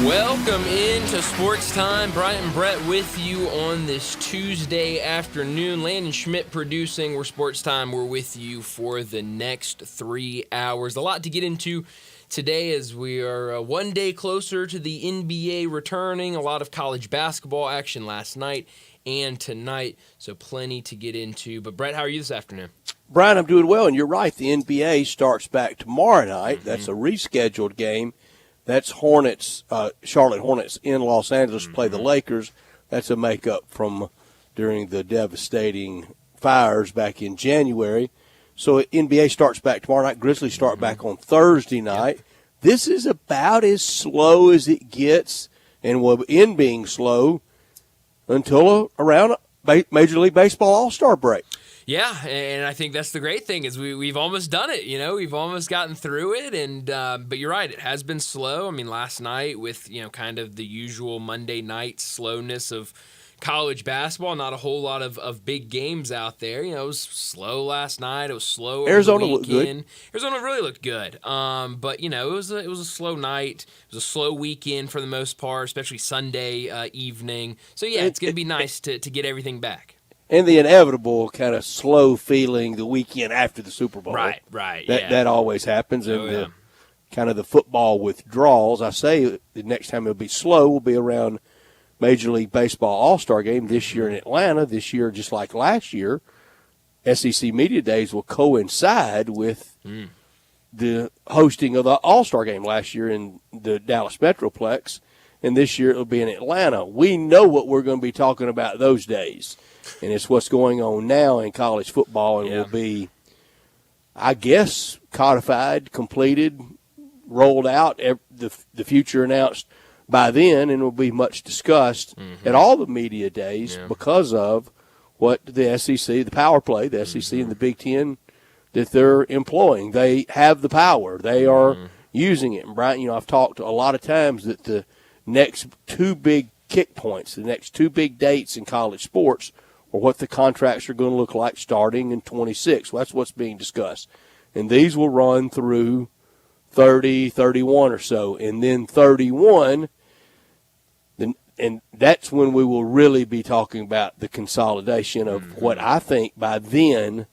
Welcome into Sports Time. Bryant and Brett with you on this Tuesday afternoon. Landon Schmidt producing. We're Sports Time. We're with you for the next 3 hours. A lot to get into today as we are one day closer to the NBA returning. A lot of college basketball action last night and tonight, so plenty to get into. But Brett, how are you this afternoon? Brian, I'm doing well, and you're right. The NBA starts back tomorrow night. Mm-hmm. That's a rescheduled game. That's Charlotte Hornets in Los Angeles play the Lakers. That's a makeup from during the devastating fires back in January. So NBA starts back tomorrow night. Grizzlies start back on Thursday night. Yep. This is about as slow as it gets and will end being slow until around Major League Baseball All-Star break. Yeah, and I think that's the great thing is we've almost done it. You know, we've almost gotten through it, and but you're right, it has been slow. I mean, last night with kind of the usual Monday night slowness of college basketball, not a whole lot of big games out there. It was slow last night. It was slow. Arizona over the weekend. Looked good. Arizona really looked good. But it was a slow night. It was a slow weekend for the most part, especially Sunday evening. So yeah, it's going to be nice to get everything back. And the inevitable kind of slow feeling the weekend after the Super Bowl. Right. That always happens. And kind of the football withdrawals. I say the next time it'll be slow will be around Major League Baseball All-Star Game this year in Atlanta. This year, just like last year, SEC Media Days will coincide with the hosting of the All-Star Game last year in the Dallas Metroplex. And this year it'll be in Atlanta. We know what we're going to be talking about those days. And it's what's going on now in college football and will be, I guess, codified, completed, rolled out, the future announced by then, and will be much discussed at all the media days because of what the SEC, the power play, the SEC and the Big Ten that they're employing. They have the power. They are using it. And, Brian, I've talked a lot of times that the next two big kick points, the next two big dates in college sports or what the contracts are going to look like starting in 26. Well, that's what's being discussed. And these will run through 30, 31 or so. And then 31, and that's when we will really be talking about the consolidation of what I think by then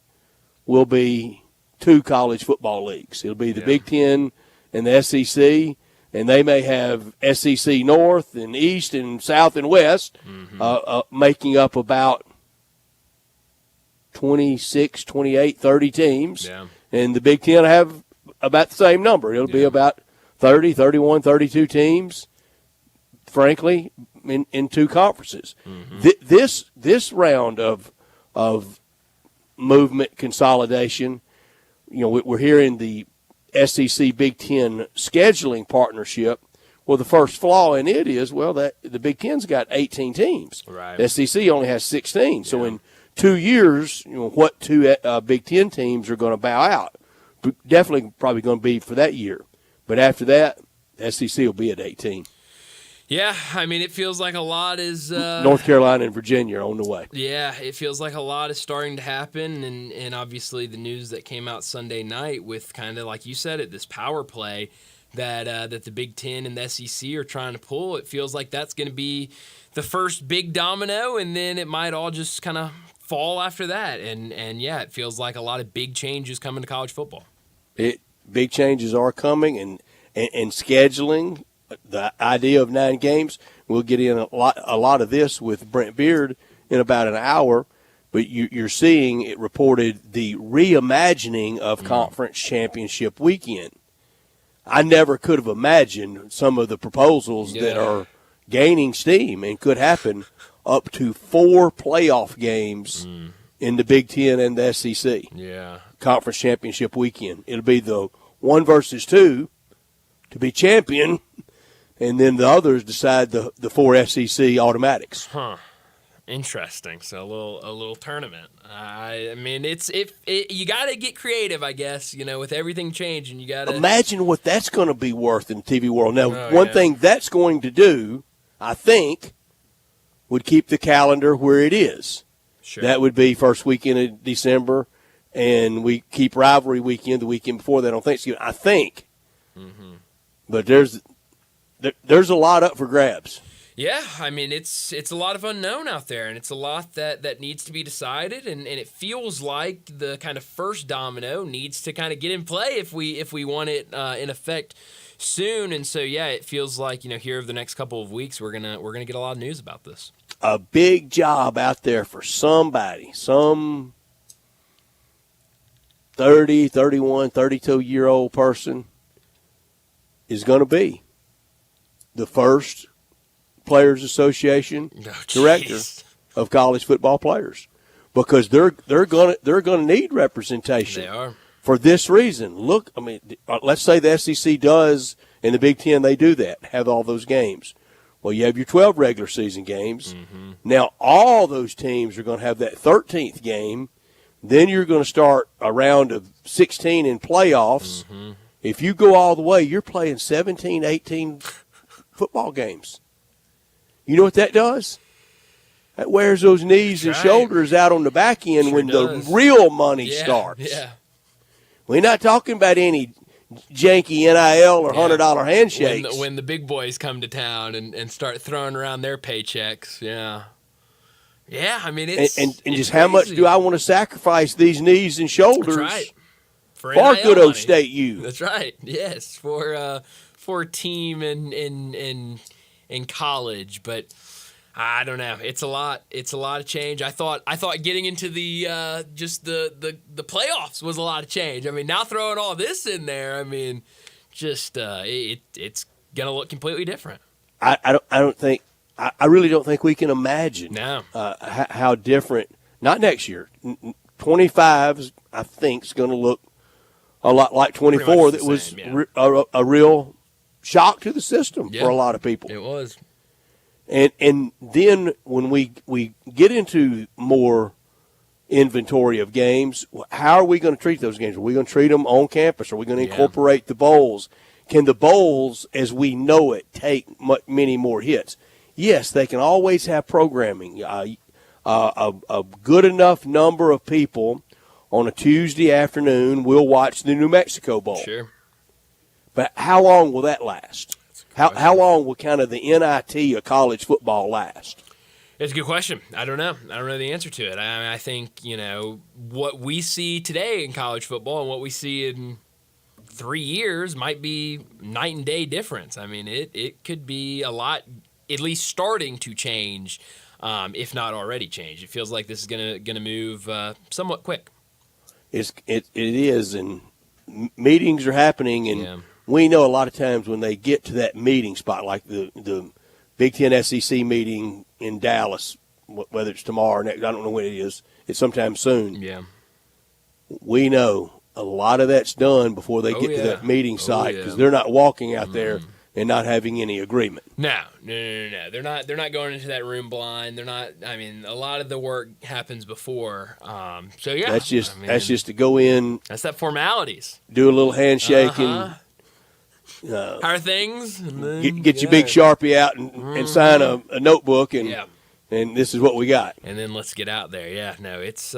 will be two college football leagues. It'll be the Big Ten and the SEC, and they may have SEC North and East and South and West making up about 26, 28, 30 teams. Yeah. And the Big Ten have about the same number. It'll be about 30, 31, 32 teams, frankly, in two conferences. This round of movement consolidation, we're hearing the SEC Big Ten scheduling partnership. Well, the first flaw in it is, that the Big Ten's got 18 teams. Right. The SEC only has 16. So in 2 years, what two Big Ten teams are going to bow out? Definitely probably going to be for that year. But after that, the SEC will be at 18. Yeah, I mean, it feels like a lot is North Carolina and Virginia are on the way. Yeah, it feels like a lot is starting to happen, and obviously the news that came out Sunday night with kind of, like you said, this power play that the Big Ten and the SEC are trying to pull. It feels like that's going to be the first big domino, and then it might all just kind of fall after that. And it feels like a lot of big changes coming to college football. Big changes are coming, and scheduling. The idea of 9 games, we'll get in a lot of this with Brent Beard in about an hour, but you're seeing it reported the reimagining of conference championship weekend. I never could have imagined some of the proposals that are gaining steam and could happen up to 4 playoff games in the Big Ten and the SEC. Yeah. Conference championship weekend. It'll be the 1 versus 2 to be champion, and then the others decide the 4 SEC automatics. Huh. Interesting. So a little tournament. I mean, you got to get creative, I guess. With everything changing, you got to imagine what that's going to be worth in the TV world. Now, one thing that's going to do, I think, would keep the calendar where it is. Sure. That would be first weekend of December, and we keep rivalry weekend the weekend before that on Thanksgiving. I think. But there's a lot up for grabs. Yeah, I mean it's a lot of unknown out there, and it's a lot that needs to be decided, and it feels like the kind of first domino needs to kind of get in play if we want it in effect soon. And so yeah, it feels like here over the next couple of weeks we're gonna get a lot of news about this. A big job out there for somebody, some 30, 31, 32-year-old person is going to be the first Players Association director of college football players, because they're going to need representation. They are. For this reason. Look, I mean, let's say the SEC does, and the Big Ten, they do that, have all those games. Well, you have your 12 regular season games. Mm-hmm. Now, all those teams are going to have that 13th game. Then you're going to start a round of 16 in playoffs. Mm-hmm. If you go all the way, you're playing 17, 18 football games. You know what that does? That wears those knees and shoulders out on the back end when the real money starts. Yeah. We're not talking about any janky NIL or $100 handshakes. When the big boys come to town and start throwing around their paychecks, yeah. Yeah, I mean, it's just crazy. How much do I want to sacrifice these knees and shoulders? That's right. For good old money. State U. That's right. Yes, for a team in college, but I don't know. It's a lot. It's a lot of change. I thought getting into the just the playoffs was a lot of change. I mean, now throwing all this in there, I mean, just it's gonna look completely different. I don't think. I really don't think we can imagine how different. Not next year. 25, I think, is going to look a lot like 24. That was a real shock to the system for a lot of people. It was. And then when we get into more inventory of games, how are we going to treat those games? Are we going to treat them on campus? Are we going to incorporate the bowls? Can the bowls, as we know it, take many more hits? Yes, they can always have programming. A good enough number of people on a Tuesday afternoon will watch the New Mexico Bowl. Sure. But how long will that last? How long will kind of the NIT of college football last? It's a good question. I don't know. I don't know the answer to it. I think, what we see today in college football and what we see in 3 years might be night and day difference. I mean, it could be a lot, at least starting to change, if not already changed. It feels like this is gonna move somewhat quick. It is, and meetings are happening, and we know a lot of times when they get to that meeting spot, like the Big Ten SEC meeting in Dallas, whether it's tomorrow or next, I don't know when it is. It's sometime soon. Yeah, we know a lot of that's done before they get to that meeting site, because they're not walking out there and not having any agreement. No. They're not going into that room blind. They're not. I mean, a lot of the work happens before. So yeah, that's just to go in. That's that formalities. Do a little handshaking. How are things? And then, get your big Sharpie out and sign a notebook, and this is what we got. And then let's get out there. Yeah, no, it's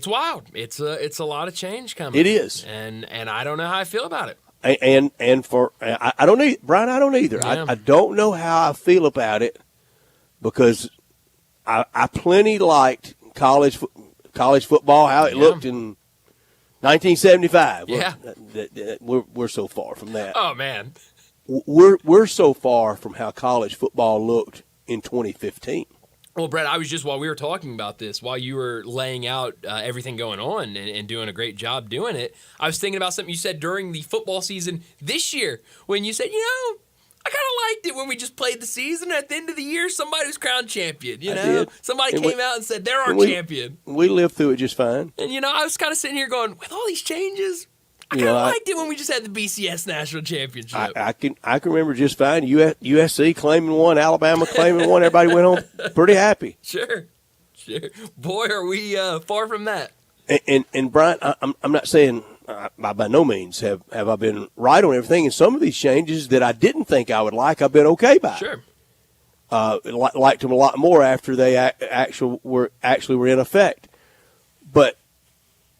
wild. It's a lot of change coming. It is, and I don't know how I feel about it. And for I don't need Brian. I don't either. Yeah. I don't know how I feel about it, because I plenty liked college football, how it looked in 1975. Yeah, we're so far from that. Oh man, we're so far from how college football looked in 2015. Well, Brett, I was just, while we were talking about this, while you were laying out everything going on and doing a great job doing it, I was thinking about something you said during the football season this year, when you said, I kind of liked it when we just played the season. At the end of the year, somebody was crowned champion. Somebody came out and said, they're our champion. We lived through it just fine. And, I was kind of sitting here going, with all these changes, I kind of liked it when we just had the BCS National Championship. I can remember just fine. USC claiming one, Alabama claiming one. Everybody went home pretty happy. Sure. Boy, are we far from that. And Brian, I'm not saying by no means have I been right on everything. And some of these changes that I didn't think I would like, I've been okay by. Sure. Liked them a lot more after they actually were in effect. But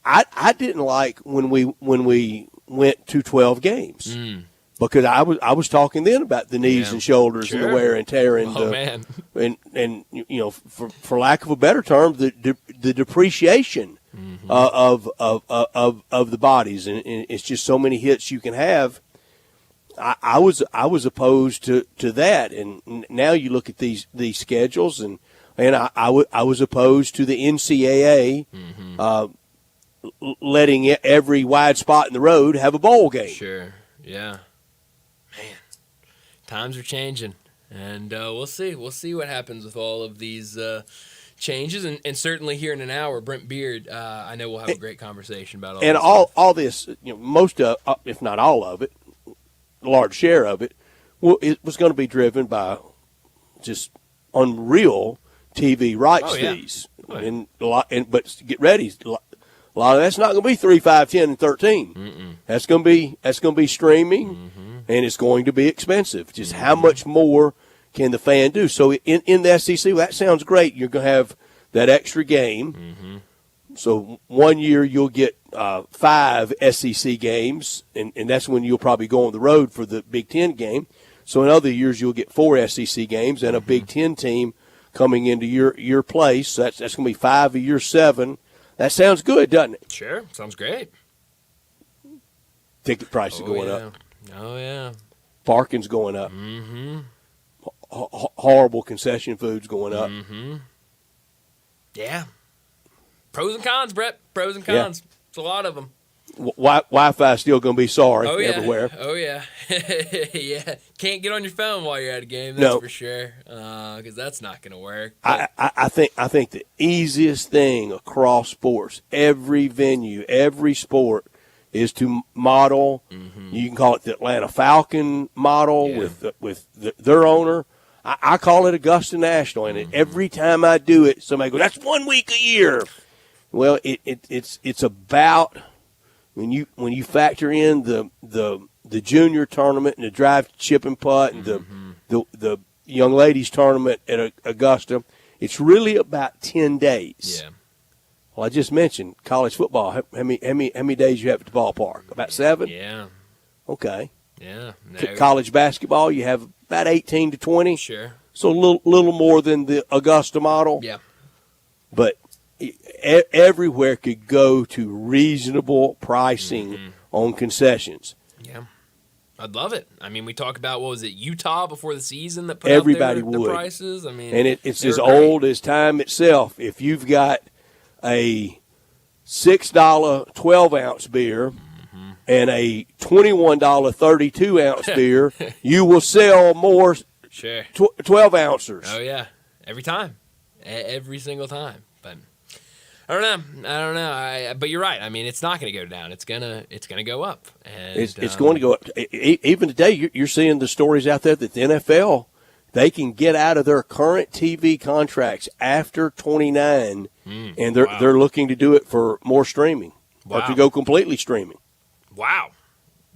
I didn't like when we went to 12 games, because I was talking then about the knees and shoulders and the wear and tear and man. and for lack of a better term, the depreciation of the bodies, and it's just so many hits you can have. I was opposed to that, and now you look at these schedules, and I was opposed to the NCAA letting every wide spot in the road have a bowl game. Sure, yeah. Man, times are changing, and we'll see. We'll see what happens with all of these changes, and certainly here in an hour, Brent Beard, I know we'll have a great conversation about all. And this stuff. all this, most of, if not all of it, a large share of it, it was going to be driven by just unreal TV rights fees, and but get ready. A lot of that's not going to be 3, 5, 10, and 13. Mm-mm. That's going to be streaming, and it's going to be expensive. Just how much more can the fan do? So in the SEC, well, that sounds great. You're going to have that extra game. So one year you'll get 5 SEC games, and that's when you'll probably go on the road for the Big Ten game. So in other years you'll get 4 SEC games and a Big Ten team coming into your place. So that's going to be 5 of your 7. That sounds good, doesn't it? Sure, sounds great. Ticket prices going up. Oh, yeah. Parking's going up. Horrible concession food's going up. Yeah. Pros and cons, Brett. Pros and cons. Yeah. It's a lot of them. Wi-Fi still going to be sorry everywhere. Oh, yeah. Yeah. Can't get on your phone while you're at a game, that's for sure, because that's not going to work. I think the easiest thing across sports, every venue, every sport, is to model. You can call it the Atlanta Falcon model with their owner. I call it Augusta National, and every time I do it, somebody goes, "That's 1 week a year." Well, it's about when you factor in the junior tournament and the drive, chip and putt, and the young ladies tournament at Augusta, it's really about 10 days. Yeah. Well, I just mentioned college football. How many days you have at the ballpark? About 7? Yeah. Okay. Yeah. College basketball, you have about 18 to 20. Sure. So a little more than the Augusta model. Yeah. But everywhere could go to reasonable pricing on concessions. Yeah. I'd love it. I mean, we talk about, what was it, Utah before the season that put Everybody out their would. prices? I mean, and it's as old as time itself. If you've got a $6 12-ounce beer and a $21 32-ounce beer, you will sell more 12-ouncers. Oh, yeah. Every time. Every single time. But I don't know. But you're right. I mean, it's not going to go down. It's gonna go up. And it's going to go up. Even today, you're seeing the stories out there that the NFL, they can get out of their current TV contracts after 29, and they're looking to do it for more streaming or to go completely streaming. Wow.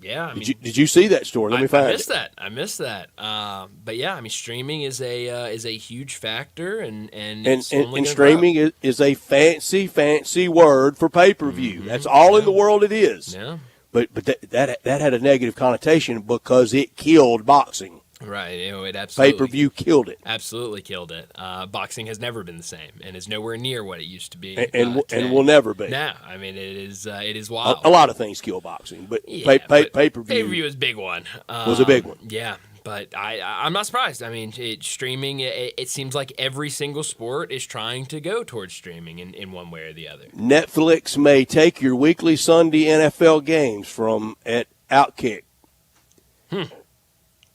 Yeah. I mean, did you see that story? Let me find it. I missed that. But yeah, I mean, streaming is a huge factor, and streaming is a fancy word for pay-per-view. That's all in the world it is. Yeah. But that had a negative connotation because it killed boxing. Right, it absolutely pay-per-view killed it. Absolutely killed it. Boxing has never been the same, and is nowhere near what it used to be, and will never be. No, I mean it is wild. A lot of things kill boxing, but pay-per-view is a big one. Was a big one. Yeah, but I'm not surprised. I mean, streaming. It seems like every single sport is trying to go towards streaming in one way or the other. Netflix may take your weekly Sunday NFL games from at Outkick.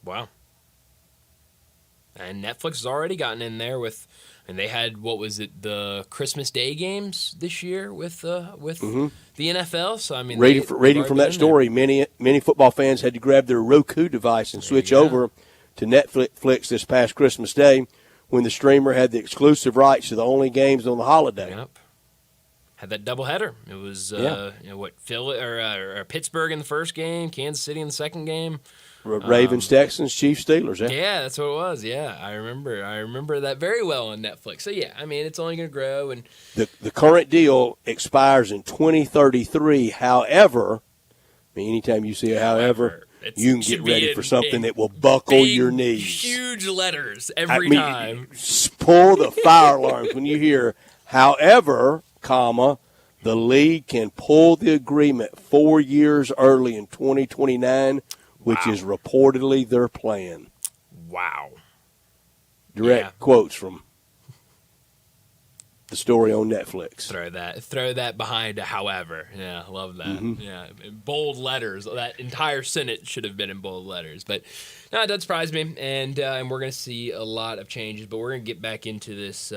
Wow. And Netflix has already gotten in there and they had, what was it, the Christmas Day games this year with the NFL. So I mean, reading from that story, many football fans had to grab their Roku device and switch over to Netflix this past Christmas Day, when the streamer had the exclusive rights to the only games on the holiday. Yep. Had that doubleheader. It was Philly or Pittsburgh in the first game, Kansas City in the second game. Ravens, Texans, Chiefs, Steelers. Yeah, that's what it was. Yeah, I remember that very well on Netflix. So yeah, I mean, it's only going to grow. And the current deal expires in 2033. However, I mean, anytime you see a however, you can get ready for something that will buckle your knees. Huge letters every time. Pull the fire alarms when you hear, however, comma, the league can pull the agreement 4 years early in 2029, which is reportedly their plan. Wow. Direct quotes from the story on Netflix. Throw that behind a however. Yeah, love that. Mm-hmm. Yeah, in bold letters. That entire sentence should have been in bold letters. But no, it doesn't surprise me, and we're going to see a lot of changes. But we're going to get back into this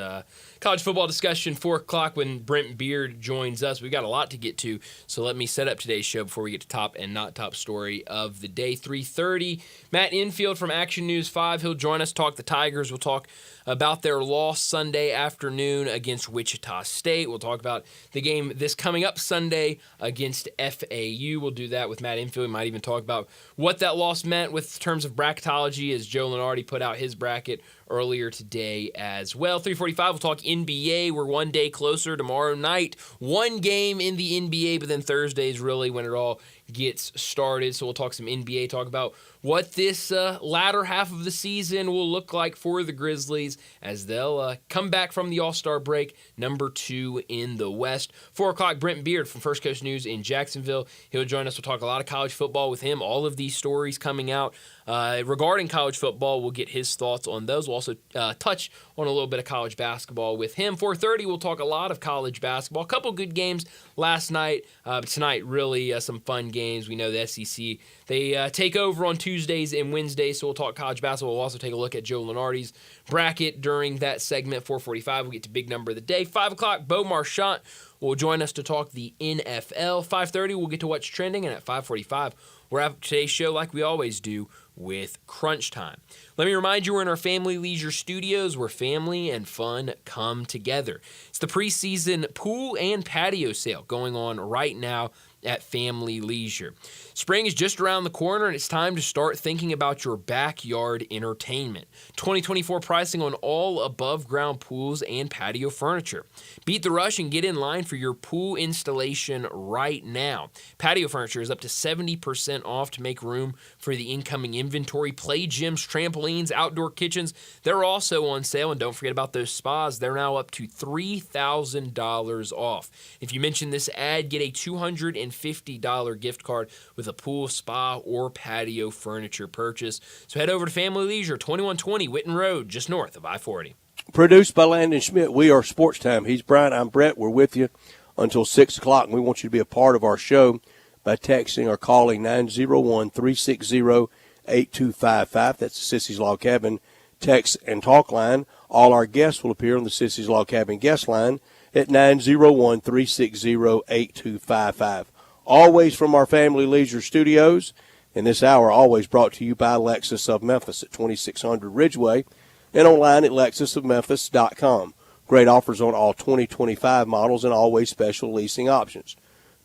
college football discussion 4 o'clock when Brent Beard joins us. We've got a lot to get to, so let me set up today's show before we get to top and not top story of the day. 3:30, Matt Infield from Action News 5. He'll join us, talk the Tigers. We'll talk about their loss Sunday afternoon against Wichita State. We'll talk about the game this coming up Sunday against FAU. We'll do that with Matt Infield. We might even talk about what that loss meant with terms of bracketology, as Joe Lenardi put out his bracket earlier today as well. 3:45, we'll talk NBA. We're one day closer tomorrow night. One game in the NBA, but then Thursday is really when it all gets started. So we'll talk some NBA, talk about what this latter half of the season will look like for the Grizzlies as they'll come back from the All-Star break, number 2 in the West. 4 o'clock, Brent Beard from First Coast News in Jacksonville. He'll join us. We'll talk a lot of college football with him. All of these stories coming out regarding college football, we'll get his thoughts on those. We'll also touch on a little bit of college basketball with him. 4:30, we'll talk a lot of college basketball. A couple good games last night, but tonight really some fun games. We know the SEC, they take over on Tuesdays and Wednesdays, so we'll talk college basketball. We'll also take a look at Joe Lenardi's bracket during that segment. 4:45, we'll get to big number of the day. 5 o'clock, Bo Marchant will join us to talk the NFL. 5:30, we'll get to what's trending, and at 5:45, we'll wrap up today's show like we always do with Crunch Time. Let me remind you, we're in our Family Leisure Studios where family and fun come together. It's the preseason pool and patio sale going on right now at Family Leisure. Spring is just around the corner, and it's time to start thinking about your backyard entertainment. 2024 pricing on all above-ground pools and patio furniture. Beat the rush and get in line for your pool installation right now. Patio furniture is up to 70% off to make room for the incoming inventory. Play gyms, trampolines, outdoor kitchens, they're also on sale. And don't forget about those spas. They're now up to $3,000 off. If you mention this ad, get a $250 gift card with a pool, spa, or patio furniture purchase. So head over to Family Leisure, 2120 Witten Road, just north of I-40. Produced by Landon Schmidt. We are Sportstime. He's Brian. I'm Brett. We're with you until 6 o'clock, and we want you to be a part of our show by texting or calling 901-360-8255. That's the Sissy's Log Cabin text and talk line. All our guests will appear on the Sissy's Log Cabin guest line at 901-360-8255. Always from our Family Leisure Studios, and this hour always brought to you by Lexus of Memphis at 2600 Ridgeway and online at lexusofmemphis.com. Great offers on all 2025 models and always special leasing options.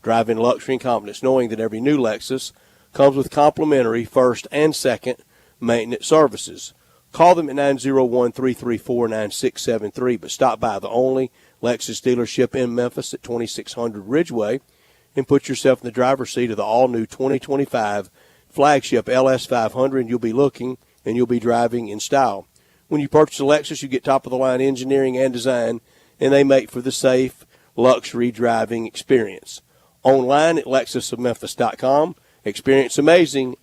Drive in luxury and confidence knowing that every new Lexus comes with complimentary first and second maintenance services. Call them at 901-334-9673, but stop by the only Lexus dealership in Memphis at 2600 Ridgeway and put yourself in the driver's seat of the all-new 2025 flagship LS500, and you'll be looking and you'll be driving in style. When you purchase a Lexus, you get top-of-the-line engineering and design, and they make for the safe, luxury driving experience. Online at lexusofmemphis.com. Experience amazing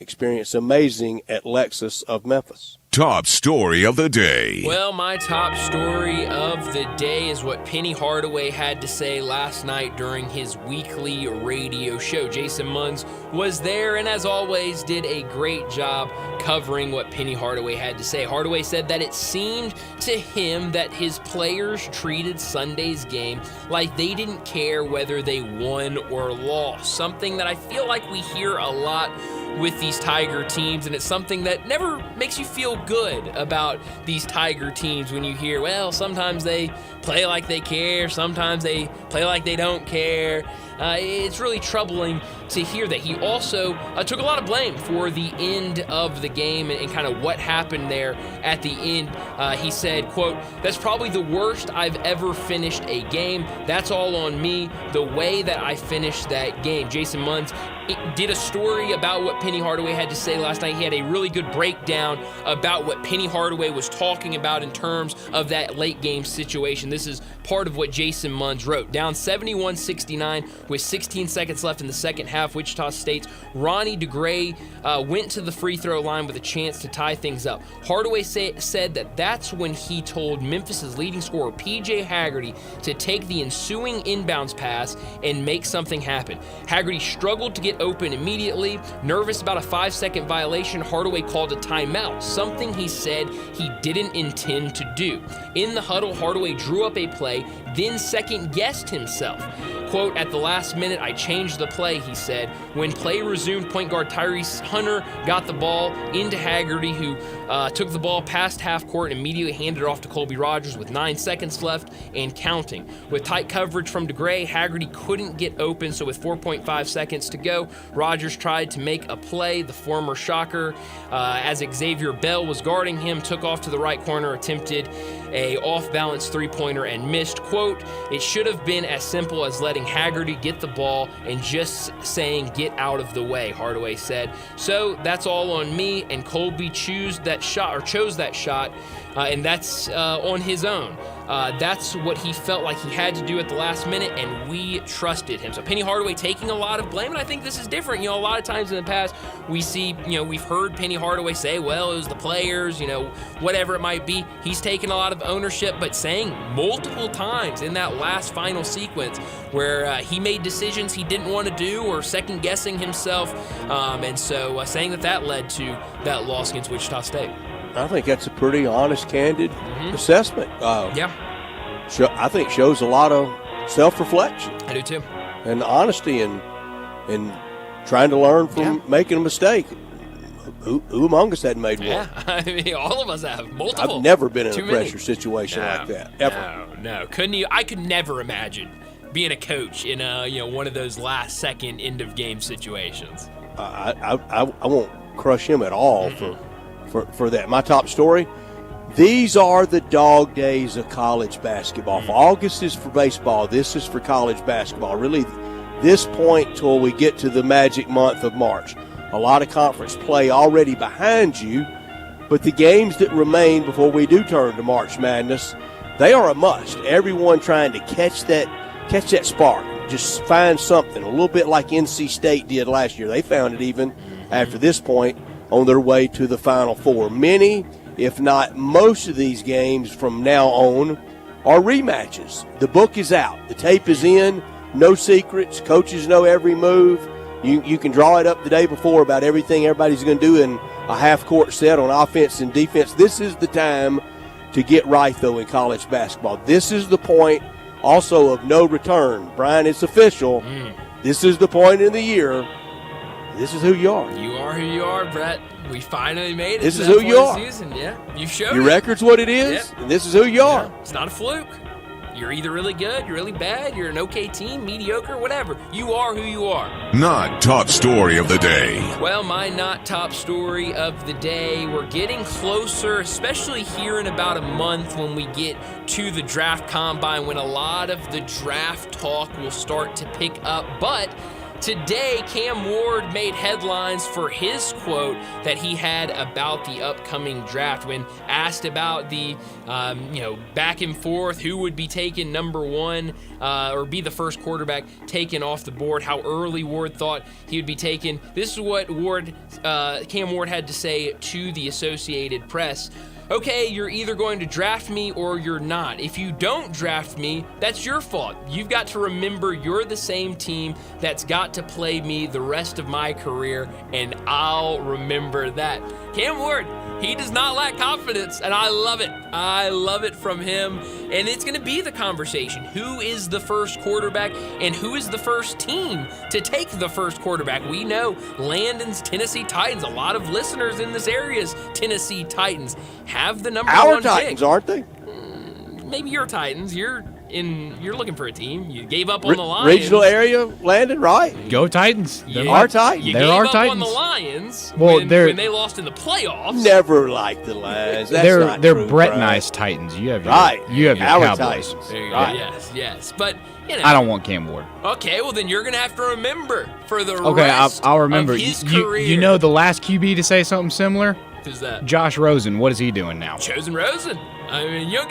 at Lexus of Memphis. Top story of the day. Well, my top story of the day is what Penny Hardaway had to say last night during his weekly radio show. Jason Munz was there and, as always, did a great job covering what Penny Hardaway had to say. Hardaway said that it seemed to him that his players treated Sunday's game like they didn't care whether they won or lost, something that I feel like we hear a lot with these Tiger teams, and it's something that never makes you feel good about these Tiger teams when you hear, well, sometimes they play like they care, sometimes they play like they don't care. It's really troubling to hear that. He also took a lot of blame for the end of the game and kind of what happened there at the end. He said, quote, "That's probably the worst I've ever finished a game. That's all on me, the way that I finished that game." Jason Munz did a story about what Penny Hardaway had to say last night. He had a really good breakdown about what Penny Hardaway was talking about in terms of that late game situation. This is part of what Jason Munz wrote. Down 71-69 with 16 seconds left in the second half, Wichita State's Ronnie DeGray went to the free throw line with a chance to tie things up. Hardaway said that that's when he told Memphis's leading scorer, P.J. Haggerty, to take the ensuing inbounds pass and make something happen. Haggerty struggled to get open immediately. Nervous about a 5-second violation, Hardaway called a timeout, something he said he didn't intend to do. In the huddle, Hardaway drew up a play, then second-guessed himself. Quote, "At the last minute, I changed the play," he said. When play resumed, point guard Tyrese Hunter got the ball into Haggerty, who took the ball past half court and immediately handed it off to Colby Rogers with 9 seconds left and counting. With tight coverage from DeGray, Haggerty couldn't get open, so with 4.5 seconds to go, Rogers tried to make a play. The former Shocker, as Xavier Bell was guarding him, took off to the right corner, attempted a off-balance three-pointer and missed. Quote, "It should have been as simple as letting Haggerty get the ball and just saying get out of the way," Hardaway said. "So that's all on me, and Colby chose that shot, and that's on his own. That's what he felt like he had to do at the last minute, and we trusted him." So Penny Hardaway taking a lot of blame, and I think this is different. A lot of times in the past, we see, we've heard Penny Hardaway say, well, it was the players, whatever it might be. He's taken a lot of ownership, but saying multiple times in that last final sequence where he made decisions he didn't want to do or second-guessing himself, and so saying that led to that loss against Wichita State. I think that's a pretty honest, candid assessment. Yeah. I think shows a lot of self-reflection. I do too. And honesty and trying to learn from making a mistake. Who among us hadn't made one? Yeah, I mean, all of us have multiple. I've never been in Too a many. pressure situation like that, ever. No. Couldn't you? I could never imagine being a coach in one of those last-second end-of-game situations. I won't crush him at all for that. My top story, these are the dog days of college basketball. August is for baseball. This is for college basketball. Really, this point till we get to the magic month of March. A lot of conference play already behind you, but the games that remain before we do turn to March Madness, they are a must. Everyone trying to catch that spark. Just find something, a little bit like NC State did last year. They found it even after this point on their way to the Final Four. Many, if not most of these games from now on are rematches. The book is out. The tape is in. No secrets. Coaches know every move. You can draw it up the day before about everything everybody's going to do in a half-court set on offense and defense. This is the time to get right, though, in college basketball. This is the point also of no return. Brian, it's official. This is the point in the year. This is who you are. You are who you are, Brett. We finally made it. This is who you are. Season. Yeah, you showed Your it. record's what it is, and this is who you are. It's not a fluke. You're either really good, you're really bad, you're an okay team, mediocre, whatever. You are who you are. Not top story of the day. Well, my not top story of the day, we're getting closer, especially here in about a month when we get to the draft combine, when a lot of the draft talk will start to pick up. But today, Cam Ward made headlines for his quote that he had about the upcoming draft when asked about the, back and forth, who would be taken number one or be the first quarterback taken off the board, how early Ward thought he would be taken. This is what Cam Ward had to say to the Associated Press. Okay, you're either going to draft me or you're not. If you don't draft me, that's your fault. You've got to remember you're the same team that's got to play me the rest of my career, and I'll remember that. Cam Ward, he does not lack confidence, and I love it. I love it from him, and it's going to be the conversation. Who is the first quarterback, and who is the first team to take the first quarterback? We know Landon's Tennessee Titans. A lot of listeners in this area's Tennessee Titans have the number one pick. Our Titans, aren't they? Maybe your Titans. You're you're looking for a team. You gave up on the Lions. Regional area, Landon, right? Go Titans. You, Our Titans. You There gave are up Titans. on the Lions when they lost in the playoffs. Never liked the Lions. That's not they're true, Brett Brian. Nice Titans. You have your, Right. You have your Our Cowboys. Titans. There you go. Right. Yes. But, I don't want Cam Ward. Okay, well, then you're going to have to remember for the Okay, rest I'll remember. of his You career. know the last QB to say something similar? Who's that? Josh Rosen. What is he doing now? Chosen Rosen. I mean, you don't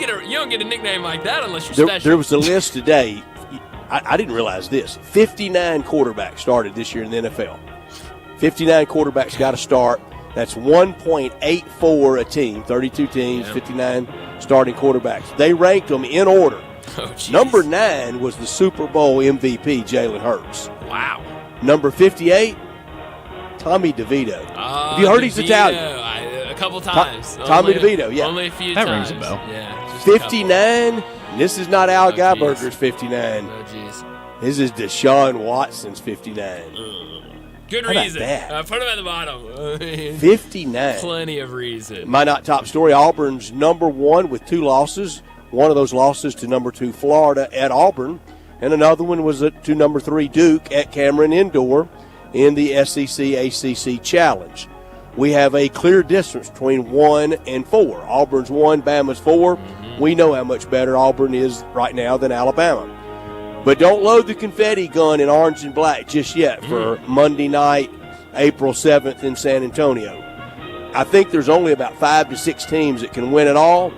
get a nickname like that unless you're There, special. there was a list today. I didn't realize this. 59 quarterbacks started this year in the NFL. 59 quarterbacks got to start. That's 1.84 a team, 32 teams, 59 starting quarterbacks. They ranked them in order. Oh, geez. Number 9 was the Super Bowl MVP, Jalen Hurts. Wow. Number 58, Tommy DeVito. Have you heard he's Italian? A couple times. Tommy DeVito, yeah. Only a few That times. rings a bell. Yeah. just a couple. 59, and this is not Al geez. Guyberger's 59. Oh, jeez. This is Deshaun Watson's 59. Good How about reason. that? Put him at the bottom. 59. Plenty of reason. My not top story, Auburn's number 1 with 2 losses. One of those losses to number 2 Florida at Auburn, and another one was to number 3 Duke at Cameron Indoor in the SEC ACC Challenge. We have a clear distance between 1 and 4. Auburn's 1, Bama's 4. We know how much better Auburn is right now than Alabama. But don't load the confetti gun in orange and black just yet for Monday night, April 7th in San Antonio. I think there's only about 5 to 6 teams that can win it all.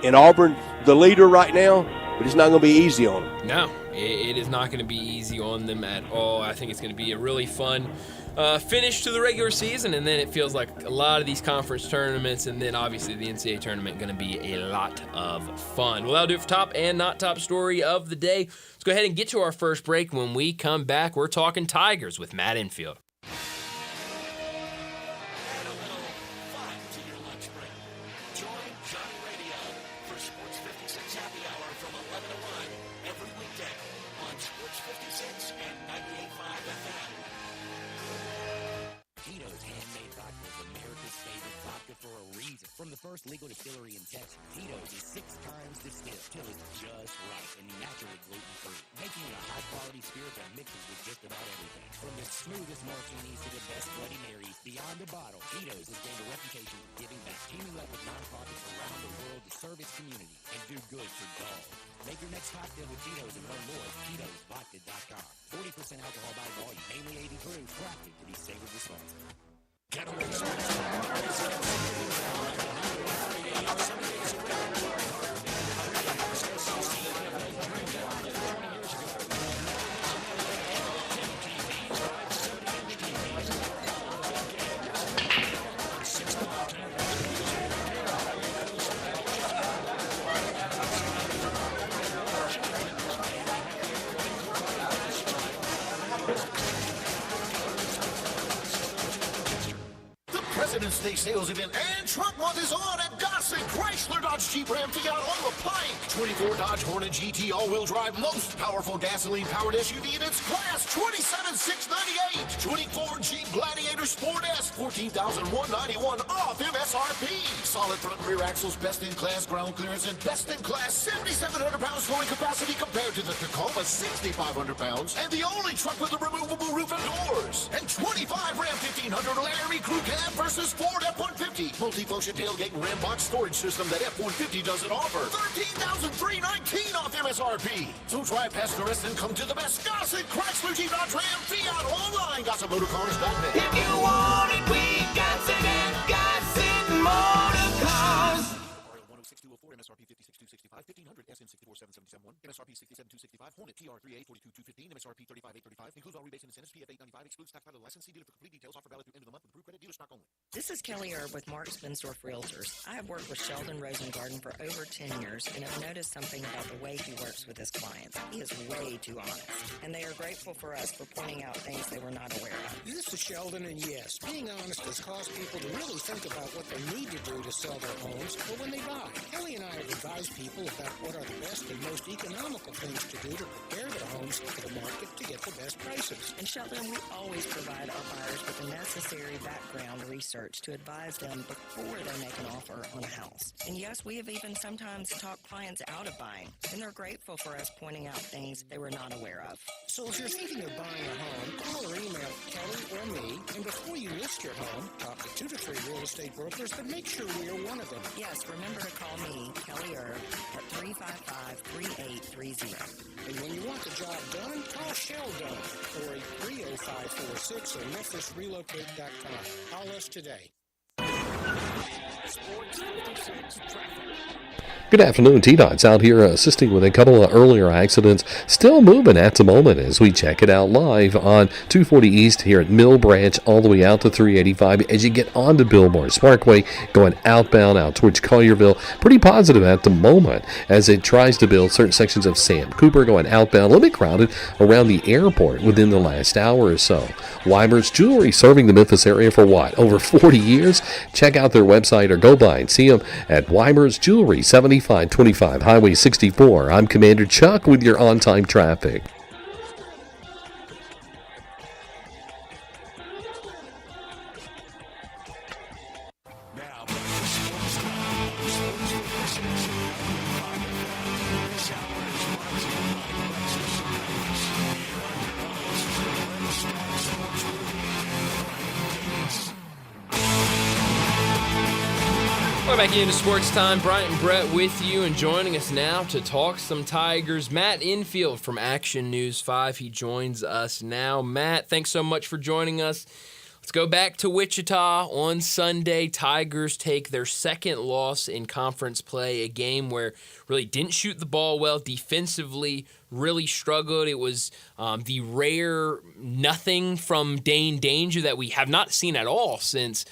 And Auburn, the leader right now, but it's not going to be easy on them. No, it is not going to be easy on them at all. I think it's going to be a really fun finish to the regular season, and then it feels like a lot of these conference tournaments, and then obviously the NCAA tournament going to be a lot of fun. Well, that'll do it for top and not top story of the day. Let's go ahead and get to our first break. When we come back, we're talking Tigers with Matt Infield. From the first legal distillery in Texas, Tito's is 6 times distilled till it's just right and naturally gluten-free, making it a high-quality spirit that mixes with just about everything. From the smoothest martinis to the best Bloody Marys, beyond the bottle, Tito's has gained a reputation for giving back, teaming up with nonprofits around the world to serve its community and do good for dogs. Make your next cocktail with Tito's and learn more at Tito'sVodka.com. 40% alcohol by volume, mainly 80 proof, crafted to be savored responsibly. President's Day sales event and Trump Month is on at Gossett Chrysler Dodge Jeep Ram Fiat on the Pike. 24 Dodge Hornet GT all-wheel drive, most powerful gasoline-powered SUV in its class, $27,698. 24 Jeep Gladiator Sport S, $14,191 off MSRP. Solid front and rear axles, best-in-class ground clearance, and best-in-class 7,700 pounds towing capacity compared to the Tacoma 6,500 pounds, and the only truck with a removable roof and doors. And 25 Ram 1500 Laramie Crew Cab versus Ford F-150. Multifunction tailgate and Ram box storage system that F-150 doesn't offer. $13,319 off MSRP. So drive past the rest and come to the best Gossett Chrysler Jeep Dodge Ram Fiat online. GossettMotorCars.net. If you want it, we got it at Gossett Motorcars. RL 106,204, MSRP 56,265, 1500, SN 64771, MSRP 67,265, Hornet TR 38, 42,215, MSRP 35,835, includes all rebates and incentives, PF 895, excludes tax title license, see dealer for complete details, offer valid through end of the month with approved credit, dealer stock only. This is Kelly Erb with Mark Spensdorf Realtors. I have worked with Sheldon Rosengarten for over 10 years and have noticed something about the way he works with his clients. He is way too honest, and they are grateful for us for pointing out things they were not aware of. This to Sheldon, and yes, being honest has caused people to really think about what they need to do to sell their homes or when they buy. Kelly and I have advised people about what are the best and most economical things to do to prepare their homes for the market to get the best prices. And Sheldon, we always provide our buyers with the necessary background research to advise them before they make an offer on a house. And yes, we have even sometimes talked clients out of buying, and they're grateful for us pointing out things they were not aware of. So if you're thinking of buying a home, call or email Kelly or me, and before you list your home, talk to 2 to 3 real estate brokers, but make sure we are one of them. Yes, remember to call me, Kelly Erb, at 355-3830. And when you want the job done, call Sheldon or 30546 or MemphisRelocate.com. Call us today. Sports 56 traffic. Good afternoon, T-Dot's out here assisting with a couple of earlier accidents. Still moving at the moment as we check it out live on 240 East here at Mill Branch all the way out to 385 as you get onto Billboard Parkway going outbound out towards Collierville. Pretty positive at the moment as it tries to build certain sections of Sam Cooper going outbound. A little bit crowded around the airport within the last hour or so. Weimer's Jewelry serving the Memphis area for what? Over 40 years? Check out their website or go by and see them at Weimer's Jewelry, 7525 Highway 64. I'm Commander Chuck with your on-time traffic. Welcome back into Sports Time. Bryant and Brett with you, and joining us now to talk some Tigers, Matt Infield from Action News 5. He joins us now. Matt, thanks so much for joining us. Let's go back to Wichita on Sunday. Tigers take their second loss in conference play, a game where really didn't shoot the ball well defensively, really struggled. It was the rare nothing from Dane Danger that we have not seen at all since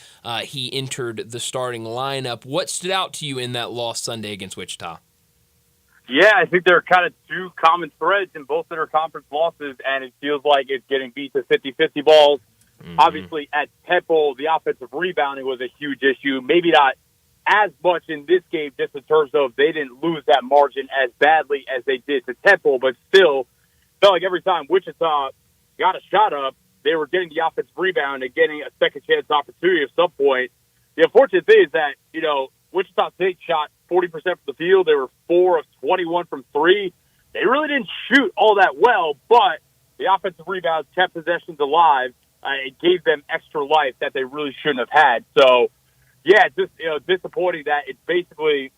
he entered the starting lineup. What stood out to you in that loss Sunday against Wichita? Yeah, I think there are kind of two common threads in both interconference losses, and it feels like it's getting beat to 50-50 balls. Mm-hmm. Obviously, at Temple, the offensive rebounding was a huge issue. Maybe not as much in this game, just in terms of they didn't lose that margin as badly as they did to Temple, but still felt like every time Wichita got a shot up, they were getting the offensive rebound and getting a second chance opportunity at some point. The unfortunate thing is that, Wichita State shot 40% from the field. They were 4 of 21 from 3. They really didn't shoot all that well, but the offensive rebounds kept possessions alive. It gave them extra life that they really shouldn't have had. So, yeah, just disappointing that it's basically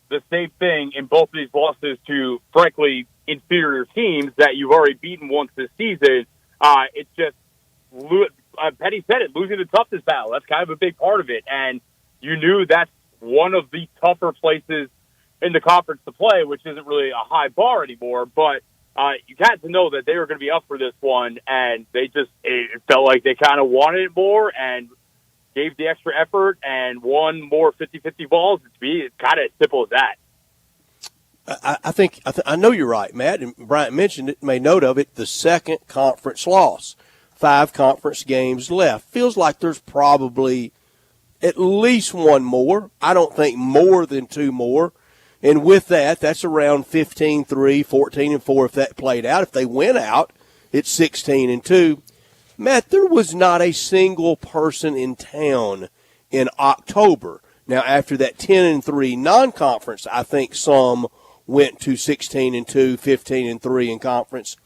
the same thing in both of these losses to, frankly, inferior teams that you've already beaten once this season. It's just, Petty said it, losing the toughness battle. That's kind of a big part of it. And you knew that's one of the tougher places in the conference to play, which isn't really a high bar anymore. But you had to know that they were going to be up for this one, and it felt like they kind of wanted it more and gave the extra effort and won more 50-50 balls. It's kind of as simple as that. I know you're right, Matt, and Bryant mentioned it, made note of it, the second conference loss. 5 conference games left. Feels like there's probably at least one more. I don't think more than 2 more. And with that, that's around 15-3, 14-4 if that played out. If they win out, it's 16-2. Matt, there was not a single person in town in October. Now, after that 10-3 non-conference, I think some went to 16-2, 15-3 in conference.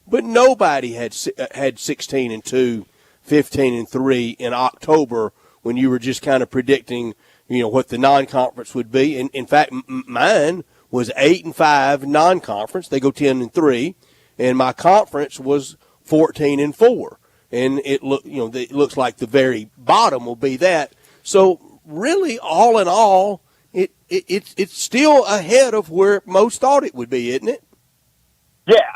But nobody had 16-2, 15-3 in October when you were just kind of predicting what the non-conference would be. And in fact, mine was 8-5 non-conference. They go 10-3, and my conference was 14-4. And it looks like the very bottom will be that. So really, all in all, it's still ahead of where most thought it would be, isn't it? Yeah,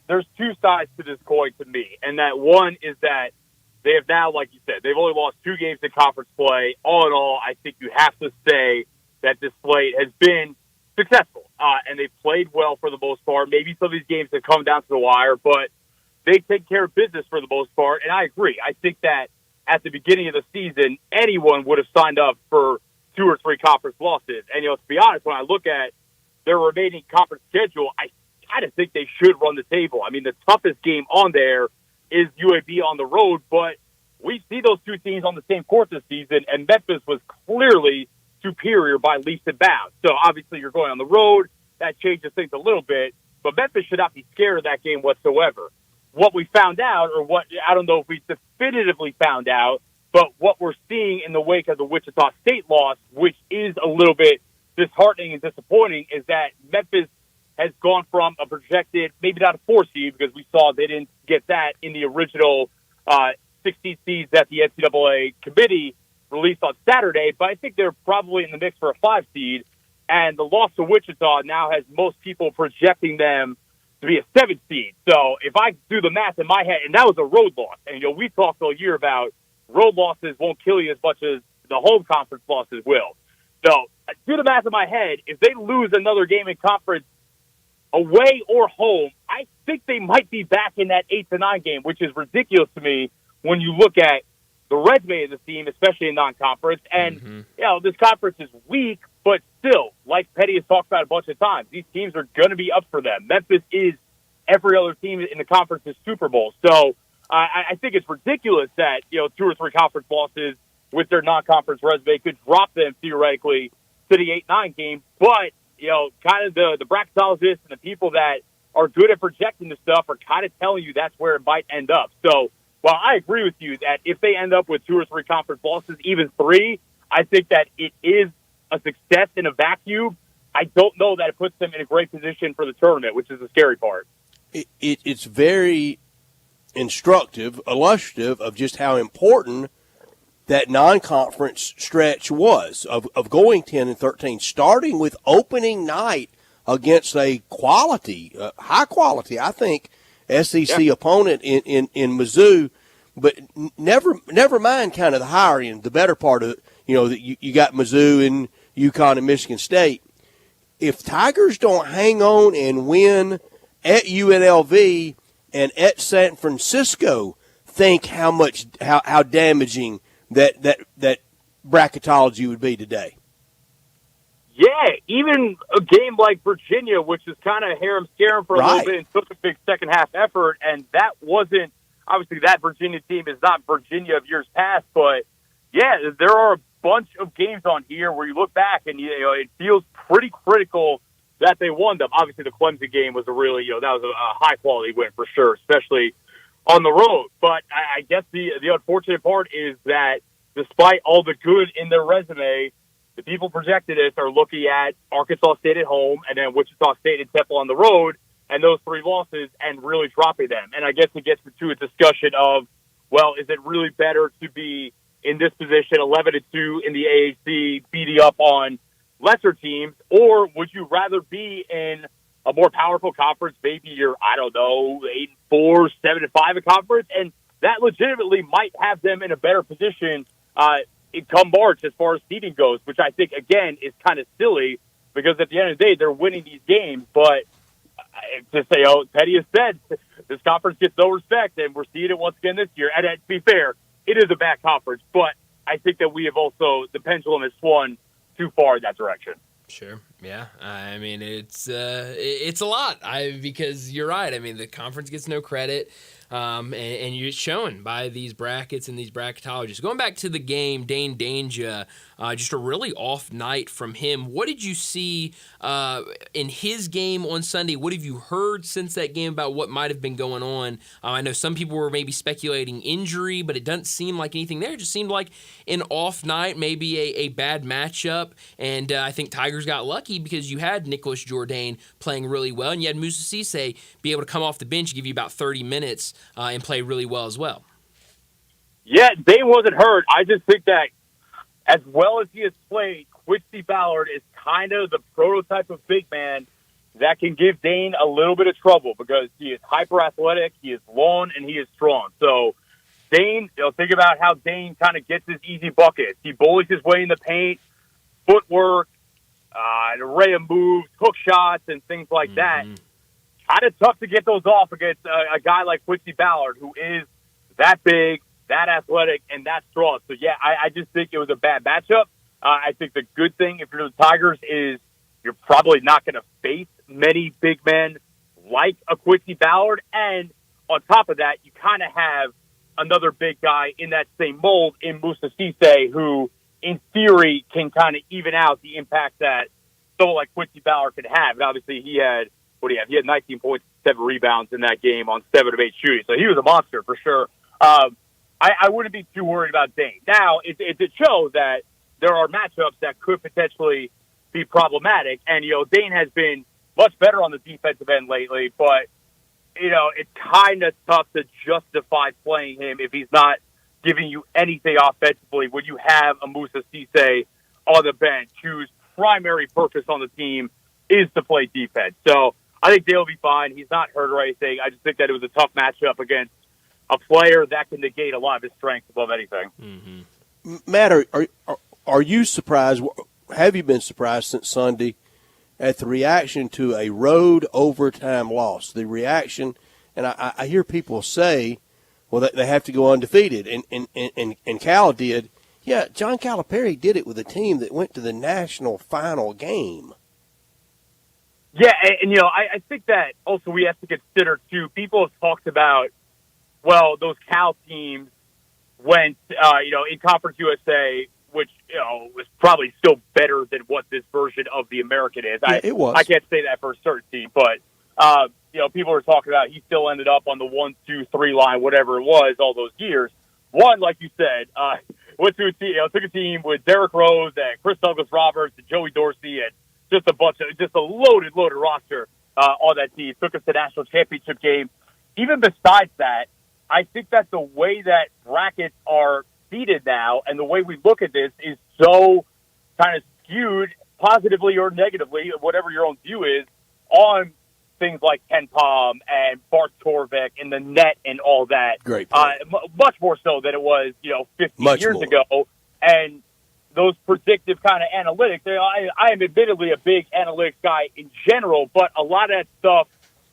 there's 2 sides to this coin to me, and that one is that they have now, like you said, they've only lost 2 games in conference play. All in all, I think you have to say that this slate has been successful, and they've played well for the most part. Maybe some of these games have come down to the wire, but they take care of business for the most part. And I agree. I think that at the beginning of the season, anyone would have signed up for 2 or 3 conference losses. And, to be honest, when I look at their remaining conference schedule, I kind of think they should run the table. I mean, the toughest game on there is UAB on the road, but we see those two teams on the same court this season, and Memphis was clearly superior by leaps and bounds. So obviously you're going on the road. That changes things a little bit, but Memphis should not be scared of that game whatsoever. What we found out, or what, I don't know if we definitively found out, but what we're seeing in the wake of the Wichita State loss, which is a little bit disheartening and disappointing, is that Memphis has gone from a projected, maybe not a 4 seed, because we saw they didn't get that in the original 16 seeds that the NCAA committee released on Saturday, but I think they're probably in the mix for a 5 seed. And the loss to Wichita now has most people projecting them to be a 7 seed. So if I do the math in my head, and that was a road loss, and we talked all year about road losses won't kill you as much as the home conference losses will. So do the math in my head. If they lose another game in conference away or home, I think they might be back in that 8-9 game, which is ridiculous to me when you look at the resume of the team, especially in non-conference. And, this conference is weak, but still, like Petty has talked about a bunch of times, these teams are going to be up for them. Memphis is every other team in the conference's Super Bowl. So I think it's ridiculous that, 2 or 3 conference losses with their non-conference resume could drop them theoretically to the 8-9 game. But, kind of the bracketologists and the people that are good at projecting the stuff are kind of telling you that's where it might end up. So, while I agree with you that if they end up with 2 or 3 conference losses, even 3, I think that it is a success in a vacuum. I don't know that it puts them in a great position for the tournament, which is the scary part. It's very instructive, illustrative of just how important that non-conference stretch was of going 10-13, starting with opening night against a quality, high quality, I think, SEC opponent in Mizzou, but never mind kind of the higher end, the better part of it, that you got Mizzou and UConn and Michigan State. If Tigers don't hang on and win at UNLV and at San Francisco, think how damaging that bracketology would be today. Yeah, even a game like Virginia, which is kind of harem-scarum for a little bit and took a big second-half effort, and that wasn't – obviously that Virginia team is not Virginia of years past, but, yeah, there are a bunch of games on here where you look back and, it feels pretty critical that they won them. Obviously, the Clemson game was a really – that was a high-quality win for sure, especially on the road. But I guess the unfortunate part is that despite all the good in their resume – the people projected this are looking at Arkansas State at home and then Wichita State and Temple on the road and those 3 losses and really dropping them. And I guess it gets into a discussion of, well, is it really better to be in this position 11-2 in the AAC beating up on lesser teams, or would you rather be in a more powerful conference, maybe you're, 8-4, 7-5 a conference, and that legitimately might have them in a better position come March as far as seeding goes, which I think, again, is kind of silly because at the end of the day, they're winning these games. But to say, Petty has said, this conference gets no respect, and we're seeing it once again this year. And to be fair, it is a bad conference, but I think that we have also, the pendulum has swung too far in that direction. Sure. Yeah. I mean, it's a lot because you're right. I mean, the conference gets no credit. And it's shown by these brackets and these bracketologists. Going back to the game, Dane Danger, just a really off night from him. What did you see in his game on Sunday? What have you heard since that game about what might have been going on? I know some people were maybe speculating injury, but it doesn't seem like anything there. It just seemed like an off night, maybe a bad matchup. And I think Tigers got lucky because you had Nicholas Jourdain playing really well, and you had Musa Cisse be able to come off the bench, give you about 30 minutes, and play really well as well. Yeah, Dane wasn't hurt. I just think that as well as he has played, Quincy Ballard is kind of the prototype of big man that can give Dane a little bit of trouble because he is hyper athletic, he is long, and he is strong. So Dane, think about how Dane kind of gets his easy buckets. He bullies his way in the paint, footwork, an array of moves, hook shots, and things like that. kind of tough to get those off against a guy like Quincy Ballard, who is that big, that athletic, and that strong. So, yeah, I just think it was a bad matchup. I think the good thing, if you're the Tigers, is you're probably not going to face many big men like a Quincy Ballard. And on top of that, you kind of have another big guy in that same mold in Musa Cisse, who, in theory, can kind of even out the impact that someone like Quincy Ballard could have. And obviously, he had 19 points, 7 rebounds in that game on 7 of 8 shooting. So he was a monster for sure. I wouldn't be too worried about Dane. Now, it shows that there are matchups that could potentially be problematic. And, Dane has been much better on the defensive end lately, but, it's kind of tough to justify playing him if he's not giving you anything offensively when you have a Musa Cisse on the bench whose primary purpose on the team is to play defense. So I think they'll be fine. He's not hurt or anything. I just think that it was a tough matchup against a player that can negate a lot of his strength above anything. Mm-hmm. Matt, are you surprised? Have you been surprised since Sunday at the reaction to a road overtime loss? The reaction, and I hear people say, well, they have to go undefeated, and Cal did. Yeah, John Calipari did it with a team that went to the national final game. Yeah, and I think that also we have to consider, too, people have talked about, well, those Cal teams went, in Conference USA, which, was probably still better than what this version of the American is. Yeah, it was. I can't say that for certainty, but, people are talking about he still ended up on the 1, 2, 3 line, whatever it was, all those years. One, like you said, went to a team, took a team with Derrick Rose and Chris Douglas-Roberts and Joey Dorsey and just a loaded roster on that team. Took us to the national championship game. Even besides that, I think that the way that brackets are seated now and the way we look at this is so kind of skewed positively or negatively, whatever your own view is, on things like Ken Pom and Bart Torvik and the net and all that. Great. Much more so than it was, 15 Much years more. ago. And those predictive kind of analytics, I am admittedly a big analytics guy in general, but a lot of that stuff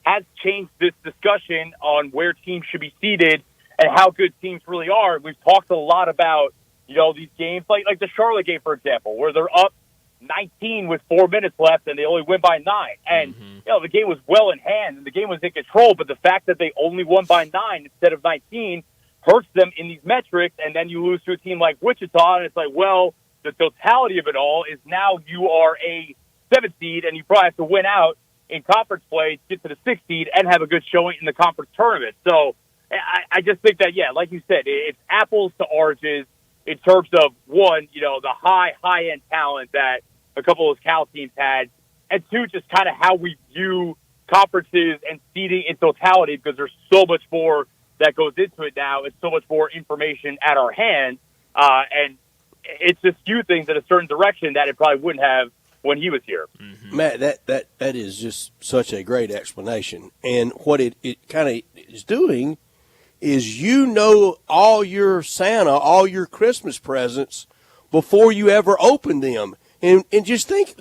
has changed this discussion on where teams should be seated and how good teams really are. We've talked a lot about, these games, like the Charlotte game, for example, where they're up 19 with 4 minutes left and they only win by 9. And, the game was well in hand and the game was in control, but the fact that they only won by 9 instead of 19 hurts them in these metrics. And then you lose to a team like Wichita and it's like, well, the totality of it all is now you are a 7th seed and you probably have to win out in conference play to get to the 6th seed and have a good showing in the conference tournament. So I just think that, yeah, like you said, it's apples to oranges in terms of, one, the high-end talent that a couple of those Cal teams had, and two, just kind of how we view conferences and seeding in totality, because there's so much more that goes into it now. It's so much more information at our hands, and it's just skew things in a certain direction that it probably wouldn't have when he was here. Mm-hmm. Matt, that is just such a great explanation. And what it kind of is doing is all your Santa, all your Christmas presents before you ever open them. And just think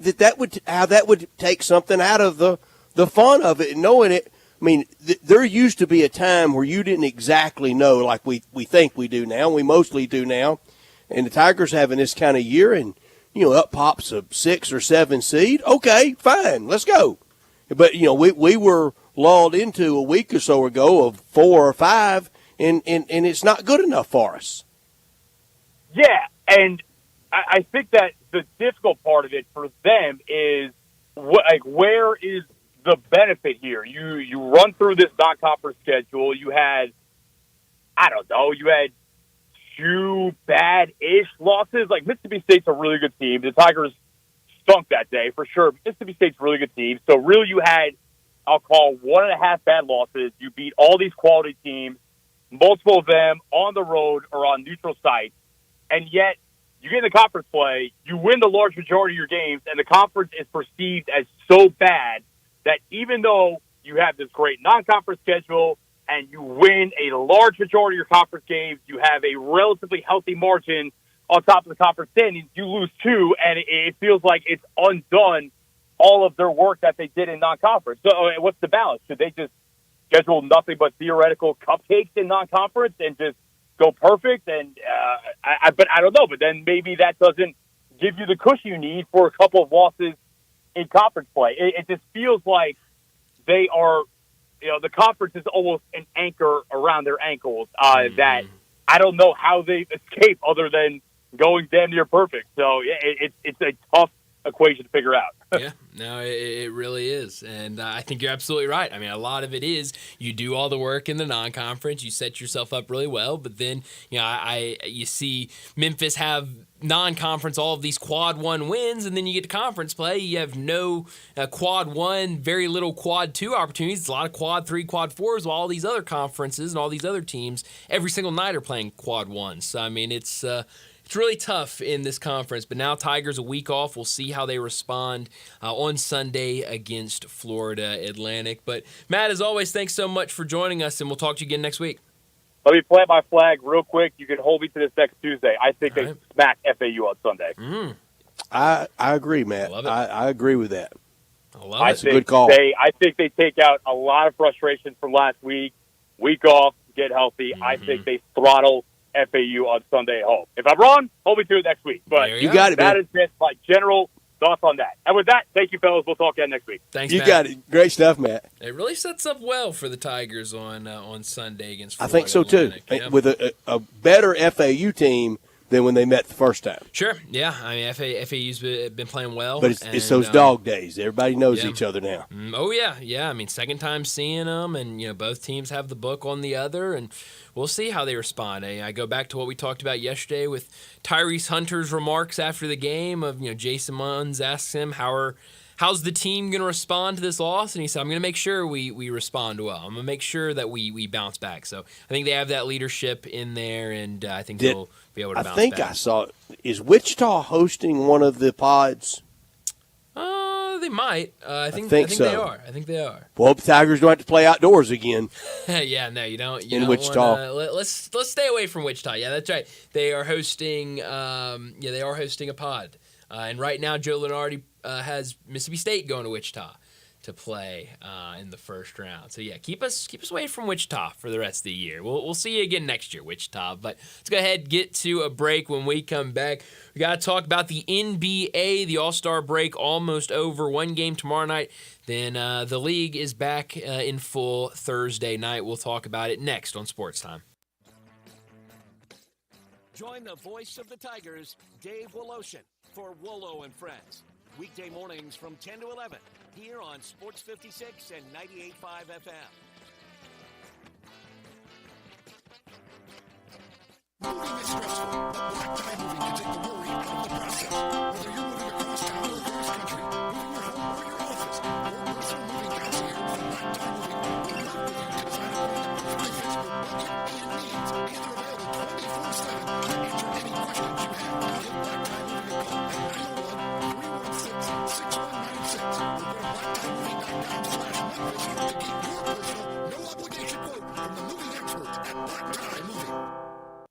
how that would take something out of the fun of it and knowing it. I mean, there used to be a time where you didn't exactly know, like we think we do now, we mostly do now. And the Tigers having this kind of year and, up pops a 6 or 7 seed. Okay, fine, let's go. But, we were lulled into a week or so ago of 4 or 5, and it's not good enough for us. Yeah, and I think that the difficult part of it for them is, where is the benefit here? You run through this non-conference schedule. You had 2 bad-ish losses. Like, Mississippi State's a really good team. The Tigers stunk that day, for sure. Mississippi State's a really good team. So, really, you had, I'll call 1.5 bad losses. You beat all these quality teams, multiple of them on the road or on neutral sites, and yet you get in the conference play, you win the large majority of your games, and the conference is perceived as so bad that even though you have this great non-conference schedule and you win a large majority of your conference games, you have a relatively healthy margin on top of the conference standings, you lose 2, and it feels like it's undone all of their work that they did in non-conference. So what's the balance? Should they just schedule nothing but theoretical cupcakes in non-conference and just go perfect? And but I don't know. But then maybe that doesn't give you the cushion you need for a couple of losses in conference play. It just feels like they are, the conference is almost an anchor around their ankles that I don't know how they escape other than going damn near perfect. So it's a tough equation to figure out. Yeah, no, it really is. And I think you're absolutely right. I mean, a lot of it is you do all the work in the non-conference, you set yourself up really well, but then, you see Memphis have non-conference, all of these quad one wins, and then you get to conference play, you have no quad one, very little quad two opportunities, a lot of quad three, quad fours, while all these other conferences and all these other teams every single night are playing quad ones. So, I mean, it's really tough in this conference, but now Tigers a week off. We'll see how they respond on Sunday against Florida Atlantic. But, Matt, as always, thanks so much for joining us, and we'll talk to you again next week. Let me plant my flag real quick. You can hold me to this next Tuesday. I think they smack FAU on Sunday. I agree, Matt. I agree with that. That's a good call. I think they take out a lot of frustration from last week. Week off, get healthy. I think they throttle FAU on Sunday at home. If I'm wrong, hold me to it next week. But you got it, that man. is just my general thoughts on that. And with that, thank you, fellas. We'll talk again next week. Thanks, You Matt. got it. Great stuff, Matt. It really sets up well for the Tigers on Sunday against Florida I think so, too. Atlantic. Yeah. With a better FAU team than when they met the first time. Sure, yeah. I mean, FAU's been playing well. But it's those dog days. Everybody knows each other now. Oh, yeah. I mean, second time seeing them, and, both teams have the book on the other, and we'll see how they respond. I go back to what we talked about yesterday with Tyrese Hunter's remarks after the game of, Jason Munns asks him, how's the team going to respond to this loss? And he said, I'm going to make sure we respond well. I'm going to make sure that we bounce back. So I think they have that leadership in there, and I think they'll be able to bounce back. I think I saw – is Wichita hosting one of the pods? They might. I think so. they are. I think they are. Well, the Tigers don't have to play outdoors again. Yeah, no, you don't. In Wichita. Let's stay away from Wichita. Yeah, that's right. They are hosting. They are hosting a pod, and right now Joe Lunardi has Mississippi State going to Wichita to play in the first round. So yeah, keep us away from Wichita for the rest of the year. We'll see you again next year, Wichita. But let's go ahead and get to a break. When we come back, we got to talk about the NBA. The All-Star break almost over. One game tomorrow night. Then the league is back in full Thursday night. We'll talk about it next on Sports Time. Join the voice of the Tigers, Dave Woloshin, for Wolo and Friends. Weekday mornings from 10 to 11 here on Sports 56 and 98.5 FM. Moving is stressful, but Black Tie Moving can take the worry out of the process. Whether you're moving across town or across country, moving your home or your office, your personal moving concierge from Black Tie Moving will work with you to design a move that fits your budget and needs. And they're available 24/7 to answer any questions you have. Give Black Tie Moving a call at 901-316-6196 or go to blacktiemoving.com/Memphis to get your personal, no obligation quote from the moving experts at Black Tie Moving.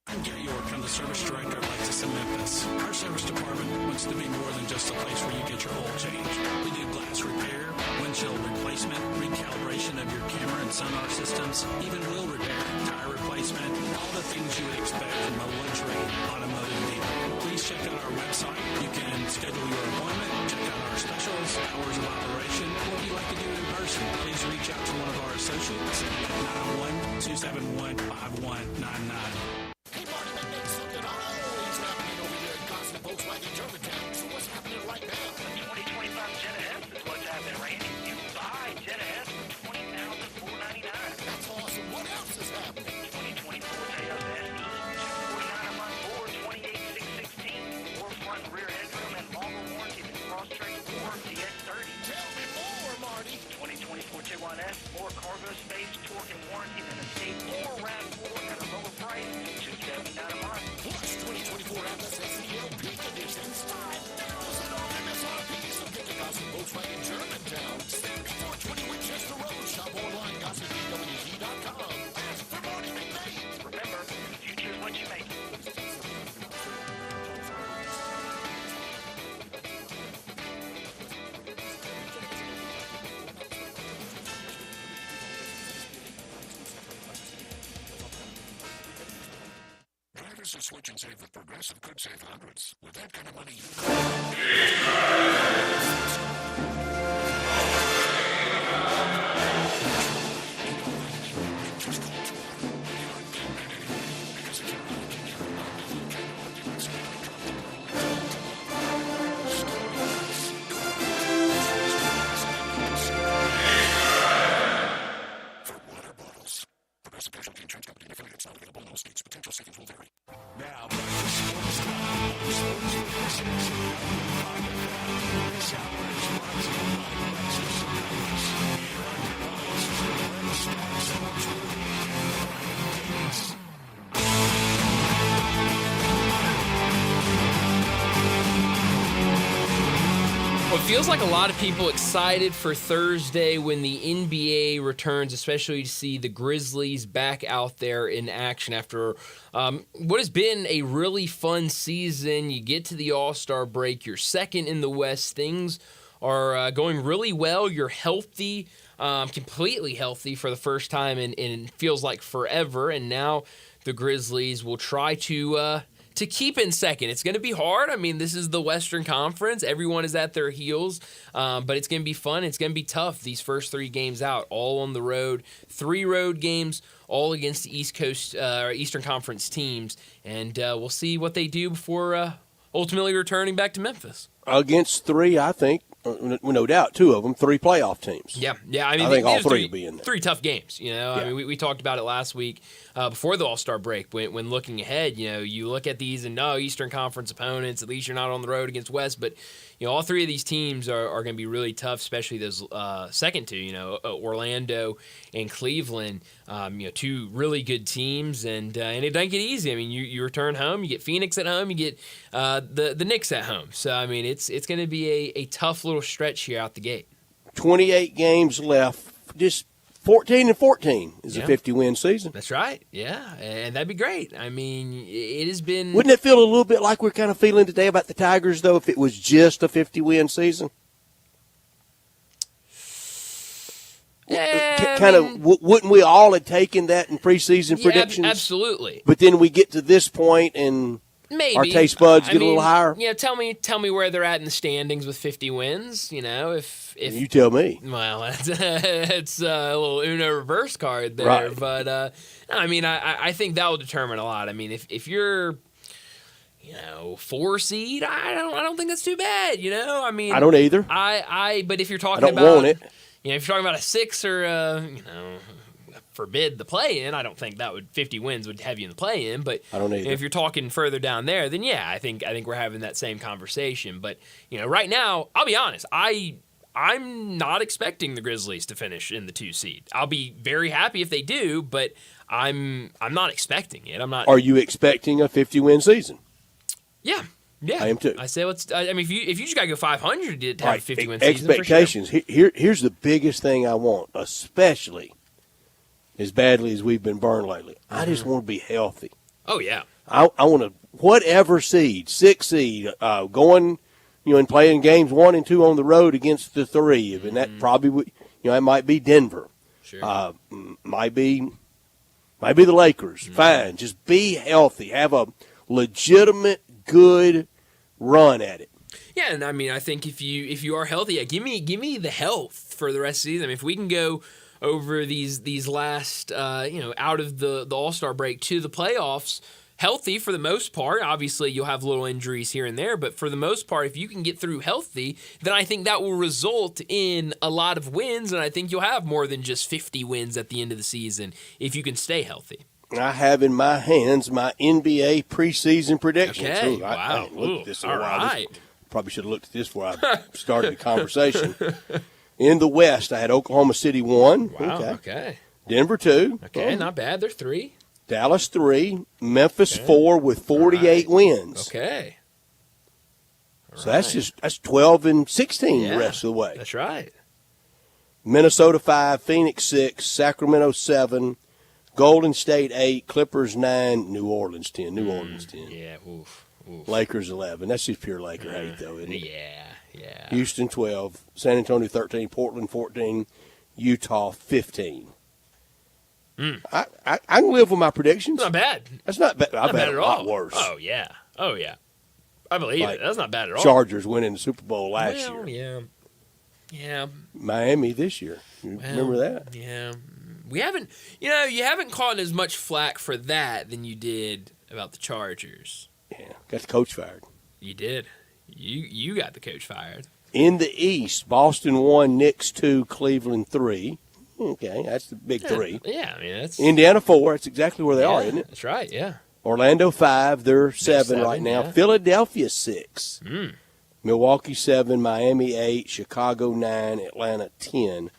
I'm Gary York. I'm the service director of Lexus in Memphis. Our service department wants to be more than just a place where you get your oil changed. We do glass repair, windshield replacement, recalibration of your camera and sonar systems, even wheel repair, tire replacement, all the things you would expect from a luxury automotive dealer. Please check out our website. You can schedule your appointment, check out our specials, hours of operation, or if you'd like to do it in person, please reach out to one of our associates at 901-271-5199. Volkswagen Germantown. So what's happening right now? 2025 Jetta S is what's happening, Randy. You can buy Jetta S for $20,499. That's awesome. What else is happening? 2024 Toyota SE, $249 a month for $28,616. Or front and rear headroom and longer warranty than Crosstrek or TX30. Tell me more, Marty. 2024 Tiguan S, more cargo space, torque, and warranty than Escape or RAV4 at a lower price, $279 a month. Plus 2024 Atlas SEL Peak Editions, $5,000 off MSRP. So get the Gossip Volkswagen Germantown, 7420 Winchester Road. Shop online, gossipbwt.com. Ask for Marty McVeigh. Remember, the future is what you make it. So switch and save with Progressive could save hundreds. With that kind of money, potential savings will vary. Now, back to Sports Time on Sports 56 and 95 FM. This hour is brought to you by Lexus Service. Here are your hosts, Let's Start Sports Movie and Brian Davis. Well, it feels like a lot of people excited for Thursday when the NBA returns, especially to see the Grizzlies back out there in action after what has been a really fun season. You get to the All-Star break, you're second in the West. Things are going really well. You're healthy, completely healthy for the first time in it feels like forever. And now the Grizzlies will try to keep in second. It's going to be hard. I mean, this is the Western Conference. Everyone is at their heels, but it's going to be fun. It's going to be tough, these first 3 games out, all on the road. 3 road games, all against the East Coast or Eastern Conference teams, and we'll see what they do before ultimately returning back to Memphis. Against 3, I think, no doubt, 2 of them, 3 playoff teams. Yeah. I mean, I think all 3 will be in there. 3 tough games, Yeah. I mean, we talked about it last week before the All-Star break when looking ahead. You look at these and Eastern Conference opponents, at least you're not on the road against West, but all 3 of these teams are going to be really tough, especially those second 2, Orlando and Cleveland, 2 really good teams, and it doesn't get easy. I mean, you return home, you get Phoenix at home, you get the Knicks at home. So, I mean, it's going to be a tough little stretch here out the gate. 28 games left, just 14-14 is a 50-win season. That's right, yeah, and that'd be great. I mean, it has been... Wouldn't it feel a little bit like we're kind of feeling today about the Tigers, though, if it was just a 50-win season? Yeah, wouldn't we all have taken that in preseason predictions? Absolutely. But then we get to this point and maybe our taste buds get a little higher. Yeah, tell me where they're at in the standings with 50 wins. If you tell me. Well, it's a little Uno reverse card there, right. But I mean, I think that will determine a lot. I mean, if you're 4 seed, I don't think that's too bad. I mean, I don't either. But if you're talking I don't about want it. If you're talking about a 6 or forbid the play-in, I don't think that 50 wins would have you in the play-in. But I don't either. If you're talking further down there, then yeah, I think we're having that same conversation. But right now, I'll be honest, I'm not expecting the Grizzlies to finish in the 2 seed. I'll be very happy if they do, but I'm not expecting it. I'm not. Are you expecting a 50-win season? Yeah. Yeah, I am too. I say I mean, if you just gotta go 500 to have a 50-win season, expectations. For sure. Here's the biggest thing I want, especially as badly as we've been burned lately. Mm-hmm. I just want to be healthy. Oh yeah. I want to whatever seed, 6 seed, going, and playing games 1 and 2 on the road against the 3, and that probably would, it might be Denver, sure. Might be the Lakers. Fine, just be healthy, have a legitimate good run at it. Yeah, and I mean, I think if you are healthy, give me the health for the rest of the season. I mean, if we can go over these last out of the All-Star break to the playoffs healthy for the most part. Obviously, you'll have little injuries here and there, but for the most part, if you can get through healthy, then I think that will result in a lot of wins, and I think you'll have more than just 50 wins at the end of the season if you can stay healthy. I have in my hands my NBA preseason predictions. Okay, I haven't looked at this in a while. Right. Probably should have looked at this before I started the conversation. In the West, I had Oklahoma City 1. Wow, okay. Denver 2. Okay, not bad. They're 3. Dallas 3. Memphis 4 with 48 wins. Okay. So that's 12 and 16 the rest of the way. That's right. Minnesota 5, Phoenix 6, Sacramento 7, Golden State 8, Clippers 9, New Orleans 10. New Orleans 10. Yeah, oof. Lakers 11. That's just pure Laker hate, though, isn't it? Yeah. Houston 12, San Antonio 13, Portland 14, Utah 15. I can live with my predictions. Not bad. That's not bad. I've Not had bad a at lot all. worse. Oh yeah. I believe Like it. That's not bad at all. Chargers winning the Super Bowl last year. Yeah. Miami this year. Remember that? Yeah. We haven't. You haven't caught as much flack for that than you did about the Chargers. Yeah. Got the coach fired. You did. You got the coach fired. In the East, Boston 1, Knicks 2, Cleveland 3. Okay, that's the big 3. Yeah, I mean that's Indiana 4. That's exactly where they are, isn't it? That's right. Yeah. Orlando 5. They're 7 right now. yeah. Philadelphia 6. Milwaukee 7. Miami 8. Chicago 9. Atlanta 10.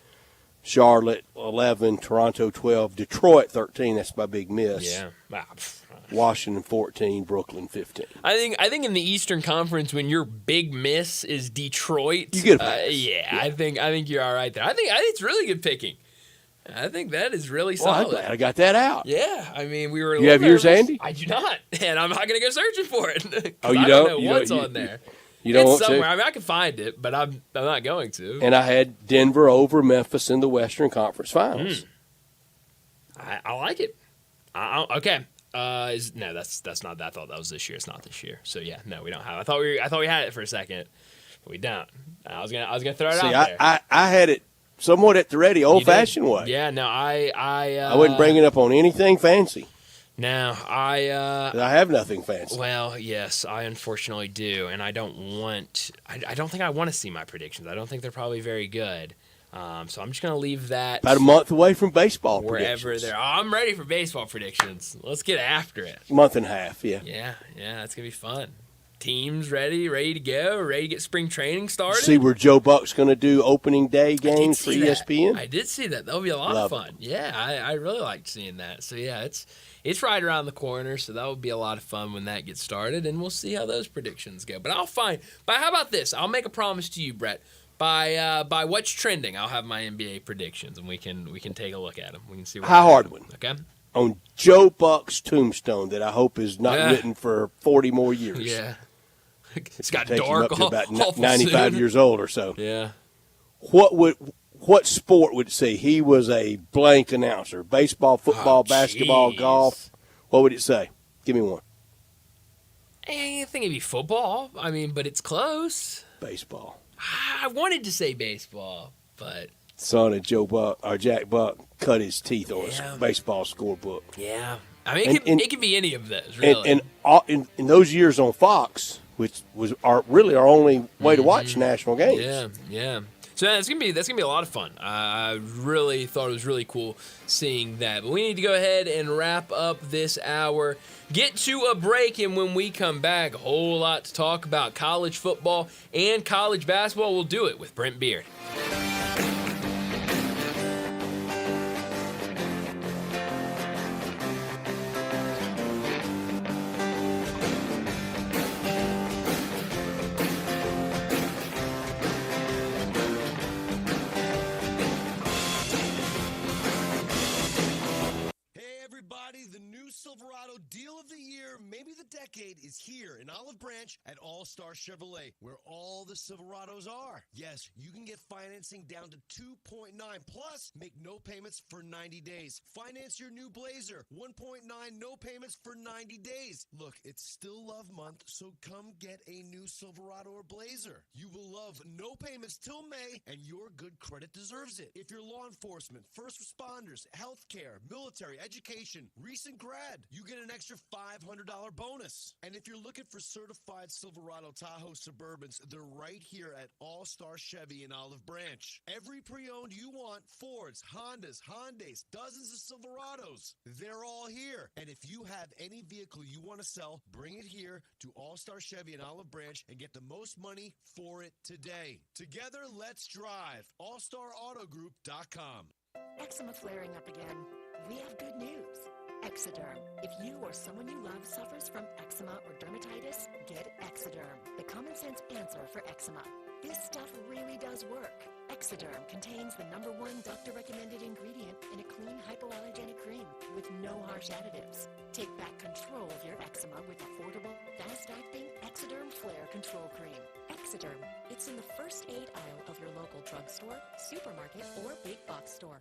Charlotte 11. Toronto 12. Detroit 13. That's my big miss. Yeah. Washington 14. Brooklyn 15. I think in the Eastern Conference, when your big miss is Detroit, You get a pass. yeah, I think you're all right there. I think it's really good picking. I think that is really Well, I'm solid. glad I got that out. Yeah, I mean, we were. You have yours, Andy? I do not, and I'm not going to go searching for it. Oh, you I don't? know You what's don't- on there. You don't it's want somewhere. to? I mean, I can find it, but I'm not going to. And I had Denver over Memphis in the Western Conference Finals. I like it. Okay. No, that's not that. I thought that was this year. It's not this year. So yeah, no, we don't have. I thought we had it for a second, but we don't. I was gonna throw it See, out there. I had it somewhat at the ready, old-fashioned way. Yeah, no, I wouldn't bring it up on anything fancy. No, I have nothing fancy. Well, yes, I unfortunately do, and I don't want. I don't think I want to see my predictions. I don't think they're probably very good. So I'm just gonna leave that About a month away from baseball wherever predictions. they're. Oh, I'm ready for baseball predictions. Let's get after it. Month and a half, yeah. Yeah, that's gonna be fun. Teams ready to go, ready to get spring training started. See where Joe Buck's going to do opening day games for see ESPN. that. I did see that. That'll be a lot Love of fun. Yeah, I really liked seeing that. So yeah, it's right around the corner. So that will be a lot of fun when that gets started, and we'll see how those predictions go. But how about this? I'll make a promise to you, Brett. By what's trending, I'll have my NBA predictions, and we can take a look at them. We can see. How hard one? Okay. On Joe Buck's tombstone that I hope is not written for 40 more years. Yeah. It's got Take him dark up to about awful 95 soon. years old or so. Yeah. What sport would say he was a blank announcer? Baseball, football, basketball, jeez. golf. What would it say? Give me one. I think it'd be football. I mean, but it's close. Baseball. I wanted to say baseball, but Son of Joe Buck or Jack Buck cut his teeth on his baseball scorebook. yeah. I mean, it could be any of those, really. And in those years on Fox, which was our only way to watch national games. Yeah. So that's gonna be a lot of fun. I really thought it was really cool seeing that. But we need to go ahead and wrap up this hour. Get to a break, and when we come back, a whole lot to talk about college football and college basketball. We'll do it with Brent Beard. The new Silverado deal of the year, maybe the decade, is here in Olive Branch at All-Star Chevrolet, where all the Silverados are. Yes, you can get financing down to 2.9, plus make no payments for 90 days. Finance your new Blazer, 1.9, no payments for 90 days. Look, it's still love month, so come get a new Silverado or Blazer. You will love no payments till May, and your good credit deserves it. If you're law enforcement, first responders, healthcare, military, education, recent grad, you get an extra $500 bonus. And if you're looking for certified Silverado Tahoe Suburbans, they're right here at All-Star Chevy in Olive Branch. Every pre-owned you want, Fords, Hondas, Hyundais, dozens of Silverados, they're all here. And if you have any vehicle you want to sell, bring it here to All-Star Chevy in Olive Branch and get the most money for it today. Together, let's drive. AllStarAutoGroup.com. Eczema flaring up again. We have good news. Exoderm. If you or someone you love suffers from eczema or dermatitis, get Exoderm, the common sense answer for eczema. This stuff really does work. Exoderm contains the #1 doctor-recommended ingredient in a clean hypoallergenic cream with no harsh additives. Take back control of your eczema with affordable, fast-acting Exoderm Flare Control Cream. Exoderm. It's in the first aid aisle of your local drugstore, supermarket, or big box store.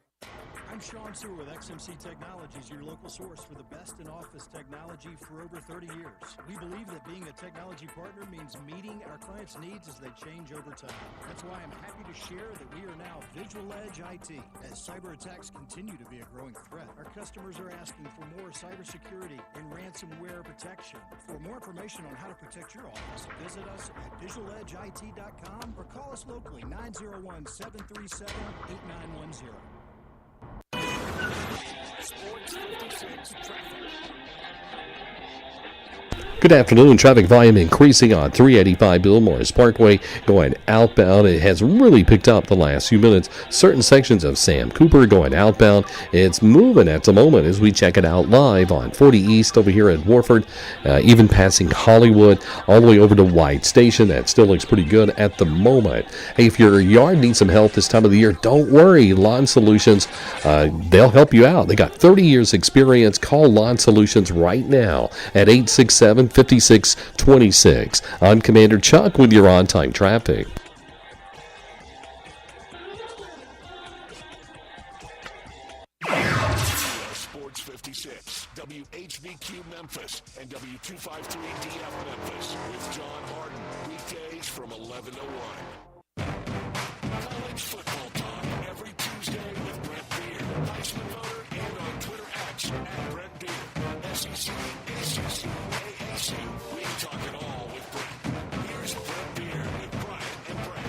I'm Sean Sewer with XMC Technologies, your local source for the best in office technology for over 30 years. We believe that being a technology partner means meeting our clients' needs as they change over time. That's why I'm happy to share that we are now Visual Edge IT. As cyber attacks continue to be a growing threat, our customers are asking for more cybersecurity and ransomware protection. For more information on how to protect your office, visit us at visualedgeit.com or call us locally 901-737-8910. Sports 56 traffic. Good afternoon. Traffic volume increasing on 385 Bill Morris Parkway going outbound. It has really picked up the last few minutes. Certain sections of Sam Cooper going outbound. It's moving at the moment as we check it out live on 40 East over here at Warford, even passing Hollywood all the way over to White Station. That still looks pretty good at the moment. Hey, if your yard needs some help this time of the year, don't worry. Lawn Solutions, they'll help you out. They got 30 years experience. Call Lawn Solutions right now at 867-5626. I'm Commander Chuck with your on-time traffic. Sports 56, WHBQ Memphis, and W253DF Memphis with John Harden. Weekdays from 11 to 1. College football talk every Tuesday with Brent Beard, Heisman voter, and on Twitter X at Brent Beard. SEC, ACC, AAC. We talk it all with Brent. Here's Brent Beard with Brian and Brent.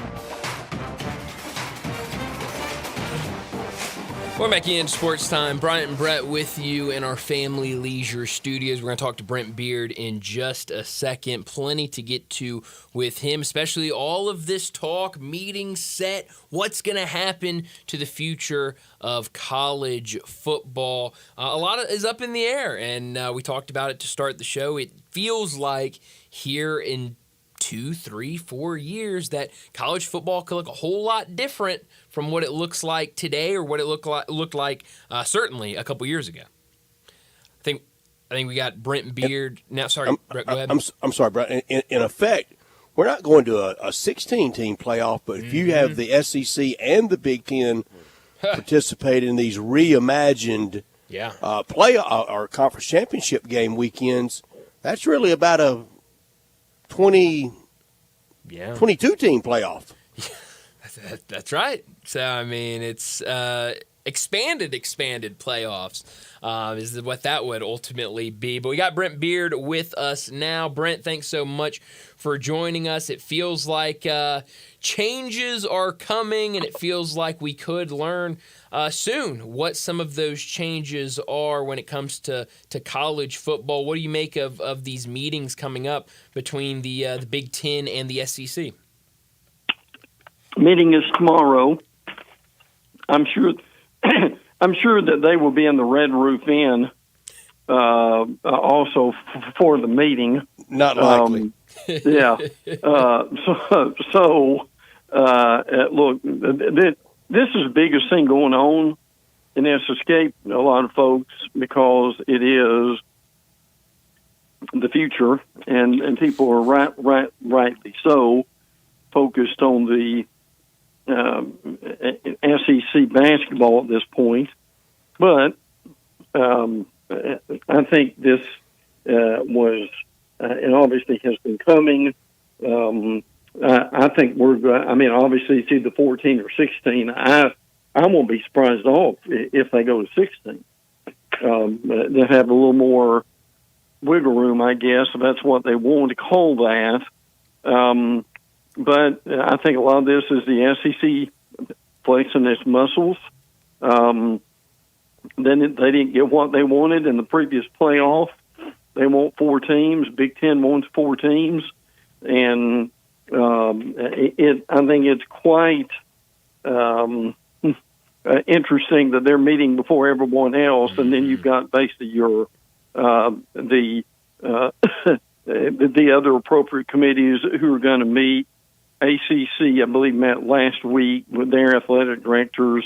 We're back in Sports Time. Bryant and Brett with you in our Family Leisure Studios. We're going to talk to Brent Beard in just a second. Plenty to get to with him, especially all of this talk, meetings set, what's going to happen to the future of college football. A lot is up in the air, and we talked about it to start the show. It feels like here in 2, 3, 4 years that college football could look a whole lot different from what it looks like today or what it looked like certainly a couple years ago. I think we got Brent Beard. Now, sorry, Brett, go ahead. I'm sorry, Brett. In effect, we're not going to a 16-team playoff, but if you have the SEC and the Big Ten participate in these reimagined play or conference championship game weekends, that's really about a 22-team playoff. That's right. So, I mean, it's expanded playoffs is what that would ultimately be. But we got Brent Beard with us now. Brent, thanks so much for joining us. It feels like changes are coming, and it feels like we could learn soon what some of those changes are when it comes to college football. What do you make of these meetings coming up between the Big Ten and the SEC? Meeting is tomorrow. I'm sure that they will be in the Red Roof Inn also for the meeting. Not likely. Yeah. Look, this is the biggest thing going on, and it's escaped a lot of folks because it is the future, and people are rightly so focused on the SEC basketball at this point. But I think this was, and obviously has been coming. I think obviously it's either 14 or 16. I won't be surprised at all if they go to 16. They have a little more wiggle room, I guess, if that's what they want to call that. But I think a lot of this is the SEC flexing its muscles. Then they didn't get what they wanted in the previous playoff. They want 4 teams. Big Ten wants 4 teams, and I think it's quite interesting that they're meeting before everyone else, and then you've got basically your the other appropriate committees who are going to meet. ACC, I believe, met last week with their athletic directors.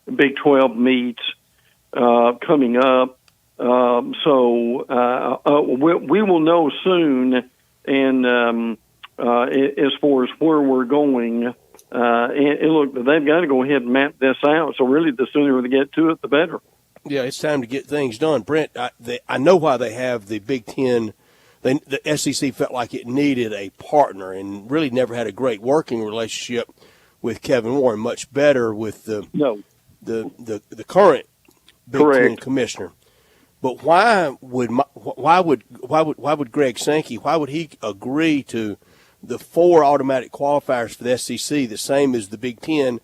Big 12 meets coming up. So we will know soon. And as far as where we're going And look, they've got to go ahead and map this out. So really, the sooner they get to it, the better. Yeah, it's time to get things done. Brent, I know why they have the Big Ten. The SEC felt like it needed a partner and really never had a great working relationship with Kevin Warren. Much better with the current Big Ten commissioner. But why would Greg Sankey? Why would he agree to the 4 automatic qualifiers for the SEC, the same as the Big Ten?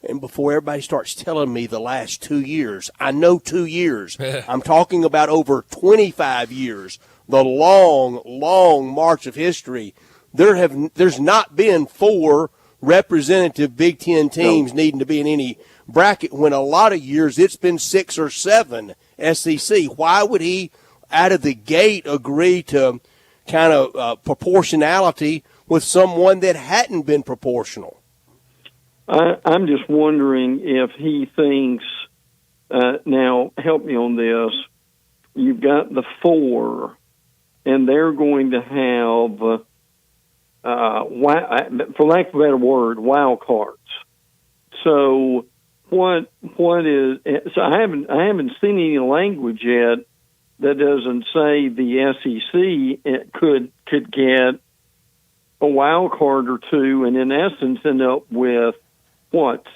And before everybody starts telling me the last 2 years, I know 2 years. I'm talking about over 25 years. The long, long march of history. There's not been 4 representative Big Ten teams needing to be in any bracket when a lot of years it's been 6 or 7 SEC. Why would he, out of the gate, agree to kind of proportionality with someone that hadn't been proportional? I'm just wondering if he thinks, now help me on this, you've got the 4, and they're going to have, for lack of a better word, wild cards. So what is, so I haven't seen any language yet that doesn't say the SEC could get a wild card or 2, and in essence end up with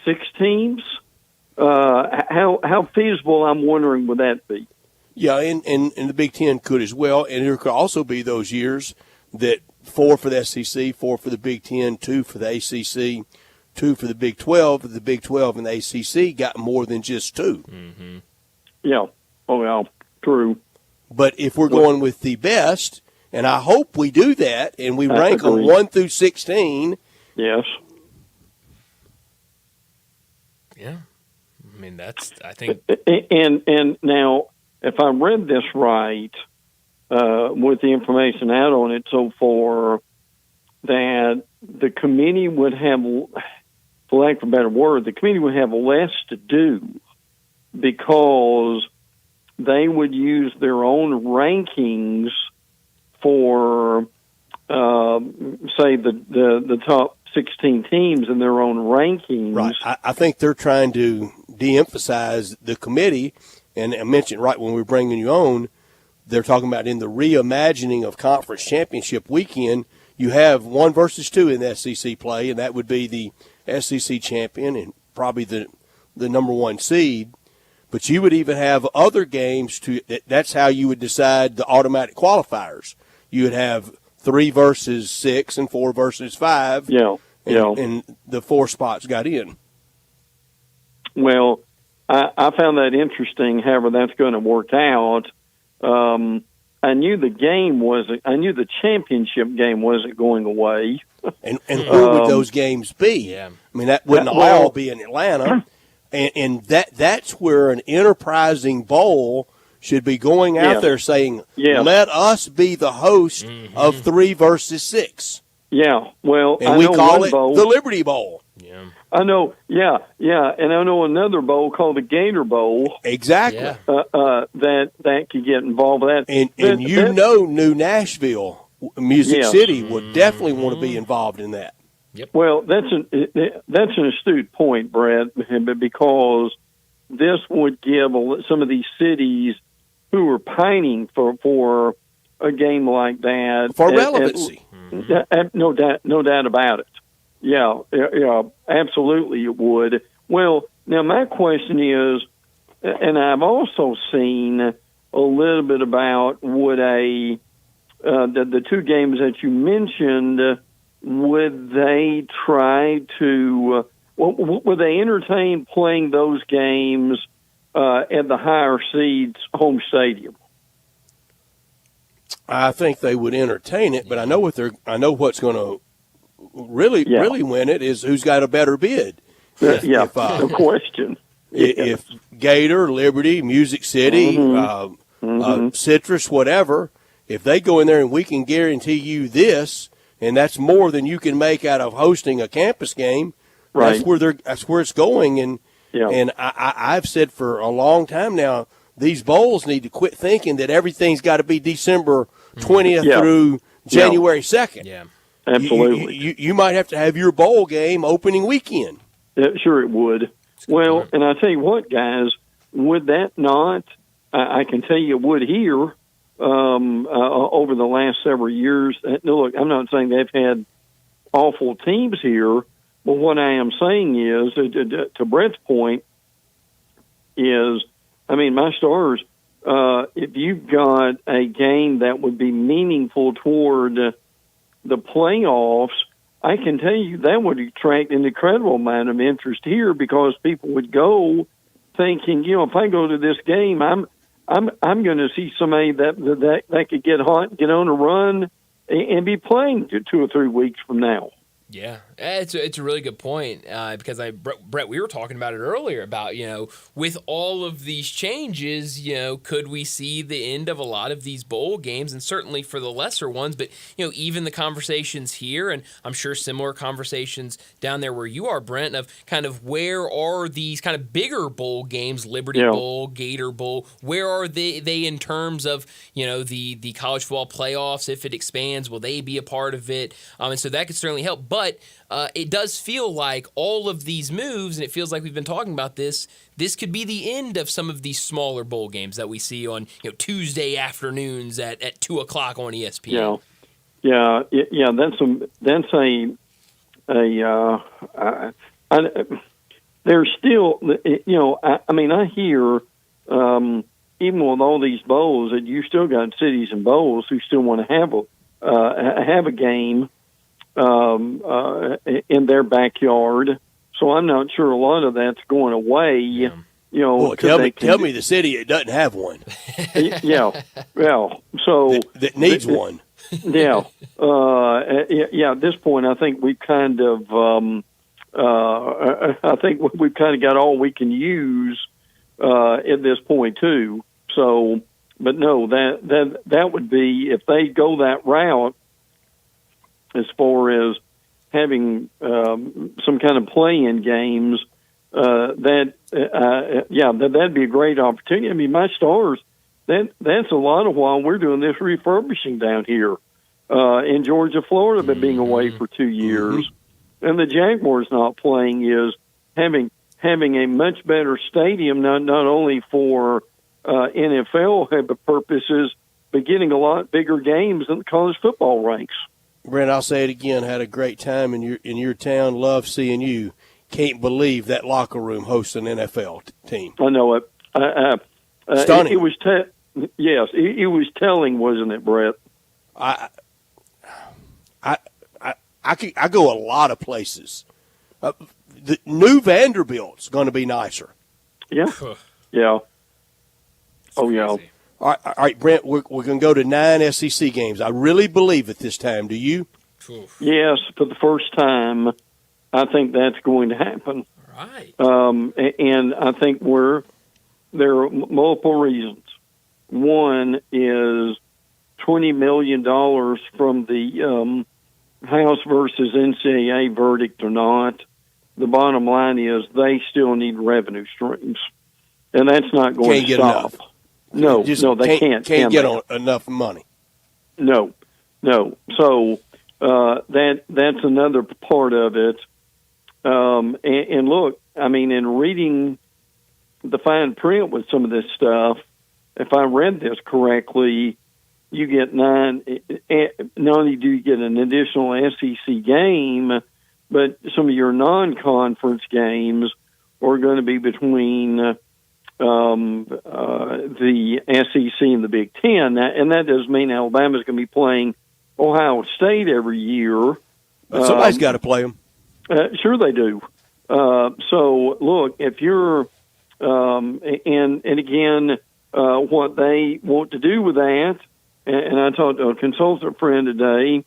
6 teams? How feasible, I'm wondering, would that be? Yeah, and the Big Ten could as well. And there could also be those years that 4 for the SEC, 4 for the Big Ten, 2 for the ACC, 2 for the Big 12. The Big 12 and the ACC got more than just 2. Mm-hmm. Yeah. Oh, well, true. But if we're going with the best, and I hope we do that, and we rank them 1 through 16. Yes. Yeah. I mean, I think. And now, if I read this right, with the information out on it so far, that the committee would have, for lack of a better word, the committee would have less to do because they would use their own rankings for, say, the top 16 teams in their own rankings. Right. I think they're trying to de-emphasize the committee, and I mentioned right when we were bringing you on, they're talking about in the reimagining of conference championship weekend, you have 1 versus 2 in the SEC play, and that would be the SEC champion and probably the number 1 seed. But you would even have other games that's how you would decide the automatic qualifiers. You would have 3 versus 6 and 4 versus 5. Yeah. And the 4 spots got in. Well, I found that interesting. However, that's going to work out. I knew the championship game wasn't going away. And where would those games be? Yeah. I mean, that wouldn't all be in Atlanta. And that's where an enterprising bowl should be going out there saying, let us be the host of 3 versus 6. Yeah, well, and we call it the Liberty Bowl. Yeah, I know. Yeah, and I know another bowl called the Gator Bowl. Exactly. That could get involved in that. And New Nashville, Music City, would definitely want to be involved in that. Yep. Well, that's an astute point, Brad, because this would give some of these cities who are pining for a game like that for relevancy. No doubt about it. Yeah, absolutely it would. Well, now my question is, and I've also seen a little bit about would the 2 games that you mentioned, would they try to, would they entertain playing those games at the higher seeds home stadium? I think they would entertain it, but I know what's going to really win it is who's got a better bid. No question. If Gator, Liberty, Music City, Citrus, whatever, if they go in there and we can guarantee you this, and that's more than you can make out of hosting a campus game, right? That's where it's going. And I've said for a long time now, these bowls need to quit thinking that everything's got to be December 20th through January 2nd. Yeah. Absolutely. You might have to have your bowl game opening weekend. Sure it would. Well, and I tell you what, guys, would that not? I can tell you it would here over the last several years. Look, I'm not saying they've had awful teams here, but what I am saying is, to Brett's point, is, I mean, my Stars, if you've got a game that would be meaningful toward the playoffs, I can tell you that would attract an incredible amount of interest here because people would go thinking, if I go to this game, I'm going to see somebody that could get hot, get on a run, and be playing 2 or 3 weeks from now. Yeah, it's a really good point because Brett, we were talking about it earlier about, with all of these changes, could we see the end of a lot of these bowl games, and certainly for the lesser ones, but, even the conversations here, and I'm sure similar conversations down there where you are, Brent, of kind of where are these kind of bigger bowl games, Liberty Bowl, Gator Bowl, where are they in terms of, the college football playoffs? If it expands, will they be a part of it? And so that could certainly help. But it does feel like all of these moves, and it feels like we've been talking about this could be the end of some of these smaller bowl games that we see on Tuesday afternoons at 2 o'clock on ESPN. Yeah. There's still, I hear, even with all these bowls, that you still got cities and bowls who still want to have a game in their backyard. So I'm not sure a lot of that's going away. Tell me the city it doesn't have one. So that needs one. At this point, I think we've kind of, got all we can use at this point too. So, but no, that would be, if they go that route, as far as having some kind of play-in games, that'd be a great opportunity. I mean, my Stars, that's a lot of while we're doing this refurbishing down here in Georgia, Florida, but being away for 2 years. And the Jaguars not playing is having a much better stadium, not only for NFL purposes, but getting a lot bigger games in the college football ranks. Brent, I'll say it again. Had a great time in your town. Love seeing you. Can't believe that locker room hosts an NFL team. I know it. Stunning. It was it was telling, wasn't it, Brett? I go a lot of places. The new Vanderbilt's going to be nicer. Yeah. Yeah. Oh yeah. All right, Brent, we're going to go to 9 SEC games. I really believe it this time. Do you? Yes, for the first time, I think that's going to happen. All right. And I think there are multiple reasons. One is $20 million from the House versus NCAA verdict or not. The bottom line is they still need revenue streams, and that's not going to stop. Enough. No, they can't. Can't get enough money. No. So that's another part of it. And look, I mean, in reading the fine print with some of this stuff, if I read this correctly, you get 9. Not only do you get an additional SEC game, but some of your non-conference games are going to be between the SEC and the Big Ten, and that does mean Alabama's going to be playing Ohio State every year. But somebody's got to play them. Sure they do. So, look, if you're and again, what they want to do with that, and I talked to a consultant friend today,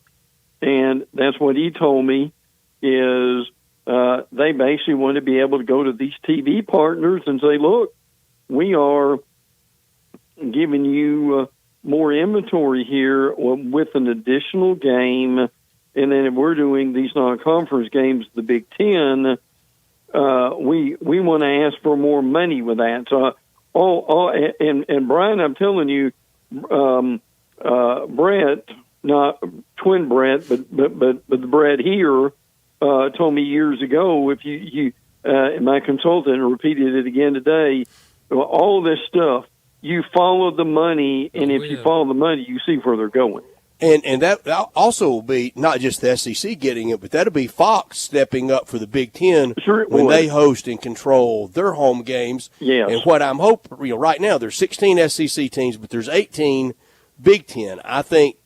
and that's what he told me, is they basically want to be able to go to these TV partners and say, look, we are giving you more inventory here with an additional game, and then if we're doing these non-conference games, the Big Ten, we want to ask for more money with that. So, and Brian, I'm telling you, Brett, not twin Brett, but the Brett here told me years ago. If you my consultant repeated it again today. All this stuff, you follow the money, and if you follow the money, you see where they're going. And that also will be not just the SEC getting it, but that'll be Fox stepping up for the Big Ten when they host and control their home games. Yes. And what I'm hoping, right now there's 16 SEC teams, but there's 18 Big Ten. I think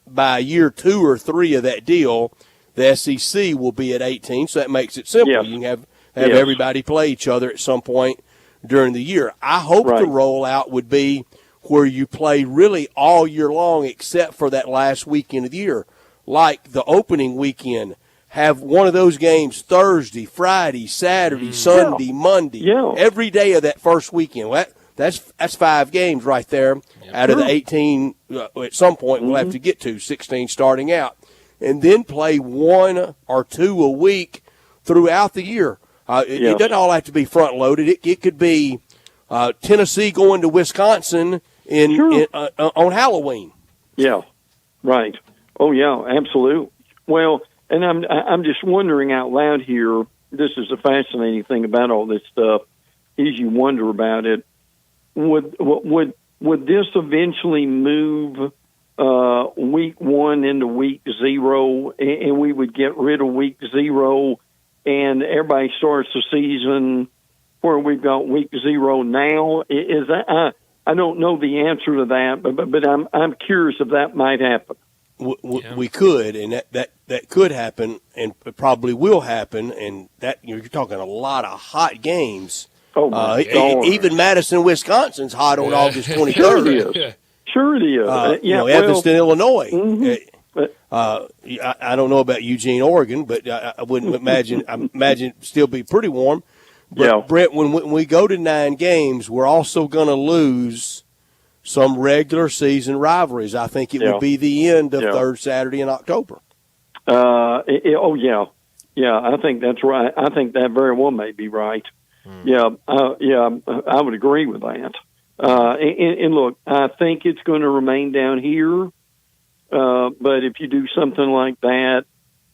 by year 2 or 3 of that deal, the SEC will be at 18, so that makes it simple. Yes. You can have everybody play each other at some point during the year. I hope the rollout would be where you play really all year long except for that last weekend of the year. Like the opening weekend, have one of those games Thursday, Friday, Saturday, Sunday, Monday, every day of that first weekend. Well, that's 5 games right there out of the 18 at some point we'll have to get to, 16 starting out. And then play 1 or 2 a week throughout the year. It doesn't all have to be front-loaded. It could be Tennessee going to Wisconsin on Halloween. Yeah, right. Oh, yeah, absolutely. Well, and I'm just wondering out loud here, this is a fascinating thing about all this stuff, is you wonder about it. Would this eventually move week 1 into week 0, and we would get rid of week 0, and everybody starts the season where we've got week 0 now? Is that I don't know the answer to that, but I'm curious if that might happen. We could, and that could happen, and it probably will happen. And that you're talking a lot of hot games. Oh my God! Even Madison, Wisconsin's hot on August 23rd. Sure it is. Evanston, Illinois. I don't know about Eugene, Oregon, but I wouldn't imagine. I imagine it'd still be pretty warm. But Brett, when we go to 9 games, we're also going to lose some regular season rivalries. I think it would be the end of third Saturday in October. I think that's right. I think that very well may be right. I would agree with that. And look, I think it's going to remain down here. But if you do something like that,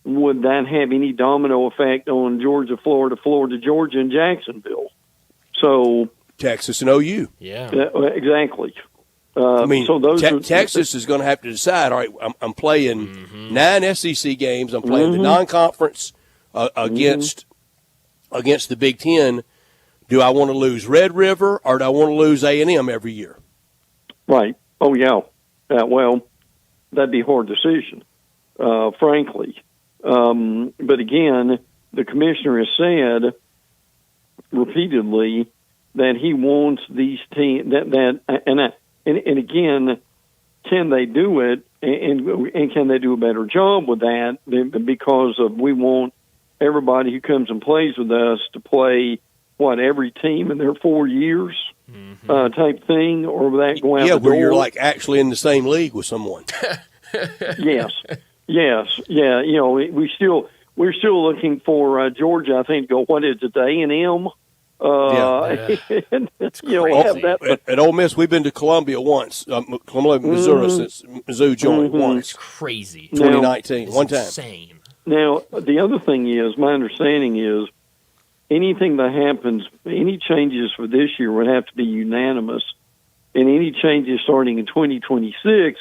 would that have any domino effect on Georgia, Florida, Georgia, and Jacksonville? So Texas and OU. Yeah, exactly. I mean, so those Texas is going to have to decide. All right, I'm playing 9 SEC games. I'm playing the non-conference against the Big Ten. Do I want to lose Red River or do I want to lose A&M every year? Right. Oh yeah. Well, that'd be a hard decision, frankly. But again, the commissioner has said repeatedly that he wants these teams and again, can they do it and can they do a better job with that? Because we want everybody who comes and plays with us to play every team in their 4 years type thing, or will that go out the door? Where you're like actually in the same league with someone. Yes. Yeah. We're still looking for Georgia. I think go. What is it? A&M. At Ole Miss, we've been to Columbia once. Columbia, Missouri, since Mizzou joined once. It's crazy. 2019, one time. Insane. Now the other thing is, my understanding is, anything that happens, any changes for this year would have to be unanimous, and any changes starting in 2026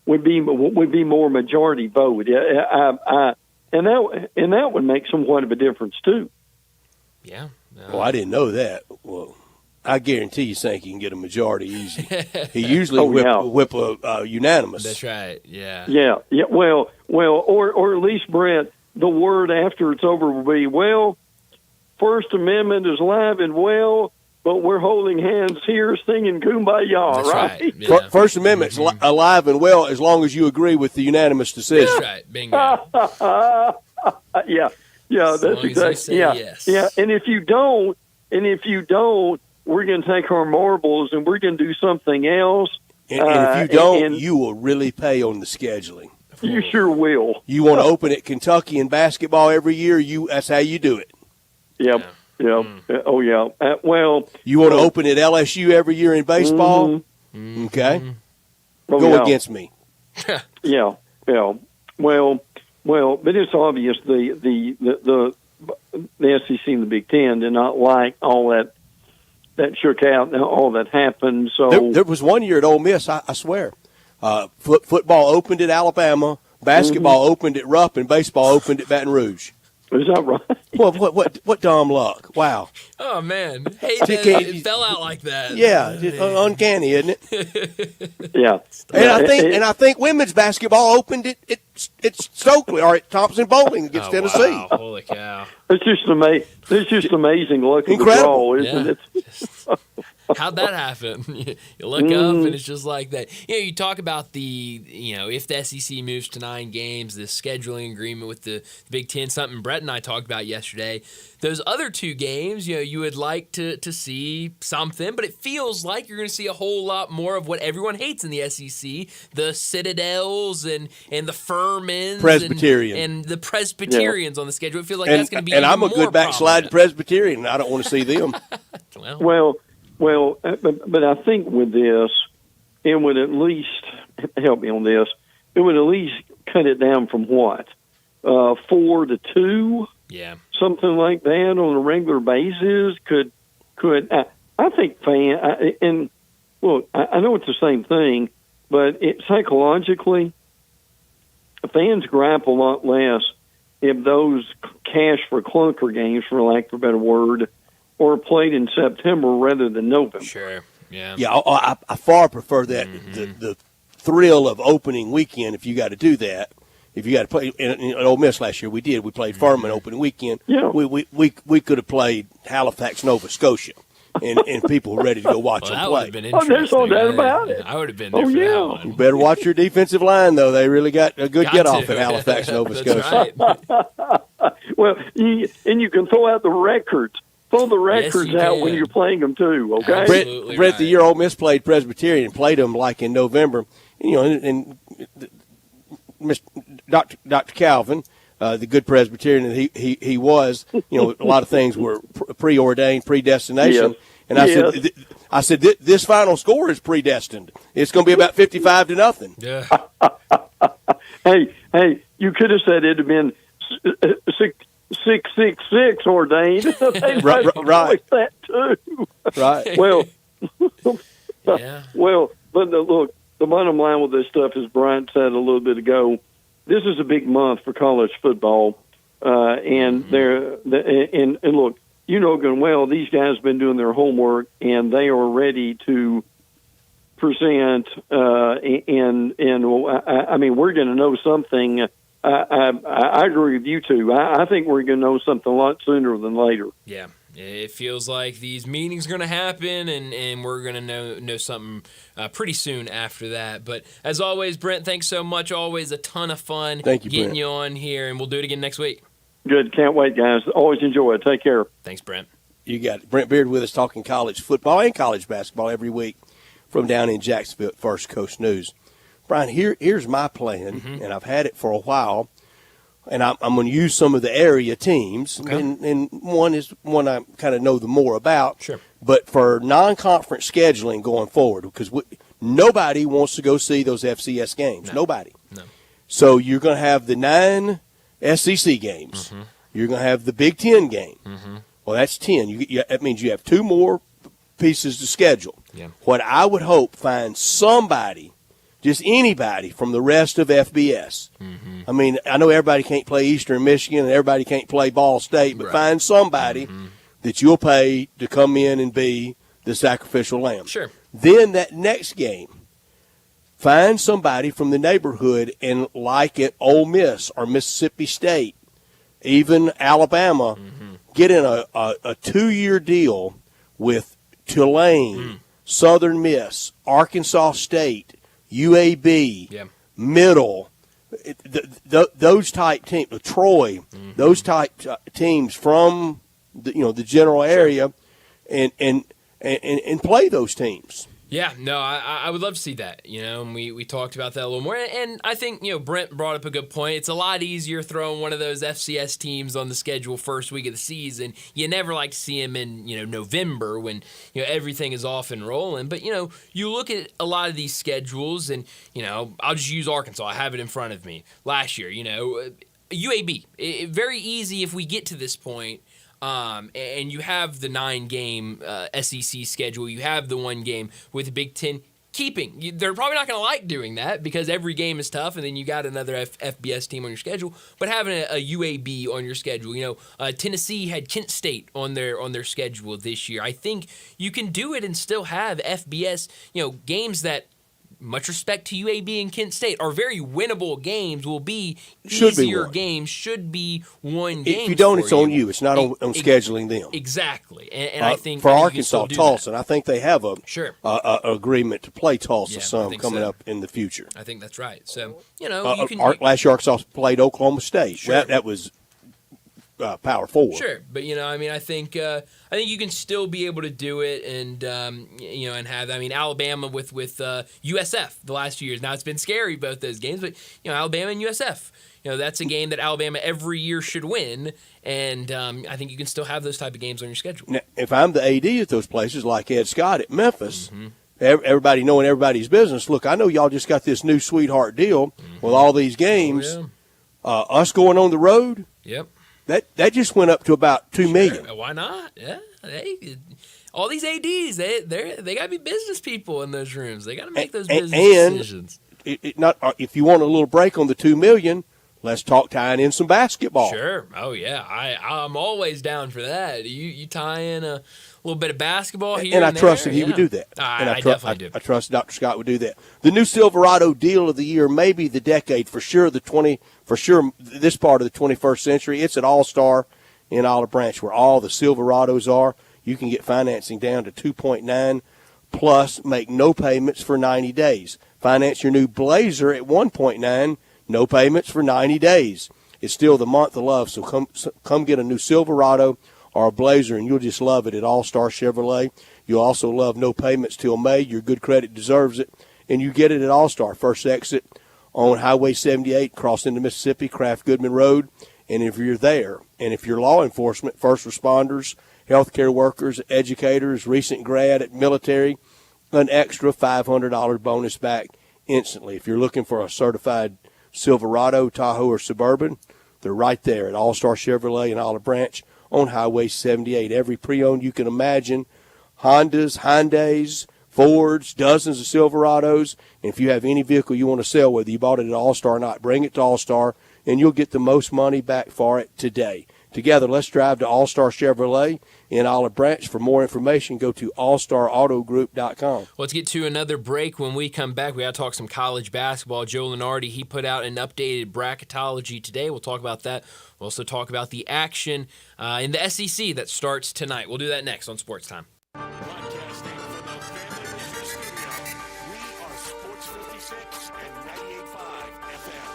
would be more majority vote. And that would make somewhat of a difference too. Yeah. Well, I didn't know that. Well, I guarantee you, Sankey can get a majority easy. He usually whip a unanimous. That's right. Yeah. Yeah. Well, or at least, Brett, the word after it's over will be, well, First Amendment is alive and well, but we're holding hands here singing Kumbaya, That's right? Yeah. First Amendment's alive and well as long as you agree with the unanimous decision. That's right. Bingo. Yeah, that's exactly. Yeah. And if you don't, we're going to take our marbles and we're going to do something else. And if you don't, you will really pay on the scheduling. You sure will. You want to open at Kentucky in basketball every year? That's how you do it. Yep. Oh, yeah. Well, you want to open at LSU every year in baseball? Okay. Go against me. Yeah. Well, but it's obvious the SEC and the Big Ten did not like all that shook out and all that happened. So there was one year at Ole Miss, I swear, football opened at Alabama, basketball opened at Rupp, and baseball opened at Baton Rouge. Is that right? Well, what dumb luck! Wow. Oh man, hey, it fell out like that. Yeah, uncanny, isn't it? Yeah. And I think women's basketball opened at Stokely or at Thompson Bowling against Tennessee. Wow. Holy cow! It's just amazing. It's just amazing luck of the draw, isn't it? How'd that happen? You look up and it's just like that. You talk about if the SEC moves to 9 games, the scheduling agreement with the Big Ten, something Brett and I talked about yesterday. Those other 2 games, you would like to see something, but it feels like you're going to see a whole lot more of what everyone hates in the SEC: the Citadels and the Furmans, and the Presbyterians on the schedule. It feels like that's going to be. And even I'm a good backslide Presbyterian, and I don't want to see them. Well, but I think with this, it would at least help me on this. It would at least cut it down from what 4 to 2, something like that on a regular basis. Could I think I know it's the same thing, but psychologically, fans gripe a lot less if those cash for clunker games, for lack of a better word, or played in September rather than November. Sure, yeah. Yeah, I far prefer that, the thrill of opening weekend if you got to do that. If you got to play in Ole Miss last year, we did. We played Furman opening weekend. Yeah. We could have played Halifax, Nova Scotia, and people were ready to go watch them play. That would have been interesting. There's no doubt about it. I would have been there for that one. You better watch your defensive line, though. They really got a good get-off at Halifax, Nova Scotia. Right. Well, you can throw out the records. Pull the records out when you're playing them too. Okay, Brett, the year Ole Miss played Presbyterian, played them like in November. And Dr. Calvin, the good Presbyterian that he was, a lot of things were preordained, predestination. Yes. And I said, this final score is predestined. It's going to be about 55-0. Yeah. Hey, you could have said it'd have been 666 ordained. Right. That too. Right. Well, yeah. Well, but look, the bottom line with this stuff, as Brian said a little bit ago, this is a big month for college football, and and look, good well, these guys have been doing their homework, and they are ready to present. And I mean, we're going to know something. I agree with you too. I think we're going to know something a lot sooner than later. Yeah. It feels like these meetings are going to happen, and we're going to know something pretty soon after that. But as always, Brent, thanks so much. Always a ton of fun Thank you, getting Brent. you on here, and we'll do it again next week. Good. Can't wait, guys. Always enjoy it. Take care. Thanks, Brent. You got Brent Beard with us talking college football and college basketball every week from down in Jacksonville at First Coast News. Brian, here's my plan, and I've had it for a while. And I'm going to use some of the area teams, and one is one I kind of know the more about. Sure. But for non-conference scheduling going forward, because nobody wants to go see those FCS games. No. Nobody. No. So you're going to have the 9 SEC games. You're going to have the Big Ten game. Well, that's 10. That means you have 2 more pieces to schedule. Yeah. What I would hope, find somebody, just anybody from the rest of FBS. I mean, I know everybody can't play Eastern Michigan and everybody can't play Ball State, but find somebody that you'll pay to come in and be the sacrificial lamb. Sure. Then that next game, find somebody from the neighborhood and like at Ole Miss or Mississippi State, even Alabama, get in a 2-year deal with Tulane, Southern Miss, Arkansas State, UAB, Middle, those type teams, Troy, those type teams from the general area, and play those teams. Yeah, no, I would love to see that, and we talked about that a little more. And I think, Brent brought up a good point. It's a lot easier throwing one of those FCS teams on the schedule first week of the season. You never like to see them in, November when, everything is off and rolling. But, you look at a lot of these schedules and, I'll just use Arkansas. I have it in front of me. Last year, UAB. Very easy if we get to this point. And you have the 9-game SEC schedule. You have the 1 game with the Big Ten keeping. They're probably not going to like doing that because every game is tough, and then you got another FBS team on your schedule. But having a UAB on your schedule, Tennessee had Kent State on their schedule this year. I think you can do it and still have FBS, games that, much respect to UAB and Kent State, are very winnable games, will be easier games, should be one game. If you don't, it's on you. It's not on scheduling them. Exactly. And I think for Arkansas, Tulsa, I think they have a agreement to play Tulsa coming up in the future. I think that's right. So, last year Arkansas played Oklahoma State. Sure. That was Power 4. Sure, but I think you can still be able to do it, and and have. Alabama with USF the last few years. Now it's been scary both those games, but Alabama and USF. That's a game that Alabama every year should win, and I think you can still have those type of games on your schedule. Now, if I'm the AD at those places, like Ed Scott at Memphis. Mm-hmm. Everybody knowing everybody's business. Look, I know y'all just got this new sweetheart deal with all these games. Oh, yeah. Us going on the road. Yep. That just went up to about $2 million. Why not? Yeah. All these ADs, they got to be business people in those rooms. They got to make those business decisions. If you want a little break on the $2 million, let's talk tying in some basketball. Sure. Oh yeah, I'm always down for that. You tie in a little bit of basketball here, and I trusted he would do that. I definitely do. I trust Dr. Scott would do that. The new Silverado deal of the year, maybe the decade for sure. This part of the 21st century. It's at All-Star in Olive Branch, where all the Silverados are. You can get financing down to 2.9 plus, make no payments for 90 days. Finance your new Blazer at 1.9, no payments for 90 days. It's still the month of love, so come get a new Silverado or a Blazer, and you'll just love it at All-Star Chevrolet. You'll also love no payments till May. Your good credit deserves it, and you get it at All-Star. First exit on Highway 78, cross into Mississippi, Kraft Goodman Road. And if you're there, and if you're law enforcement, first responders, healthcare workers, educators, recent grad at military, an extra $500 bonus back instantly. If you're looking for a certified Silverado, Tahoe, or Suburban, they're right there at All-Star Chevrolet in Olive Branch on Highway 78. Every pre-owned you can imagine, Hondas, Hyundais, Fords, dozens of Silverados. And if you have any vehicle you want to sell, whether you bought it at All-Star or not, bring it to All-Star, and you'll get the most money back for it today. Together, let's drive to All-Star Chevrolet in Olive Branch. For more information, go to allstarautogroup.com. Let's get to another break. When we come back, we got to talk some college basketball. Joe Lunardi, he put out an updated bracketology today. We'll talk about that. We'll also talk about the action in the SEC that starts tonight. We'll do that next on Sports Time. Broadcasting from the Family Leisure Studio, we are Sports 56 and 98.5 FM.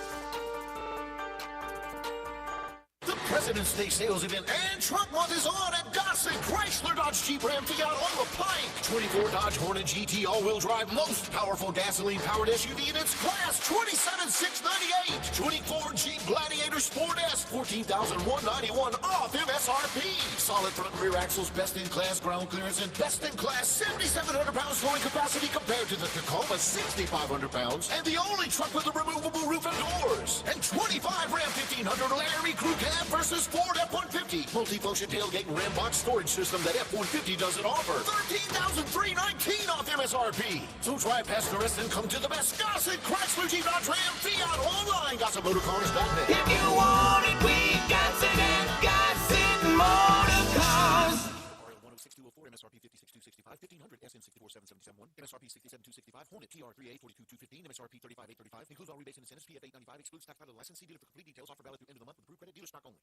The President's Day sales event and truck month is on at Gossett Chrysler Dodge Jeep Ram Fiat on the Pike. 24 Dodge Hornet GT all-wheel drive, most powerful gasoline-powered SUV in its class, $27,698. 24 Jeep Gladiator Sport S, $14,191 off MSRP. Solid front and rear axles, best-in-class ground clearance, and best-in-class 7,700 pounds towing capacity compared to the Tacoma 6,500 pounds, and the only truck with a removable roof and doors. And 25 Ram 1500 Laramie Crew Cab versus Ford F-150. Multifunction tailgate and Ram box storage system that F-150 doesn't offer. $13,319 off MSRP. So drive past the rest and come to the best Gossett Chrysler Jeep Dodge Ram Fiat online. GossettMotorCars.net. If you want it, we got it at Gossett Motor Cars. RL 106,204, MSRP 56,265, 1500, SN 64771, MSRP 67,265, Hornet TR 3A 42,215, MSRP 35,835, includes all rebates and incentives, PF 895, excludes tax title license, see dealer for complete details, offer valid through end of the month with approved credit, dealer stock only.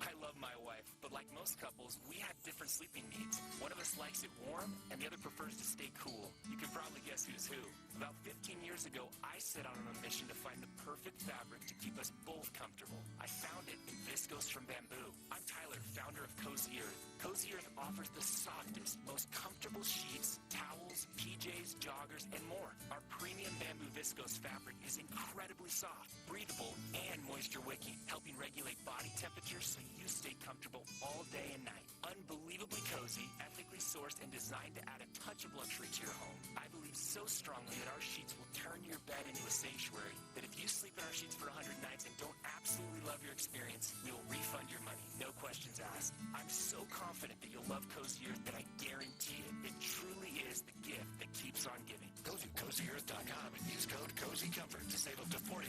I love my wife, but like most couples, we have different sleeping needs. One of us likes it warm, and the other prefers to stay cool. You can probably guess who's who. About 15 years ago, I set out on a mission to find the perfect fabric to keep us both comfortable. I found it in Visco. viscose from bamboo. I'm Tyler, founder of Cozy Earth. Cozy Earth offers the softest, most comfortable sheets, towels, PJs, joggers, and more. Our premium bamboo viscose fabric is incredibly soft, breathable, and moisture-wicking, helping regulate body temperature so you stay comfortable all day and night. Unbelievably cozy, ethically sourced, and designed to add a touch of luxury to your home. I believe so strongly that our sheets will turn your bed into a sanctuary that if you sleep in our sheets for 100 nights and don't absolutely love your experience, we will refund your money, no questions asked. I'm so confident that you'll love Cozy Earth that I guarantee it. It truly is the gift that keeps on giving. Go to CozyEarth.com and use code CozyComfort to save up to 40%.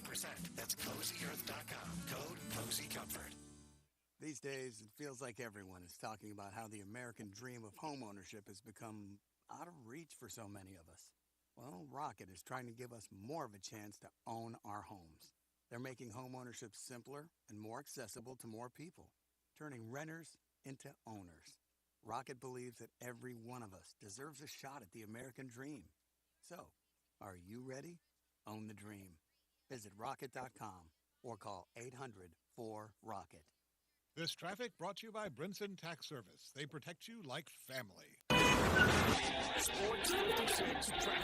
That's CozyEarth.com. Code CozyComfort. These days, it feels like everyone is talking about how the American dream of homeownership has become out of reach for so many of us. Well, Rocket is trying to give us more of a chance to own our homes. They're making homeownership simpler and more accessible to more people, turning renters into owners. Rocket believes that every one of us deserves a shot at the American dream. So, are you ready? Own the dream. Visit rocket.com or call 800-4ROCKET. This traffic brought to you by Brinson Tax Service. They protect you like family. Sports 56 traffic.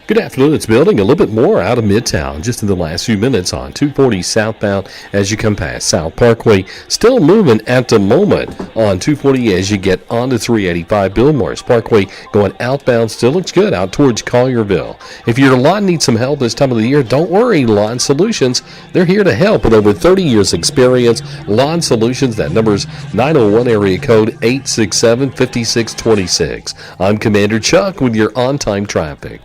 Good afternoon. It's building a little bit more out of Midtown just in the last few minutes on 240 southbound as you come past South Parkway. Still moving at the moment on 240 as you get onto 385 Bill Morris Parkway. Going outbound still looks good out towards Collierville. If your lawn needs some help this time of the year, don't worry. Lawn Solutions, they're here to help with over 30 years experience. Lawn Solutions, that number's 901 area code 867-5626. I'm Commander Chuck with your on-time traffic.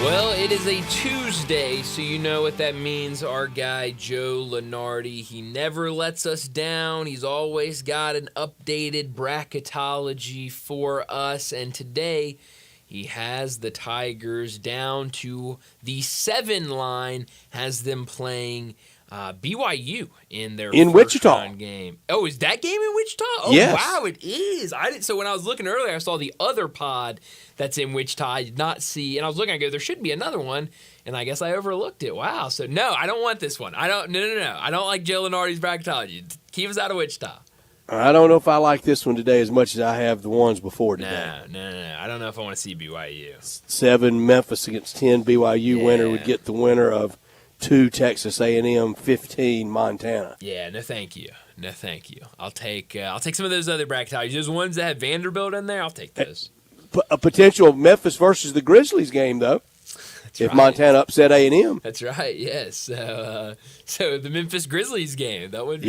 Well, it is a Tuesday, so you know what that means. Our guy, Joe Lenardi, he never lets us down. He's always got an updated bracketology for us, and today he has the Tigers down to the 7 line, has them playing BYU in their first Wichita round game. Oh, is that game in Wichita? Oh, yes. Wow, it is. So when I was looking earlier, I saw the other pod that's in Wichita. I did not see, and I was looking, I go, there should be another one, and I guess I overlooked it. Wow. So no, I don't want this one. No. I don't like Joe Lenardi's bracketology. Keep us out of Wichita. I don't know if I like this one today as much as I have the ones before today. No. I don't know if I want to see BYU. 7 Memphis against 10 BYU winner would get the winner of 2 Texas A&M, 15 Montana. Yeah, no thank you. I'll take some of those other bracketologies. Those ones that have Vanderbilt in there, I'll take those. A potential Memphis versus the Grizzlies game, though. That's if right. Montana upset A&M. That's right. Yes. So the Memphis Grizzlies game, that would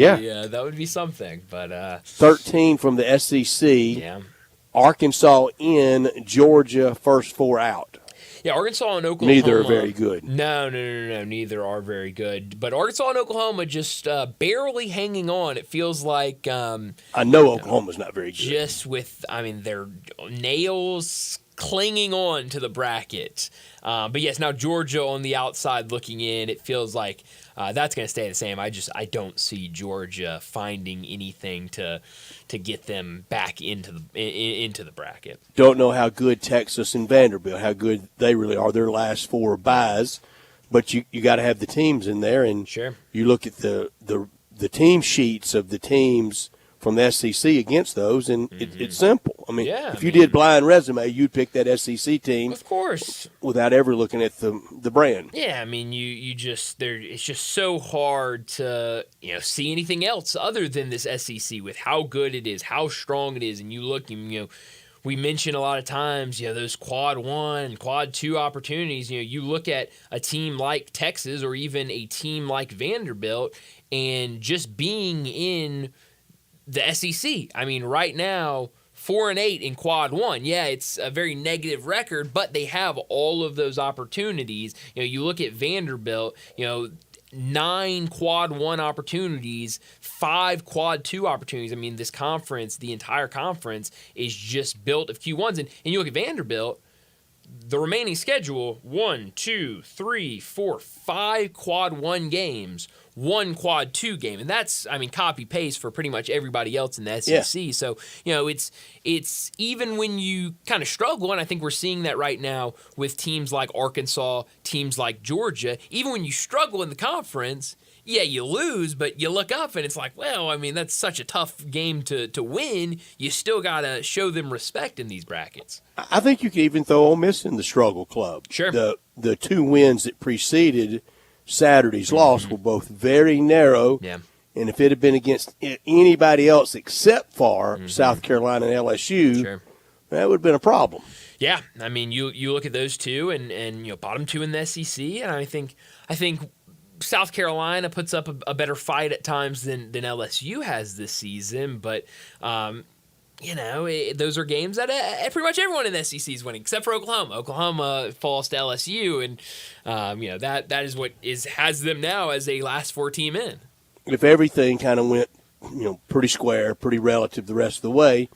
be something. But 13 from the SEC. Yeah. Arkansas in, Georgia first 4 out. Yeah, Arkansas and Oklahoma. Neither are very good. No. Neither are very good. But Arkansas and Oklahoma just barely hanging on. It feels like. I know Oklahoma's not very good. Just with, their nails clinging on to the bracket. But yes, now Georgia on the outside looking in. It feels like that's going to stay the same. I don't see Georgia finding anything to get them back into the bracket. Don't know how good Texas and Vanderbilt, how good they really are. Their last 4 byes, but you got to have the teams in there, and sure. You look at the team sheets of the teams from the SEC against those, and it's simple. If you did blind resume, you'd pick that SEC team, of course, without ever looking at the brand. Yeah, it's just so hard to see anything else other than this SEC with how good it is, how strong it is, and you look, we mention a lot of times, those quad 1 and quad 2 opportunities. You look at a team like Texas or even a team like Vanderbilt, and just being in the SEC. Right now, 4-8 in quad 1. Yeah, it's a very negative record, but they have all of those opportunities. You look at Vanderbilt, 9 quad 1 opportunities, 5 quad 2 opportunities. I mean, this conference, the entire conference, is just built of Q1s. And you look at Vanderbilt, the remaining schedule, 1, 2, 3, 4, 5 quad 1 games, 1 quad 2 game. And that's, I mean, copy paste for pretty much everybody else in the SEC. Yeah. So, you know, it's even when you kind of struggle, and I think we're seeing that right now with teams like Arkansas, teams like Georgia, even when you struggle in the conference, yeah, you lose, but you look up and it's like, well, I mean, that's such a tough game to win. You still got to show them respect in these brackets. I think you could even throw Ole Miss in the struggle club. Sure. The 2 wins that preceded Saturday's loss were both very narrow. Yeah. And if it had been against anybody else except for South Carolina and LSU, that would have been a problem. Yeah, I mean, you look at those two, and you know, bottom 2 in the SEC, and I think South Carolina puts up a better fight at times than LSU has this season, but you know, those are games that pretty much everyone in the SEC is winning, except for Oklahoma. Oklahoma falls to LSU, and you know, that is what has them now as a last 4 team in. If everything kind of went, you know, pretty square, pretty relative the rest of the way,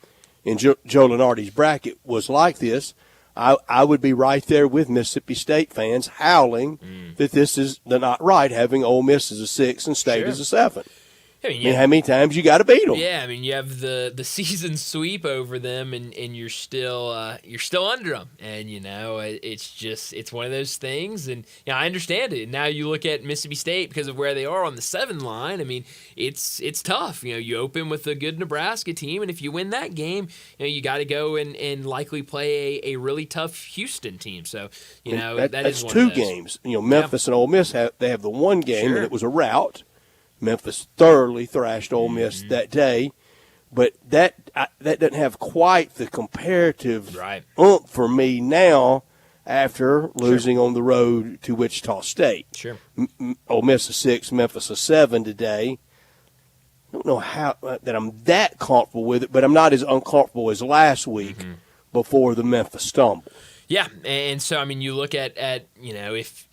and Joe Lunardi's bracket was like this, I would be right there with Mississippi State fans howling that this is not right, having Ole Miss as a 6 and State as a 7. I mean, how many times you got to beat them? Yeah, I mean, you have the season sweep over them, and you're still under them, and you know, it's one of those things, and you know, I understand it. And now you look at Mississippi State because of where they are on the 7 line. I mean, it's tough. You know, you open with a good Nebraska team, and if you win that game, you know, you got to go and likely play a really tough Houston team. So you know, that's one 2 of those. games. You know, Memphis and Ole Miss have the one game, and it was a rout. Memphis thoroughly thrashed Ole Miss that day, but that doesn't have quite the comparative oomph for me now after losing on the road to Wichita State. Sure. Ole Miss a 6, Memphis a 7 today. I don't know how that I'm that comfortable with it, but I'm not as uncomfortable as last week before the Memphis stumble. Yeah, and so I mean, you look at you know, if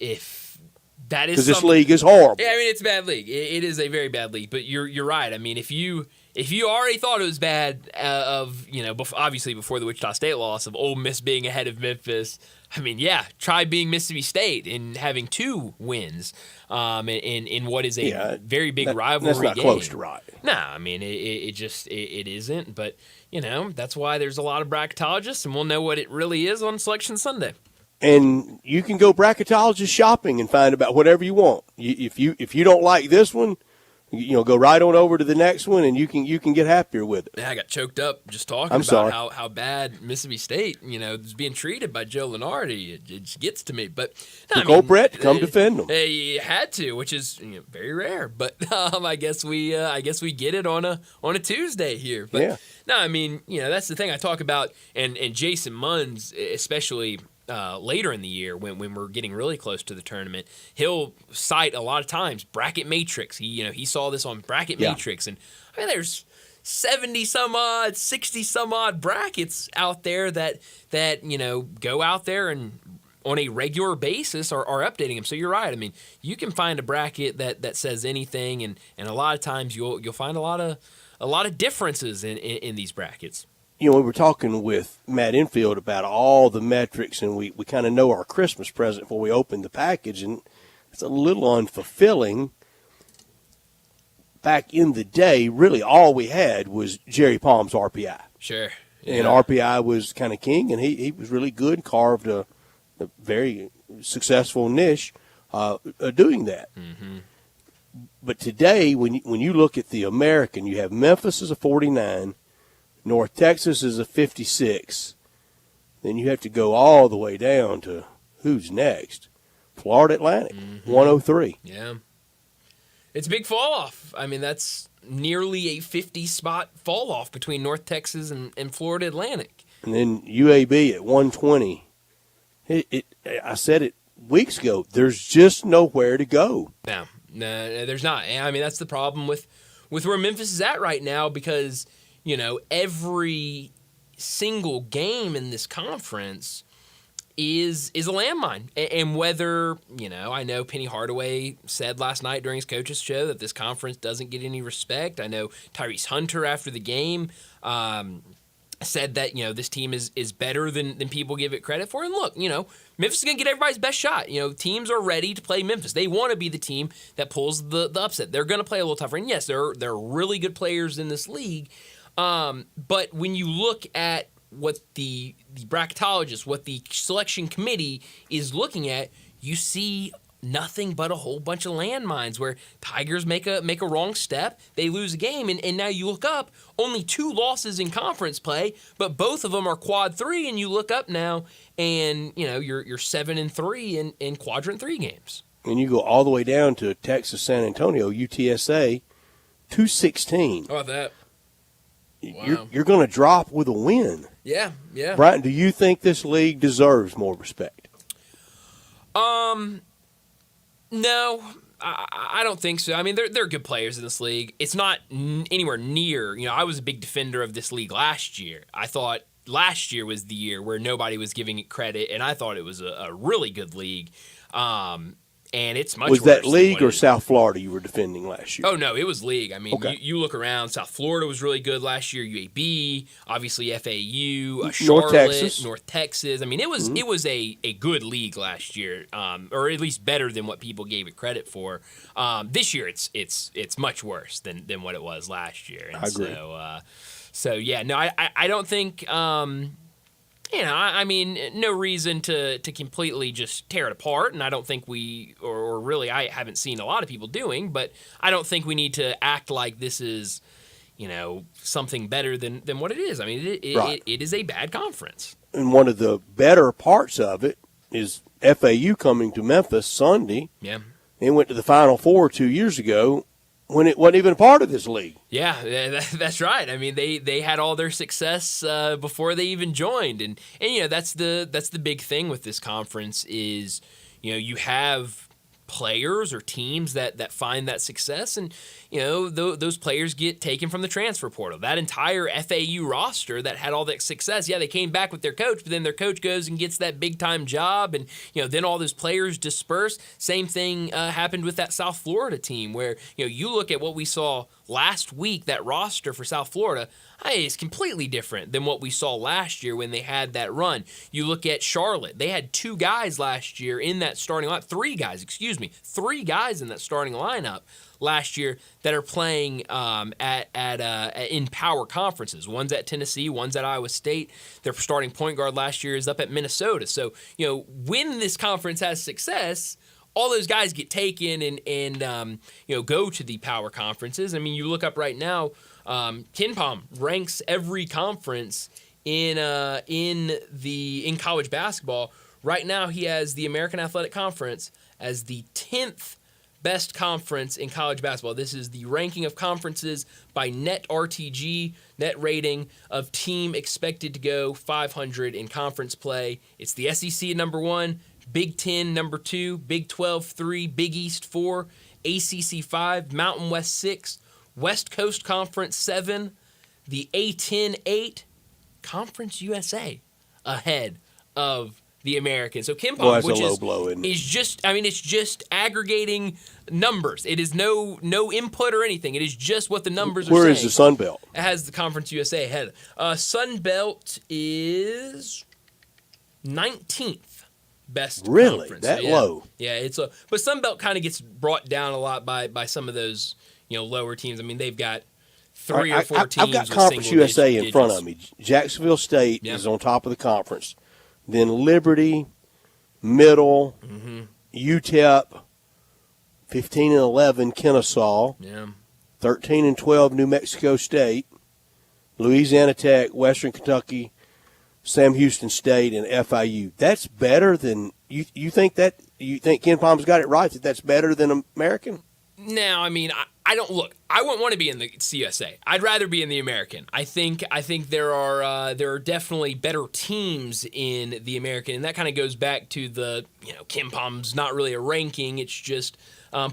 that is because this league is horrible. Yeah, I mean, it's a bad league. It is a very bad league. But you're right. I mean, if you already thought it was bad, obviously before the Wichita State loss of Ole Miss being ahead of Memphis, I mean, yeah, try being Mississippi State and having 2 wins in what is a very big rivalry That's not game. close to right. No, I mean, it isn't. But, you know, that's why there's a lot of bracketologists, and we'll know what it really is on Selection Sunday. And you can go bracketologist shopping and find about whatever you want. If you don't like this one, you know, go right on over to the next one, and you can get happier with it. Yeah, I got choked up just talking I'm about sorry. how bad Mississippi State, you know, is being treated by Joe Lunardi. It just gets to me. But Took old Brett to come defend them. He had to, which is very rare. But I guess we get it on a Tuesday here. But yeah. No, I mean, you know, that's the thing I talk about, and Jason Munns especially. Later in the year, when we're getting really close to the tournament, he'll cite a lot of times bracket matrix. He saw this on bracket matrix, and I mean, there's 70 some odd, 60 some odd brackets out there that you know, go out there and on a regular basis are updating them. So you're right. I mean, you can find a bracket that says anything, and a lot of times you'll find a lot of differences in these brackets. You know, we were talking with Matt Infield about all the metrics, and we kind of know our Christmas present before we open the package, and it's a little unfulfilling. Back in the day, really all we had was Jerry Palm's RPI. Sure. Yeah. And RPI was kind of king, and he was really good, carved a very successful niche doing that. Mm-hmm. But today, when you look at the American, you have Memphis as a 49, North Texas is a 56. Then you have to go all the way down to who's next? Florida Atlantic, 103. Yeah. It's a big fall off. I mean, that's nearly a 50-spot fall off between North Texas and Florida Atlantic. And then UAB at 120. I said it weeks ago. There's just nowhere to go. No, there's not. I mean, that's the problem with where Memphis is at right now, because – you know, every single game in this conference is a landmine. And whether, I know Penny Hardaway said last night during his coaches show that this conference doesn't get any respect. I know Tyrese Hunter after the game said that, this team is better than people give it credit for. And look, Memphis is going to get everybody's best shot. Teams are ready to play Memphis. They want to be the team that pulls the upset. They're going to play a little tougher. And yes, there are really good players in this league. But when you look at what the bracketologist, what the selection committee is looking at, you see nothing but a whole bunch of landmines where Tigers make a wrong step, they lose a game, and now you look up, only 2 losses in conference play, but both of them are quad 3, and you look up now, and you're 7-3 in quadrant 3 games. And you go all the way down to Texas San Antonio, UTSA, 2-16. How about that? Wow. You're going to drop with a win. Yeah. Brighton, do you think this league deserves more respect? No, I don't think so. I mean, there are good players in this league. It's not anywhere near. I was a big defender of this league last year. I thought last year was the year where nobody was giving it credit, and I thought it was a really good league. And it's much was worse that than league what or South Florida you were defending last year? Oh, no, it was league. I mean, okay. you look around. South Florida was really good last year. UAB, obviously FAU, Charlotte, North Texas. I mean, it was a good league last year, or at least better than what people gave it credit for. This year, it's much worse than what it was last year. And I agree. So yeah, no, I don't think. I mean, no reason to completely just tear it apart, and I don't think or really I haven't seen a lot of people doing, but I don't think we need to act like this is, something better than what it is. I mean, it is a bad conference. And one of the better parts of it is FAU coming to Memphis Sunday. Yeah. They went to the Final Four 2 years ago when it wasn't even a part of this league. Yeah, that's right. I mean, they had all their success before they even joined, and that's the big thing with this conference is you have players or teams that find that success, and those players get taken from the transfer portal. That entire FAU roster that had all that success, they came back with their coach, but then their coach goes and gets that big time job, and then all those players disperse. Same thing happened with that South Florida team, where you look at what we saw last week. That roster for South Florida is completely different than what we saw last year when they had that run. You look at Charlotte; they had 2 guys last year in that starting lineup. 3 guys in that starting lineup last year that are playing in power conferences. One's at Tennessee, one's at Iowa State. Their starting point guard last year is up at Minnesota. So, when this conference has success, all those guys get taken and go to the power conferences. I mean, you look up right now, KenPom ranks every conference in college basketball. Right now, he has the American Athletic Conference as the 10th best conference in college basketball. This is the ranking of conferences by net RTG, net rating of team expected to go 500 in conference play. It's the SEC at number 1, Big 10 number 2, Big 12 3, Big East 4, ACC 5, Mountain West 6, West Coast Conference 7, the A10 8, Conference USA ahead of the American. So KenPom, which is just, it's just aggregating numbers. It is no input or anything. It is just what the numbers are saying. Where is the Sun Belt? It has the Conference USA ahead. Sun Belt is 19th best really? Conference. That so, low? Yeah, but Sun Belt kind of gets brought down a lot by some of those lower teams. I mean, they've got 3 or 4 teams. I've got Conference USA in front of me. Jacksonville State is on top of the conference. Then Liberty, Middle, UTEP, 15-11 Kennesaw, 13-12 New Mexico State, Louisiana Tech, Western Kentucky, Sam Houston State, and FIU. That's better than you think that you think KenPom's got it right that that's better than American? Now, I mean, I don't look. I wouldn't want to be in the CUSA. I'd rather be in the American. I think there are definitely better teams in the American, and that kind of goes back to the KenPom's not really a ranking. It's just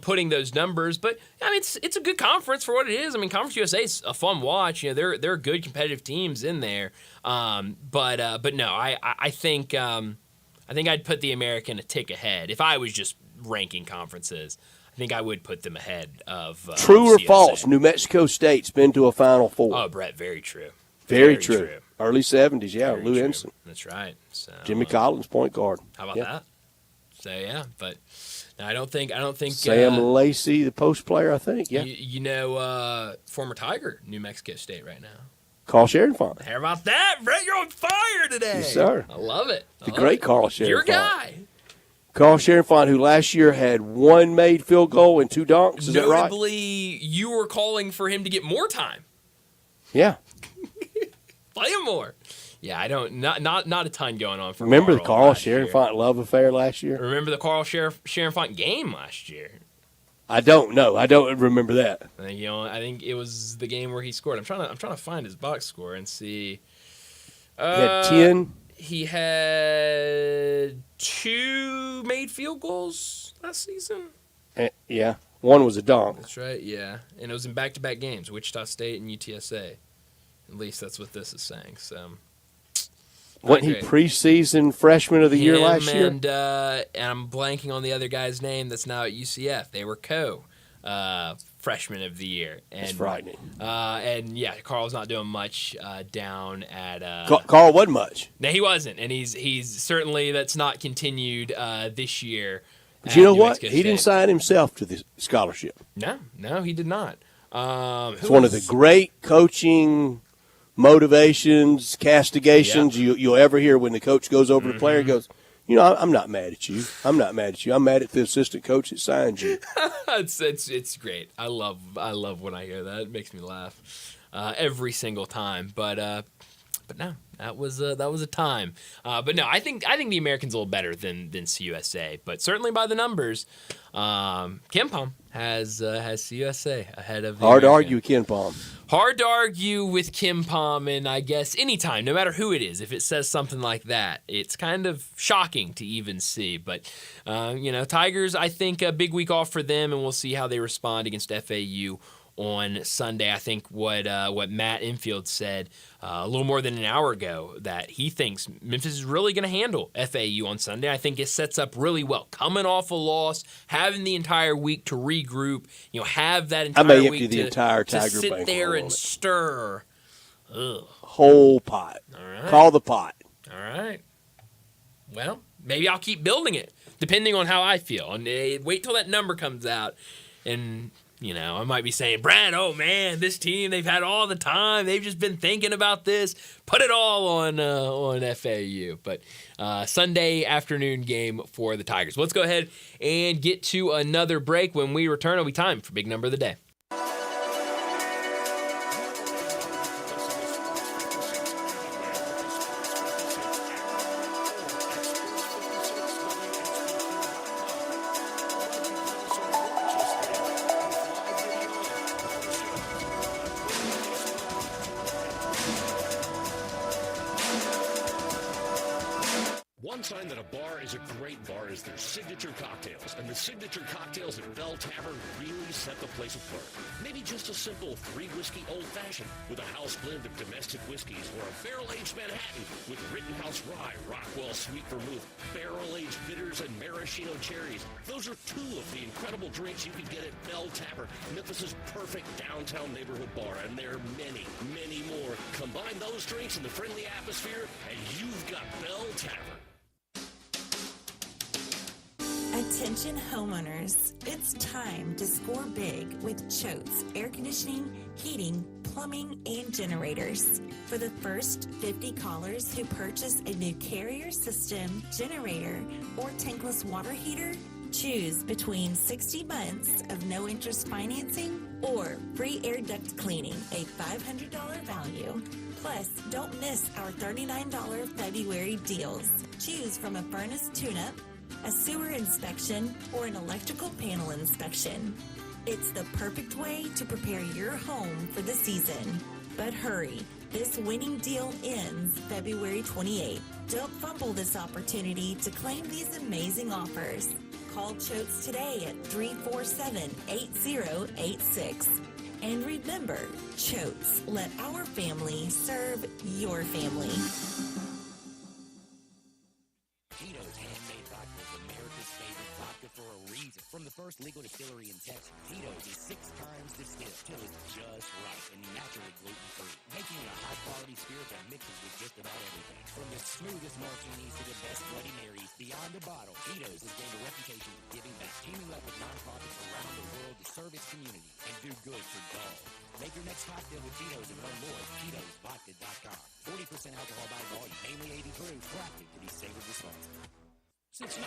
putting those numbers. But I mean, it's a good conference for what it is. I mean, Conference USA is a fun watch. There are good competitive teams in there. But no, I think. I think I'd put the American a tick ahead. If I was just ranking conferences, I think I would put them ahead of True or CSA. false? New Mexico State's been to a Final Four. Oh, Brett, very true. Very true. Early 70s, yeah. Very Lou true. Ensign. That's right. So, Jimmy Collins, point guard. How about that? So yeah, but no, I don't think Sam Lacey, the post player, I think. Yeah. Former Tiger, New Mexico State right now. Carl Sheridan. How about that, Brett? You're on fire today. Yes, sir. I love it. The great Carl Sheridan. Your guy. Carl Sheridan, who last year had 1 made field goal and 2 dunks. Is that right? Notably, you were calling for him to get more time. Yeah. Play him more. Yeah, I don't. Not a ton going on for. Remember the Carl Sheridan love affair last year? Remember the Carl Sheridan game last year? I don't know. I don't remember that. I think it was the game where he scored. I'm trying to find his box score and see. He had 10. He had 2 made field goals last season. Yeah, 1 was a dunk. That's right. Yeah, and it was in back-to-back games, Wichita State and UTSA. At least that's what this is saying. So. Wasn't he preseason freshman of the year last year? And I'm blanking on the other guy's name that's now at UCF. They were freshman of the year. And, That's frightening. And yeah, Carl's not doing much down at. Carl wasn't much. No, he wasn't, and he's certainly that's not continued this year. But you know what? He didn't sign himself to the scholarship. No, he did not. It's one of the great coaching motivations, castigations you'll ever hear when the coach goes over to the player and goes, I'm not mad at you. I'm not mad at you. I'm mad at the assistant coach that signed you. It's great. I love when I hear that. It makes me laugh every single time. But no, that was a time. But no, I think the American's a little better than CUSA. But certainly by the numbers, KenPom has CUSA ahead of the Hard to American. argue with KenPom. Hard to argue with KenPom, and I guess anytime, no matter who it is, if it says something like that, it's kind of shocking to even see. But, Tigers, I think a big week off for them, and we'll see how they respond against FAU on Sunday. I think what Matt Infield said a little more than an hour ago, that he thinks Memphis is really going to handle FAU on Sunday. I think it sets up really well. Coming off a loss, having the entire week to regroup, have that entire week to sit there and stir. Whole pot. All right. Call the pot. All right. Well, maybe I'll keep building it, depending on how I feel. And wait till that number comes out, and I might be saying, Brad, oh man, this team, they've had all the time. They've just been thinking about this. Put it all on FAU. But Sunday afternoon game for the Tigers. Let's go ahead and get to another break. When we return, it'll be time for Big Number of the Day. One sign that a bar is a great bar is their signature cocktails. And the signature cocktails at Bell Tavern really set the place apart. Maybe just a simple 3-whiskey old-fashioned with a house blend of domestic whiskeys, or a barrel-aged Manhattan with Rittenhouse Rye, Rockwell Sweet Vermouth, barrel-aged bitters, and maraschino cherries. Those are 2 of the incredible drinks you can get at Bell Tavern, Memphis' perfect downtown neighborhood bar. And there are many, many more. Combine those drinks in the friendly atmosphere, and you've got Bell Tavern. Attention homeowners, it's time to score big with Choate's air conditioning, heating, plumbing, and generators. For the first 50 callers who purchase a new carrier system, generator, or tankless water heater, choose between 60 months of no-interest financing or free air duct cleaning, a $500 value. Plus, don't miss our $39 February deals. Choose from a furnace tune-up, a sewer inspection, or an electrical panel inspection. It's the perfect way to prepare your home for the season. But hurry, this winning deal ends February 28th. Don't fumble this opportunity to claim these amazing offers. Call Choates today at 347-8086. And remember, Choates, let our family serve your family. first legal distillery in Texas, Tito's is 6 times distilled till it's just right and naturally gluten-free, making it a high-quality spirit that mixes with just about everything. From the smoothest martinis to the best Bloody Marys, beyond the bottle, Tito's has gained a reputation for giving back, teaming up with nonprofits around the world to serve its community and do good for dogs. Make your next cocktail with Tito's and learn more at Tito'sVodka.com. 40% alcohol by volume, mainly 80 proof, crafted to be savored responsibly. Since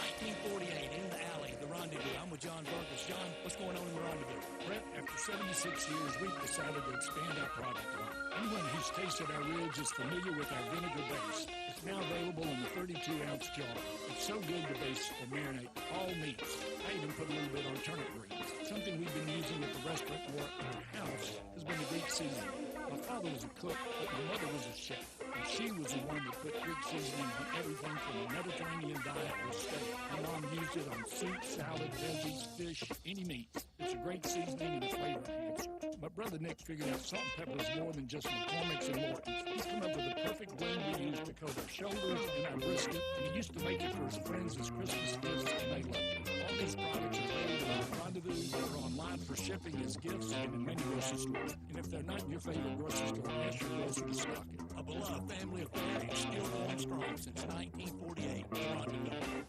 1948, in the alley, the Rendezvous. I'm with John Burgess. John, what's going on in the Rendezvous? Brett, after 76 years, we've decided to expand our product line. Anyone who's tasted our ribs is familiar with our vinegar base. It's now available in the 32-ounce jar. It's so good the base will marinate all meats. I even put a little bit on turnip greens. Something we've been using at the restaurant or at our house has been a Greek seasoning. My father was a cook, but my mother was a chef. And she was the one that put Greek seasoning on everything from the Mediterranean diet to steak. My mom used it on soup, salad, veggies, fish, any meat. It's a great seasoning and a flavor enhancer. My brother Nick figured out salt and pepper is more than just McCormick's and Morton's. He's come up with the perfect blend we use to coat our shoulders and our brisket, and he used to make it for his friends as Christmas gifts, and they loved it. All these products are available at Rendezvous or online for shipping as gifts and in many grocery stores. And if they're not in your favorite grocery store, ask your grocer to stock it. A beloved family affair is still going strong since 1948. Rendezvous.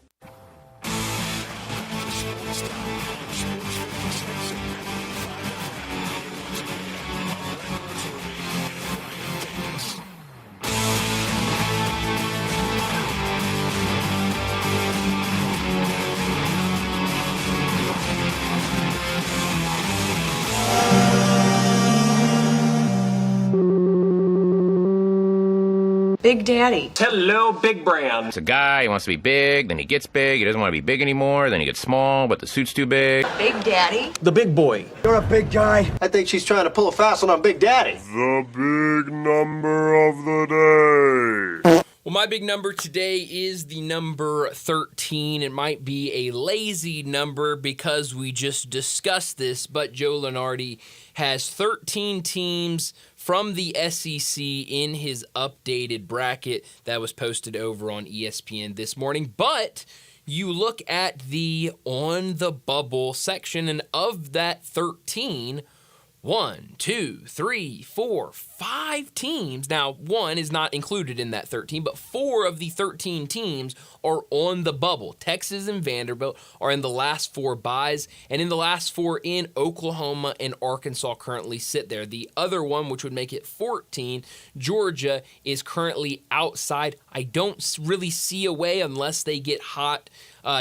Big Daddy. Hello, Big Brand. It's a guy, he wants to be big, then he gets big, he doesn't want to be big anymore, then he gets small, but the suit's too big. Big Daddy. The big boy. You're a big guy. I think she's trying to pull a fast one on Big Daddy. The big number of the day. Well, my big number today is the number 13. It might be a lazy number because we just discussed this, but Joe Lunardi has 13 teams from the SEC in his updated bracket that was posted over on ESPN this morning. But you look at the on the bubble section, and of that 13, 1, 2, 3, 4, 5 teams. Now, 1 is not included in that 13, but 4 of the 13 teams are on the bubble. Texas and Vanderbilt are in the last 4 byes, and in the last 4 in, Oklahoma and Arkansas currently sit there. The other one, which would make it 14, Georgia, is currently outside. I don't really see a way unless they get hot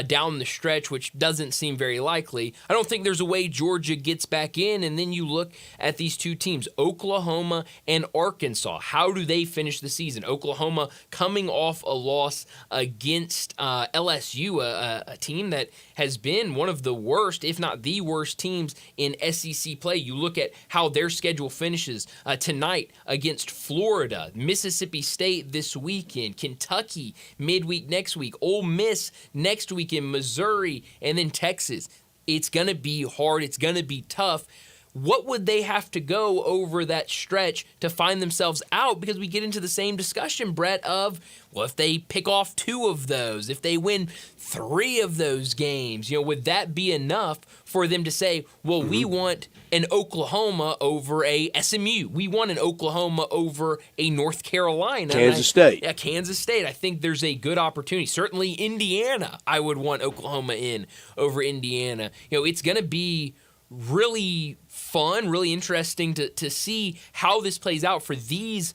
down the stretch, which doesn't seem very likely. I don't think there's a way Georgia gets back in, and then you look at these two teams, Oklahoma and Arkansas. How do they finish the season? Oklahoma coming off a loss against LSU, a team that has been one of the worst, if not the worst teams in SEC play. You look at how their schedule finishes tonight against Florida, Mississippi State this weekend, Kentucky midweek next week, Ole Miss next weekend, Missouri, and then Texas. It's going to be hard. It's going to be tough. What would they have to go over that stretch to find themselves out? Because we get into the same discussion, Brett, of, well, if they pick off 2 of those, if they win 3 of those games, would that be enough for them to say, well, we want an Oklahoma over a SMU. We want an Oklahoma over a North Carolina. Kansas State. Yeah, Kansas State. I think there's a good opportunity. Certainly Indiana, I would want Oklahoma in over Indiana. It's going to be really fun, really interesting to see how this plays out for these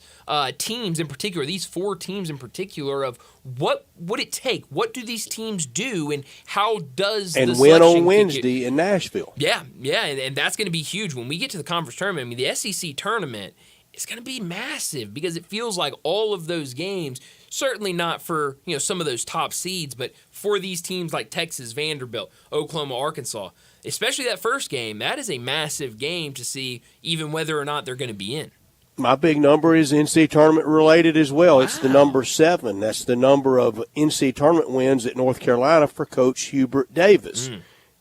teams in particular, these 4 teams in particular, of what would it take? What do these teams do, and how does and the win selection on Wednesday in Nashville? Yeah, and that's going to be huge when we get to the conference tournament. I mean, the SEC tournament is going to be massive because it feels like all of those games, certainly not for some of those top seeds, but for these teams like Texas, Vanderbilt, Oklahoma, Arkansas, especially that first game, that is a massive game to see even whether or not they're going to be in. My big number is NCAA tournament related as well. Wow. It's the number 7. That's the number of NCAA tournament wins at North Carolina for Coach Hubert Davis.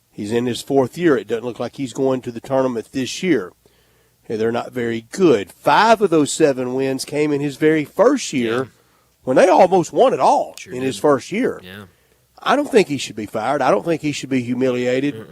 He's in his 4th year. It doesn't look like he's going to the tournament this year. They're not very good. 5 of those 7 wins came in his very first year when they almost won it all in his first year. Yeah. I don't think he should be fired. I don't think he should be humiliated.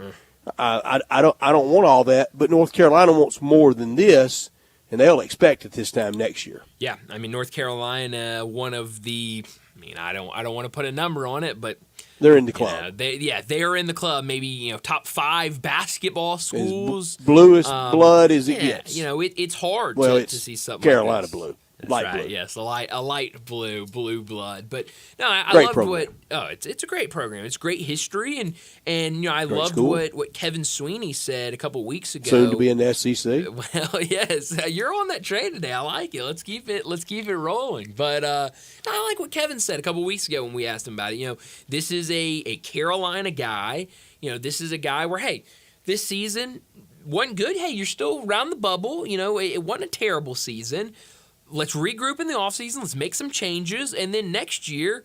I don't want all that, but North Carolina wants more than this, and they'll expect it this time next year. Yeah, I mean North Carolina, one of the. I mean, I don't want to put a number on it, but they're in the club. They are in the club. Maybe top 5 basketball schools. Bluest blood as it gets. It's hard to see something. Carolina like this. blue. That's light right. blue. Yes, a light blue blood. But no, I Great loved program. it's a great program. It's great history, and I Great loved school. what Kevin Sweeney said a couple weeks ago. Soon to be in the SEC. Well, yes, you're on that train today. I like it. Let's keep it rolling. But I like what Kevin said a couple weeks ago when we asked him about it. This is a Carolina guy. This is a guy where, hey, this season wasn't good. Hey, you're still around the bubble. It wasn't a terrible season. Let's regroup in the offseason. Let's make some changes. And then next year,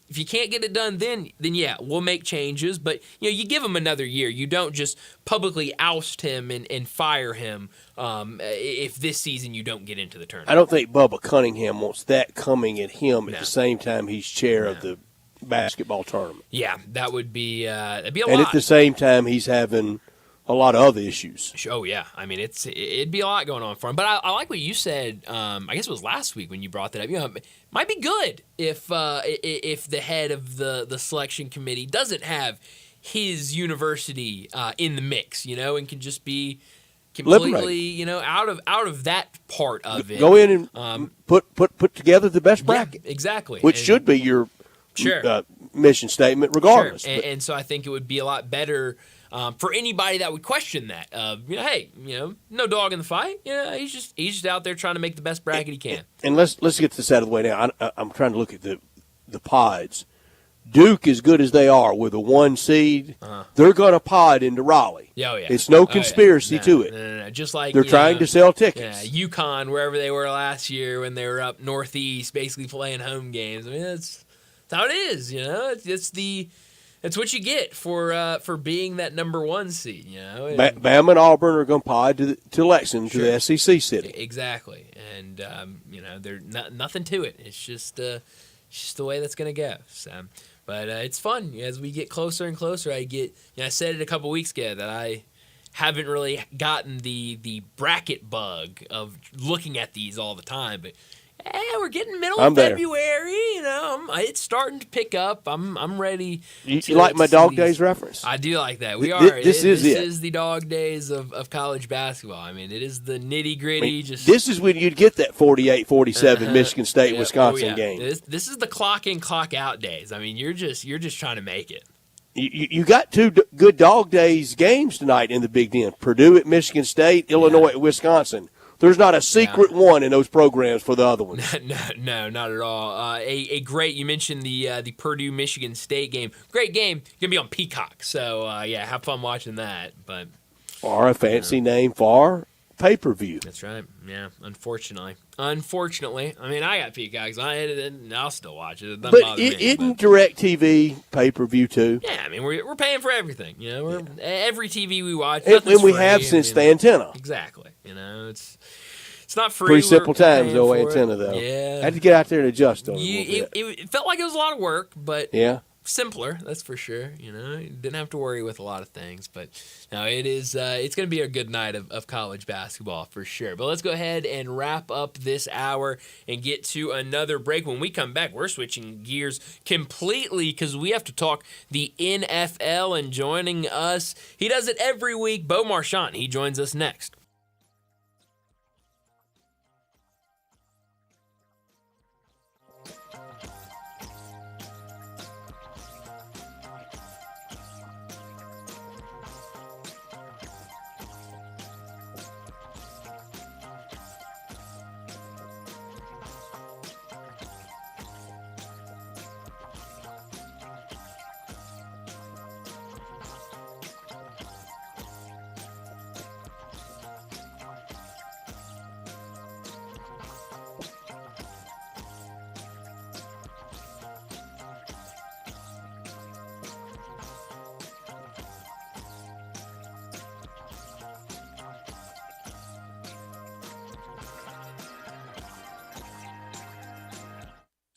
if you can't get it done then yeah, we'll make changes. But, you give him another year. You don't just publicly oust him and fire him if this season you don't get into the tournament. I don't think Bubba Cunningham wants that coming at him at the same time he's chair of the basketball tournament. Yeah, that would be that'd be a And lot. at the same time, he's having a lot of other issues. Oh yeah, I mean it'd be a lot going on for him. But I like what you said. I guess it was last week when you brought that up. It might be good if the head of the selection committee doesn't have his university in the mix, and can just be completely out of that part of it. Go in and put together the best bracket. Yeah, exactly, which should be your mission statement, regardless. Sure. And so I think it would be a lot better. For anybody that would question that, hey, no dog in the fight. He's just out there trying to make the best bracket he can. And let's get this out of the way now. I'm trying to look at the pods. Duke, as good as they are with a 1 seed, they're going to pod into Raleigh. Oh, yeah. It's no conspiracy to it. No. Just like they're trying to sell tickets. Yeah, UConn, wherever they were last year when they were up northeast, basically playing home games. I mean, that's how it is. It's what you get for being that number 1 seed, Bama and Auburn are going to pod to Lexington, to the SEC city. Exactly, and there's nothing to it. It's just the way that's going to go. So, but it's fun as we get closer and closer. I said it a couple weeks ago that I haven't really gotten the bracket bug of looking at these all the time, but. We're getting middle of February. It's starting to pick up. I'm ready. You like my dog days reference? I do like that. We are. This is the dog days of college basketball. I mean, it is the nitty gritty. This is when you'd get that 48-47 Michigan State Wisconsin game. This is the clock in clock out days. I mean, you're just trying to make it. You got 2 good dog days games tonight in the Big Ten. Purdue at Michigan State, Illinois at Wisconsin. There's not a secret one in those programs for the other ones. No, not at all. A great. You mentioned the Purdue Michigan State game. Great game. Gonna be on Peacock. So have fun watching that. But or a fancy name for pay-per-view. That's right. Yeah. Unfortunately. I mean, I got Peacock, so I'll still watch it. It doesn't bother me. Isn't DirecTV pay-per-view too? Yeah, I mean we're paying for everything. Every TV we watch. And we have since the antenna. Exactly. It's not free. Pretty simple times, though, antenna, though. Yeah. I had to get out there and adjust on it. It felt like it was a lot of work, but simpler, that's for sure. You didn't have to worry with a lot of things. But no, it is. It's going to be a good night of college basketball for sure. But let's go ahead and wrap up this hour and get to another break. When we come back, we're switching gears completely because we have to talk the NFL. And joining us, he does it every week, Bo Marchant. He joins us next.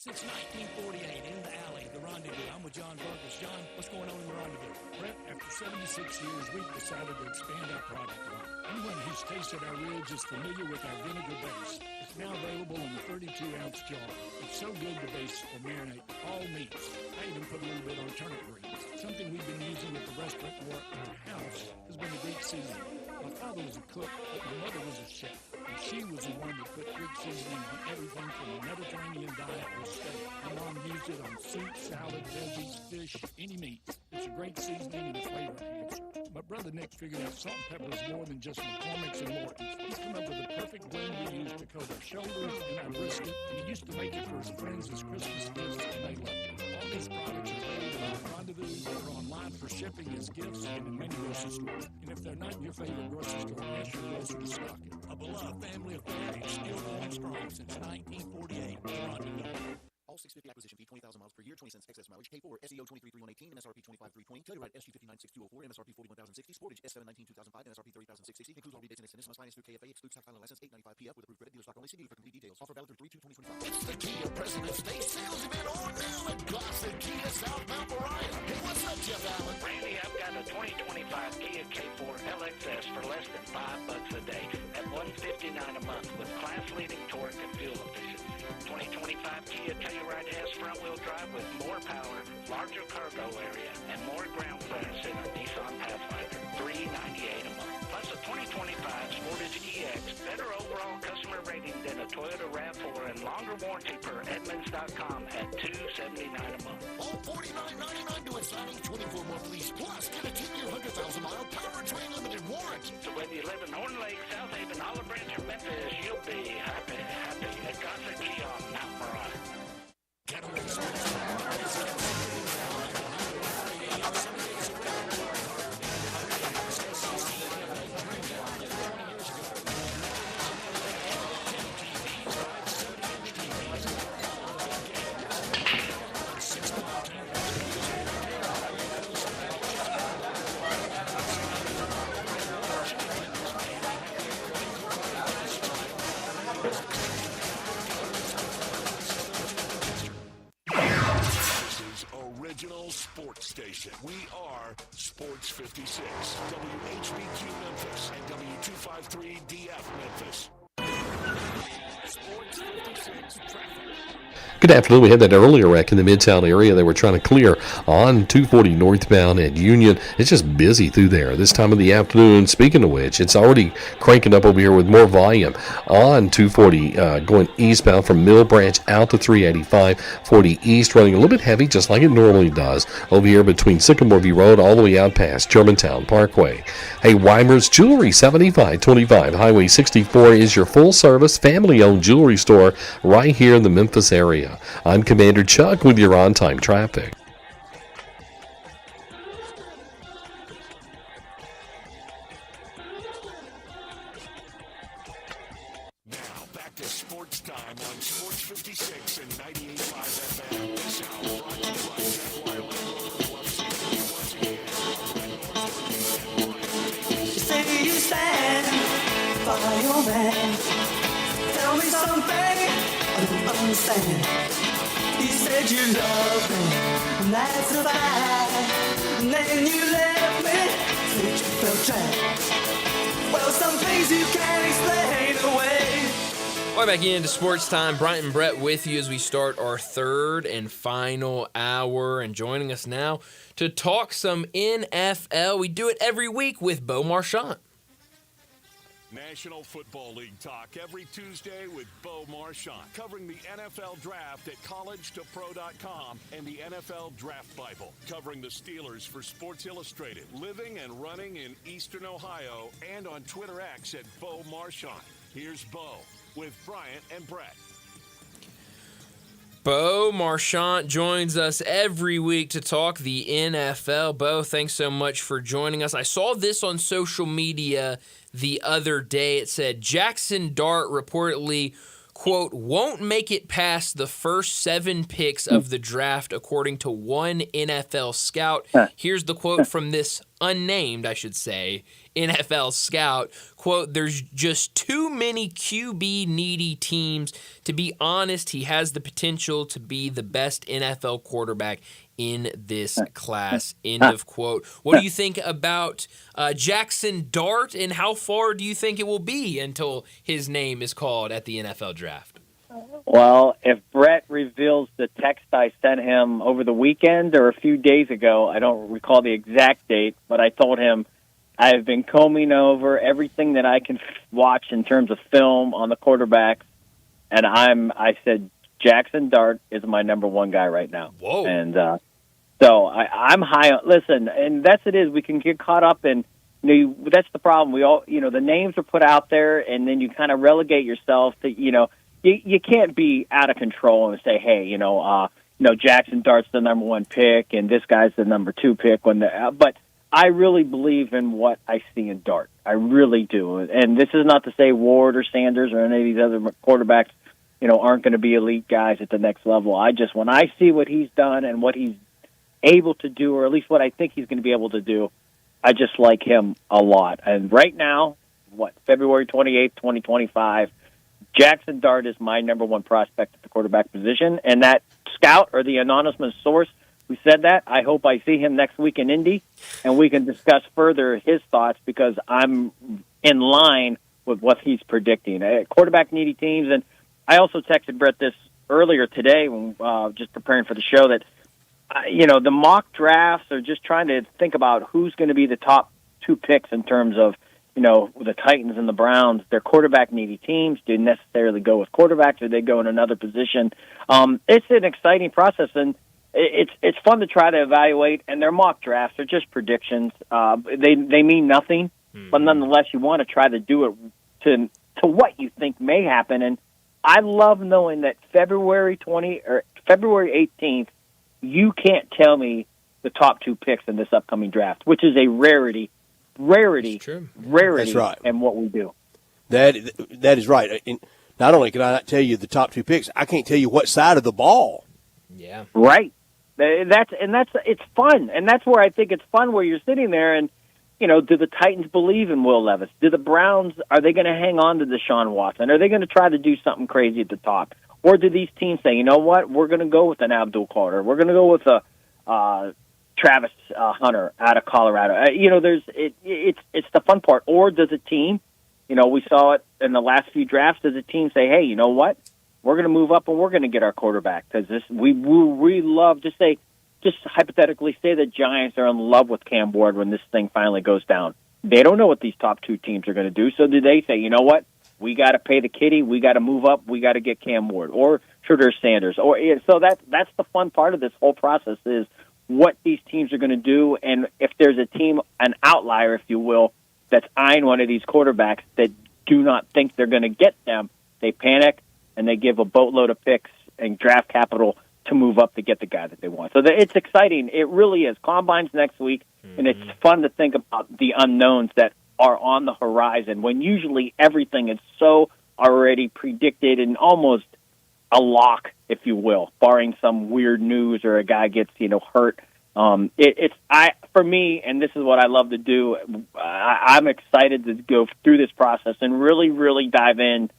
Since 1948, in the alley, the Ron Rendezvous. I'm with John Burgess. John, what's going on in the Rendezvous? Brett, after 76 years, we've decided to expand our product line. Anyone who's tasted our ribs is familiar with our vinegar base. It's now available in the 32-ounce jar. It's so good to base or marinate all meats. I even put a little bit on turnip greens. Something we've been using at the restaurant or at our house has been the Greek seasoning. My father was a cook, but my mother was a chef. And she was the one that put Greek seasoning on everything from a Mediterranean diet or steak. My mom used it on soup, salad, veggies, fish, any meat. It's a great seasoning and a flavor enhancer. My brother Nick figured out salt and pepper is more than just McCormick's and Morton's. He's come up with the perfect blend we use to coat our shoulders and our brisket, and he used to make it for his friends as Christmas gifts, and they loved it. All these products are available at Rendezvous or online for shipping as gifts and in many grocery stores. And if they're not in your favorite grocery store, ask your grocer to stock it. A beloved family affair is still going strong since 1948. Rendezvous. All 650 acquisition fee, 20,000 miles per year, 20 cents excess mileage. Pay for SEO 233118, MSRP 25320. Telluride SG 596204, MSRP 41060. Sportage S719 2005, MSRP 30660. Includes all rebates and incentives. Must finance through KFA. Excludes tax filing license 895 PF with approved credit. Dealer stock only. See dealer for complete details. Offer valid through 3/2/2025. It's the Kia President's Day sales event on now at Gossett Kia South Mount Moriah. Hey, what's up, Jeff Allen? Randy, I've got a 2025 Kia K4 LXS for less than $5 a day at $159 a month with class-leading torque and fuel efficiency. 2025 Kia Telluride has front-wheel drive with more power, larger cargo area, and more ground clearance than a Nissan Pathfinder. $398 a month. Plus a 2025 Sportage EX, better overall customer rating than a Toyota RAV4 and longer warranty per Edmunds.com at $279 a month. All $49.99 doing signing 24-month lease. Plus, get a 10-year, 100,000-mile powertrain limited warranty. So whether you live in Horn Lake, South Haven, Olive Branch, or Memphis, you'll be happy at Gossett Kia on Mount Moriah. Original sports station. We are Sports 56, WHBQ Memphis, and W253DF Memphis. Sports 56 traffic. Good afternoon. We had that earlier wreck in the Midtown area. They were trying to clear on 240 northbound at Union. It's just busy through there this time of the afternoon. Speaking of which, it's already cranking up over here with more volume on 240 going eastbound from Mill Branch out to 385. 40 east running a little bit heavy just like it normally does over here between Sycamore View Road all the way out past Germantown Parkway. Hey, Weimer's Jewelry, 7525 Highway 64 is your full-service, family-owned jewelry store right here in the Memphis area. I'm Commander Chuck with your on-time traffic. Now, back to Sports Time on Sports 56 and 98.5 FM. This hour brought to you by Jaguar Land Rover Love City. Once again, You say you stand by your man. Tell me something I don't understand. You said you loved me, and that's a fact. And then you left me, said you felt trapped. Well, some things you can't explain away. Welcome back into Sports Time. Bryant and Brett with you as we start our third and final hour. And joining us now to talk some NFL. We do it every week with Bo Marchant. National Football League talk every Tuesday with Bo Marchant, covering the NFL Draft at collegetopro.com and the NFL Draft Bible, covering the Steelers for Sports Illustrated, living and running in Eastern Ohio, and on Twitter X at Bo Marchant. Here's Bo with Bryant and Brett. Bo Marchant joins us every week to talk the NFL. Bo, thanks so much for joining us. I saw this on social media the other day. It said Jackson Dart reportedly, quote, won't make it past the first 7 picks of the draft, according to one NFL scout. Here's the quote from this unnamed, I should say, NFL scout, quote, there's just too many QB-needy teams. To be honest, he has the potential to be the best NFL quarterback in this class, end of quote. What do you think about Jackson Dart, and how far do you think it will be until his name is called at the NFL draft? Well, if Brett reveals the text I sent him over the weekend or a few days ago, I don't recall the exact date, but I told him I've been combing over everything that I can watch in terms of film on the quarterbacks, and I said Jackson Dart is my number one guy right now. Whoa. And so I'm high on, listen, and that's it is, we can get caught up in, that's the problem. We all, the names are put out there, and then you kind of relegate yourself to, you can't be out of control and say, hey, Jackson Dart's the number one pick, and this guy's the number two pick. But I really believe in what I see in Dart. I really do. And this is not to say Ward or Sanders or any of these other quarterbacks, aren't going to be elite guys at the next level. When I see what he's done and what he's able to do, or at least what I think he's going to be able to do, I just like him a lot. And right now, February 28th, 2025, Jackson Dart is my number one prospect at the quarterback position. And that scout or the anonymous source who said that, I hope I see him next week in Indy, and we can discuss further his thoughts, because I'm in line with what he's predicting. Quarterback-needy teams, and I also texted Brett this earlier today when just preparing for the show that, the mock drafts are just trying to think about who's going to be the top two picks in terms of, the Titans and the Browns. They're quarterback-needy teams. Do they necessarily go with quarterbacks, or they go in another position? It's an exciting process, and it's fun to try to evaluate, and their mock drafts are just predictions. They mean nothing, but nonetheless, you want to try to do it to what you think may happen. And I love knowing that February 18th, you can't tell me the top two picks in this upcoming draft, which is a rarity. That's right. And what we do. That is right. And not only can I not tell you the top two picks, I can't tell you what side of the ball. Yeah. Right. It's fun, and that's where I think it's fun, where you're sitting there and, do the Titans believe in Will Levis? Do the Browns, are they going to hang on to Deshaun Watson? Are they going to try to do something crazy at the top? Or do these teams say, you know what, we're going to go with an Abdul Carter. We're going to go with a Travis Hunter out of Colorado. It's the fun part. Or does a team, we saw it in the last few drafts, does a team say, hey, you know what, we're going to move up and we're going to get our quarterback, because we love to say, just hypothetically say the Giants are in love with Cam Ward when this thing finally goes down. They don't know what these top two teams are going to do, so do they say, you know what, we got to pay the kitty, we got to move up, we got to get Cam Ward, or Shedeur Sanders, so that's the fun part of this whole process, is what these teams are going to do, and if there's a team, an outlier, if you will, that's eyeing one of these quarterbacks that do not think they're going to get them, they panic and they give a boatload of picks and draft capital to move up to get the guy that they want. So it's exciting. It really is. Combine's next week, and it's fun to think about the unknowns that are on the horizon, when usually everything is so already predicted and almost a lock, if you will, barring some weird news or a guy gets, hurt. For me, and this is what I love to do, I'm excited to go through this process and really, really dive in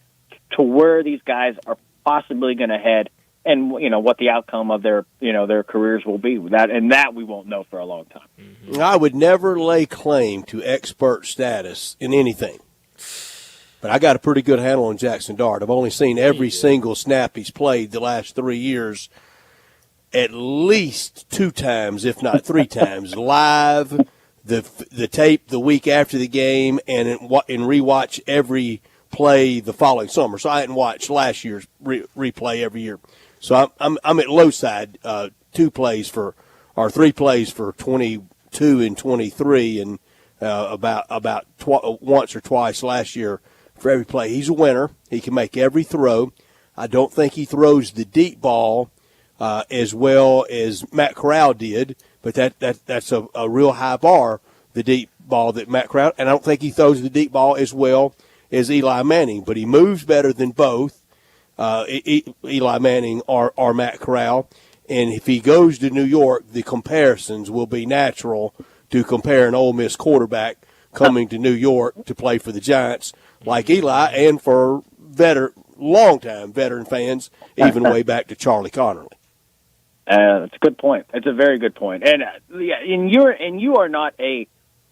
to where these guys are possibly going to head, and what the outcome of their careers will be. That we won't know for a long time. I would never lay claim to expert status in anything, but I got a pretty good handle on Jackson Dart. I've only seen every single snap he's played the last 3 years, at least 2 times, if not 3 times, live. The tape the week after the game, and rewatch every play the following summer. So I hadn't watched last year's replay every year. So I'm at low side, 3 plays for 22 and 23, and about once or twice last year for every play. He's a winner. He can make every throw. I don't think he throws the deep ball as well as Matt Corral did, but that's a real high bar, the deep ball that Matt Corral, and I don't think he throws the deep ball as well as Eli Manning, but he moves better than both Eli Manning or Matt Corral. And if he goes to New York, the comparisons will be natural to compare an Ole Miss quarterback coming to New York to play for the Giants like Eli, and for long-time veteran fans, even way back to Charlie Connerly. That's a good point. It's a very good point. And you are not a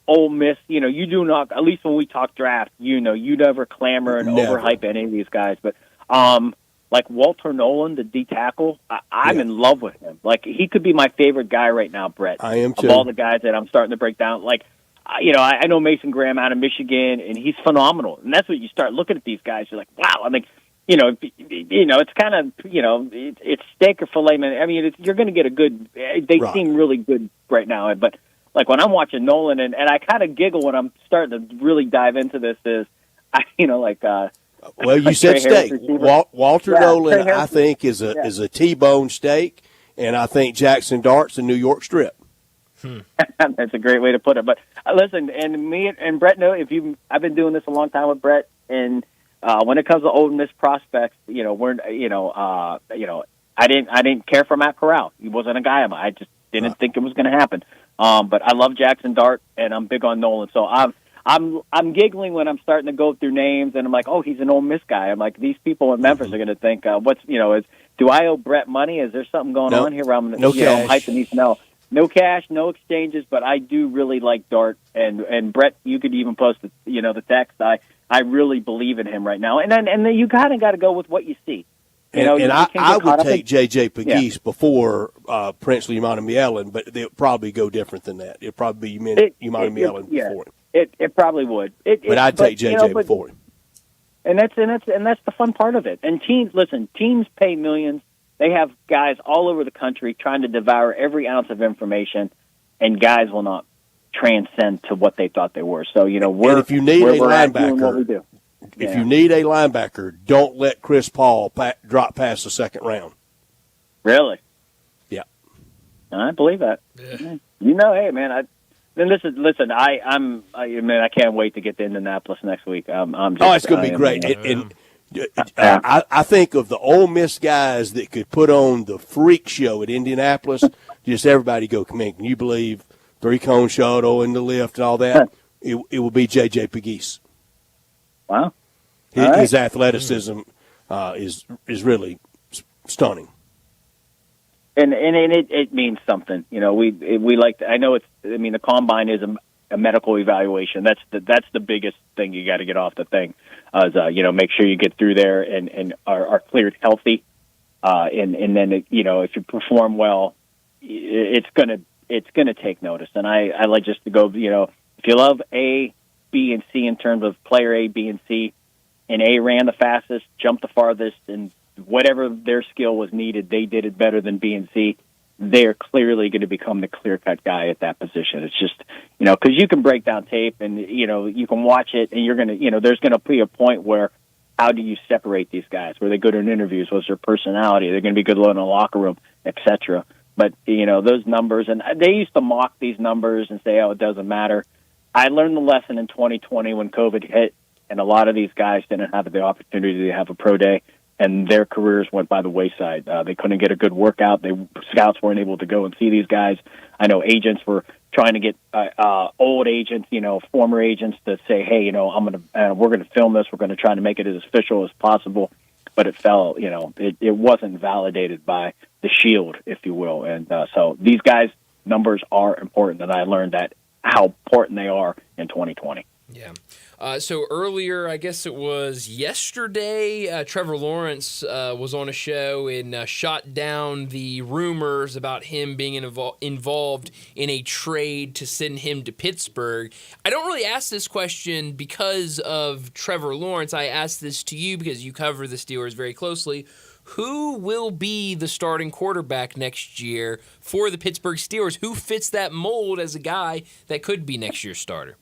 Ole Miss. You do not. At least when we talk draft, you never clamor and overhype any of these guys. But like Walter Nolan, the D tackle, I'm in love with him. Like, he could be my favorite guy right now, Brett. I am too. Of all the guys that I'm starting to break down, like, I know Mason Graham out of Michigan, and he's phenomenal. And that's what you start looking at these guys. You're like, wow. I mean, it's kind of, it's steak or filet. Man. I mean, you're going to get a good. They seem really good right now, but like when I'm watching Nolan, and I kind of giggle when I'm starting to really dive into this. Well, you said steak. Walter Nolan, I think, is a T-bone steak, and I think Jackson Dart's a New York strip. That's a great way to put it. But listen, and me and Brett know I've been doing this a long time with Brett, and when it comes to Ole Miss prospects, I didn't care for Matt Corral. He wasn't a guy I just didn't think it was going to happen. But I love Jackson Dart, and I'm big on Nolan. So I'm giggling when I'm starting to go through names, and I'm like, oh, he's an Ole Miss guy. I'm like, these people in Memphis are going to think, do I owe Brett money? Is there something going on here where I'm hyping these? No cash, no exchanges, but I do really like Dart, and Brett, you could even post the text. I really believe in him right now, and then you kind of got to go with what you see. I would take J.J. Pegues before Princely Imanian, but they'll probably go different than that. It'll probably be Imanian before him. It probably would. But I'd take J.J. before him. And that's the fun part of it. And teams pay millions. They have guys all over the country trying to devour every ounce of information, and guys will not transcend to what they thought they were. So, and if you need a linebacker, you need a linebacker, don't let Chris Paul drop past the second round. Really? Yeah. I believe that. Yeah. Hey, man, I can't wait to get to Indianapolis next week. It's going to be great. I think of the Ole Miss guys that could put on the freak show at Indianapolis. Just everybody go, come in. Can you believe 3-cone shuttle and the lift and all that? It will be J.J. Pegues. Wow. His athleticism is really stunning. And it means something. We like to, I know the combine is a medical evaluation. That's the biggest thing you got to get off the thing. Is make sure you get through there and are cleared healthy. And then if you perform well, it's gonna take notice. And I like just to go, if you love A, B, and C in terms of player A, B, and C, and A ran the fastest, jumped the farthest, and whatever their skill was needed, they did it better than B and C. They're clearly going to become the clear-cut guy at that position. It's just, because you can break down tape and, you can watch it, and you're going to, there's going to be a point where how do you separate these guys? Were they good in interviews? Was their personality? They're going to be good in the locker room, etc. But, those numbers, and they used to mock these numbers and say, oh, it doesn't matter. I learned the lesson in 2020 when COVID hit, and a lot of these guys didn't have the opportunity to have a pro day, and their careers went by the wayside. They couldn't get a good workout. Scouts weren't able to go and see these guys. I know agents were trying to get old agents, former agents, to say, "Hey, we're going to film this. We're going to try to make it as official as possible." But it fell. It wasn't validated by the Shield, if you will. And so these guys' numbers are important, and I learned that how important they are in 2020. Yeah. So earlier, I guess it was yesterday, Trevor Lawrence was on a show and shot down the rumors about him being involved in a trade to send him to Pittsburgh. I don't really ask this question because of Trevor Lawrence. I ask this to you because you cover the Steelers very closely. Who will be the starting quarterback next year for the Pittsburgh Steelers? Who fits that mold as a guy that could be next year's starter?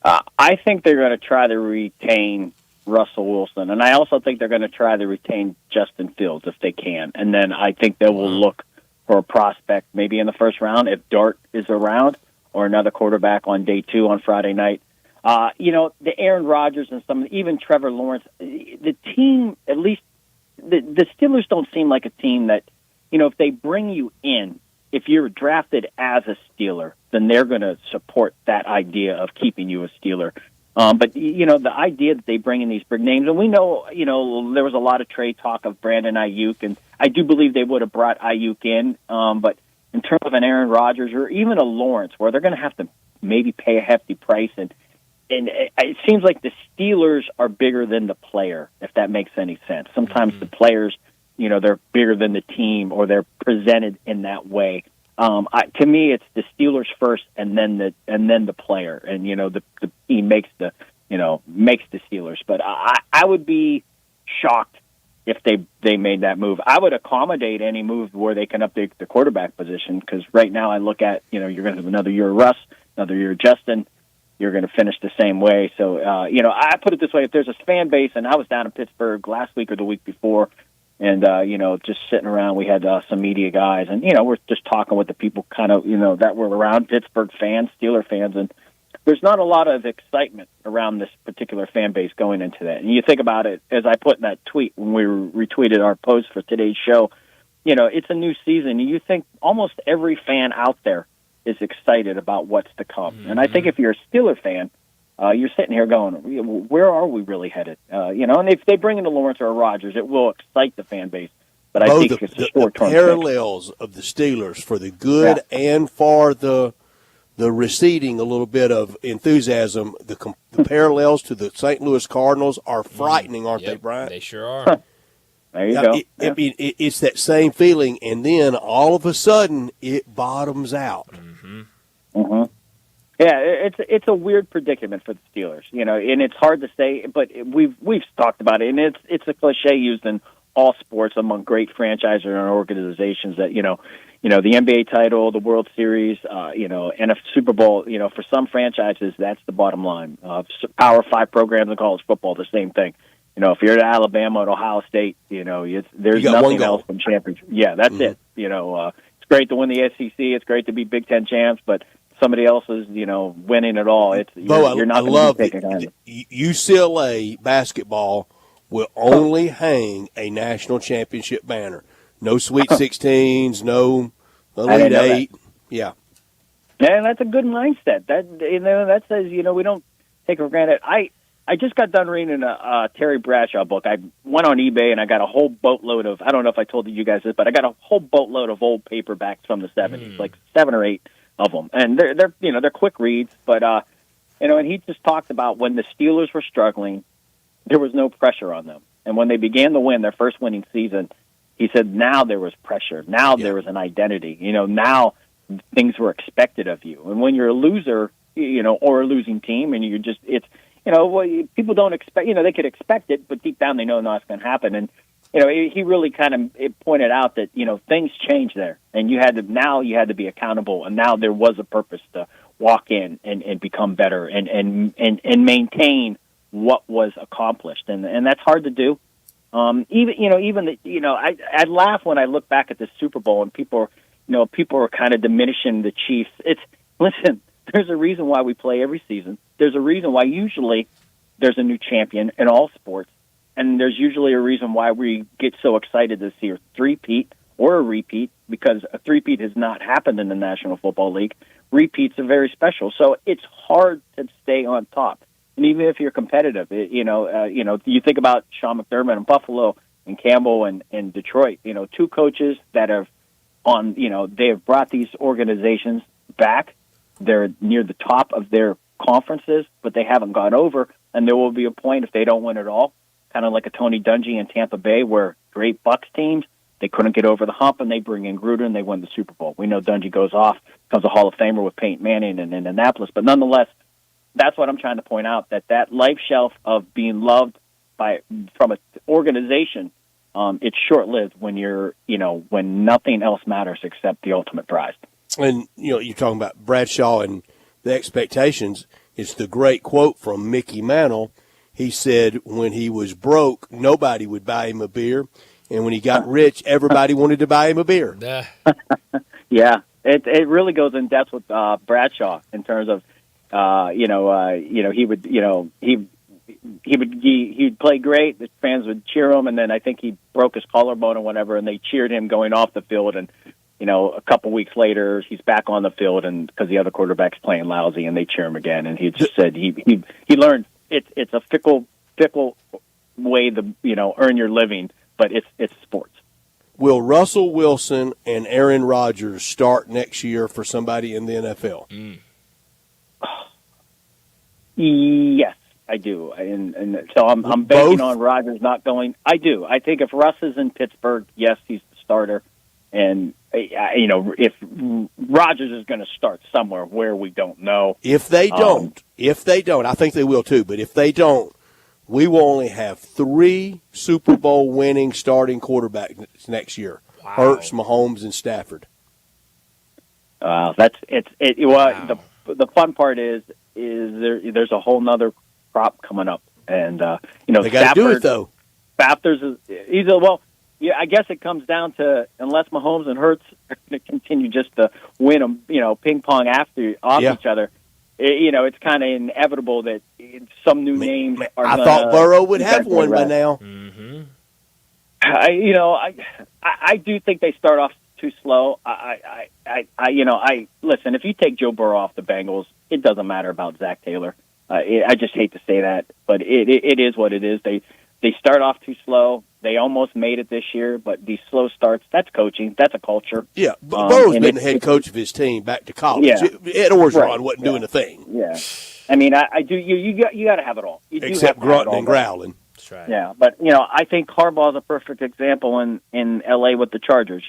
I think they're going to try to retain Russell Wilson, and I also think they're going to try to retain Justin Fields if they can. And then I think they will look for a prospect maybe in the first round if Dart is around, or another quarterback on day 2 on Friday night. The Aaron Rodgers and even Trevor Lawrence, the team, at least the Steelers don't seem like a team that, if they bring you in, if you're drafted as a Steeler, then they're going to support that idea of keeping you a Steeler. But, the idea that they bring in these big names, and we know, there was a lot of trade talk of Brandon Ayuk, and I do believe they would have brought Ayuk in. But in terms of an Aaron Rodgers or even a Lawrence, where they're going to have to maybe pay a hefty price, and it seems like the Steelers are bigger than the player, if that makes any sense. Sometimes the players, they're bigger than the team, or they're presented in that way. To me, it's the Steelers first, and then the player, and the team makes the Steelers. But I would be shocked if they made that move. I would accommodate any move where they can update the quarterback position, because right now I look at you're going to have another year of Russ, another year of Justin. You're going to finish the same way. So I put it this way: if there's a fan base, and I was down in Pittsburgh last week or the week before. And, just sitting around, we had some media guys, and, we're just talking with the people kind of, that were around, Pittsburgh fans, Steeler fans, and there's not a lot of excitement around this particular fan base going into that. And you think about it, as I put in that tweet when we retweeted our post for today's show, it's a new season. And you think almost every fan out there is excited about what's to come. Mm-hmm. And I think if you're a Steeler fan, you're sitting here going, where are we really headed? And if they bring in a Lawrence or a Rodgers, it will excite the fan base. But I think it's a short-term parallels of the Steelers for the good and for the receding a little bit of enthusiasm. The parallels to the St. Louis Cardinals are frightening, aren't they, Brian? They sure are. There you go. It's that same feeling, and then all of a sudden it bottoms out. Mm-hmm. Mm-hmm. Yeah, it's a weird predicament for the Steelers, and it's hard to say, but we've talked about it, and it's a cliche used in all sports among great franchises and organizations that the NBA title, the World Series, and a Super Bowl, for some franchises that's the bottom line. Power 5 programs in college football, the same thing. If you're at Alabama or Ohio State, there's nothing else than championship. Yeah, that's it. It's great to win the SEC, it's great to be Big Ten champs, but somebody else is, winning it all. You're not going to be taking on it. UCLA basketball will only hang a national championship banner. No Sweet 16s, no Elite 8. Yeah. And that's a good mindset. That says, we don't take it for granted. I just got done reading a Terry Bradshaw book. I went on eBay and I got a whole boatload of, I don't know if I told you guys this, but I got a whole boatload of old paperbacks from the 70s, like 7 or 8 of them, and they're quick reads, but and he just talked about when the Steelers were struggling, there was no pressure on them, and when they began to win their first winning season, he said now there was pressure, now there was an identity, now things were expected of you, and when you're a loser, or a losing team, and you're just people don't expect, they could expect it, but deep down they know it's going to happen, and he really kind of pointed out that, things changed there, and you had to be accountable, and now there was a purpose to walk in and become better and maintain what was accomplished, and that's hard to do. I laugh when I look back at the Super Bowl and people are kind of diminishing the Chiefs. Listen, there's a reason why we play every season. There's a reason why usually there's a new champion in all sports. And there's usually a reason why we get so excited to see a three-peat or a repeat, because a three-peat has not happened in the National Football League. Repeats are very special. So it's hard to stay on top. And even if you're competitive, you think about Sean McDermott in Buffalo and Campbell and Detroit, two coaches that have they have brought these organizations back. They're near the top of their conferences, but they haven't gone over. And there will be a point if they don't win it all, kind of like a Tony Dungy in Tampa Bay, where great Bucs teams, they couldn't get over the hump, and they bring in Gruden, and they win the Super Bowl. We know Dungy goes off, becomes a Hall of Famer with Peyton Manning in Indianapolis. But nonetheless, that's what I'm trying to point out, that life shelf of being loved from an organization, it's short-lived when when nothing else matters except the ultimate prize. And, you're talking about Bradshaw and the expectations. It's the great quote from Mickey Mantle. He said when he was broke, nobody would buy him a beer. And when he got rich, everybody wanted to buy him a beer. Yeah, it really goes in depth with Bradshaw in terms of, he'd play great. The fans would cheer him. And then I think he broke his collarbone or whatever, and they cheered him going off the field. And a couple weeks later, he's back on the field, and because the other quarterback's playing lousy, and they cheer him again. And he just said he learned it's a fickle way to earn your living, but it's sports. Will Russell Wilson and Aaron Rodgers start next year for somebody in the NFL? Yes, I do, and so I'm banking on Rodgers not going. I do. I think if Russ is in Pittsburgh, yes, he's the starter, and if Rodgers is going to start somewhere where we don't know. If they don't, I think they will too. But if they don't, we will only have 3 Super Bowl winning starting quarterbacks next year: Hurts, Mahomes, and Stafford. That's it. Well, the fun part is there's a whole nother crop coming up, and they got to do it though. Yeah, I guess it comes down to unless Mahomes and Hurts are going to continue just to win them, ping pong off each other. It's kind of inevitable that some new names are. I thought Burrow would have one by now. Mm-hmm. I do think they start off too slow. Listen. If you take Joe Burrow off the Bengals, it doesn't matter about Zach Taylor. I just hate to say that, but it is what it is. They start off too slow. They almost made it this year, but these slow starts, that's coaching. That's a culture. Yeah, Burrow's been the head coach of his team back to college. Yeah. Ed Orgeron wasn't doing a thing. Yeah. I mean, I do. You got to have it all. Except grunting and growling. That's right. Yeah, but, I think Harbaugh's a perfect example in L.A. with the Chargers.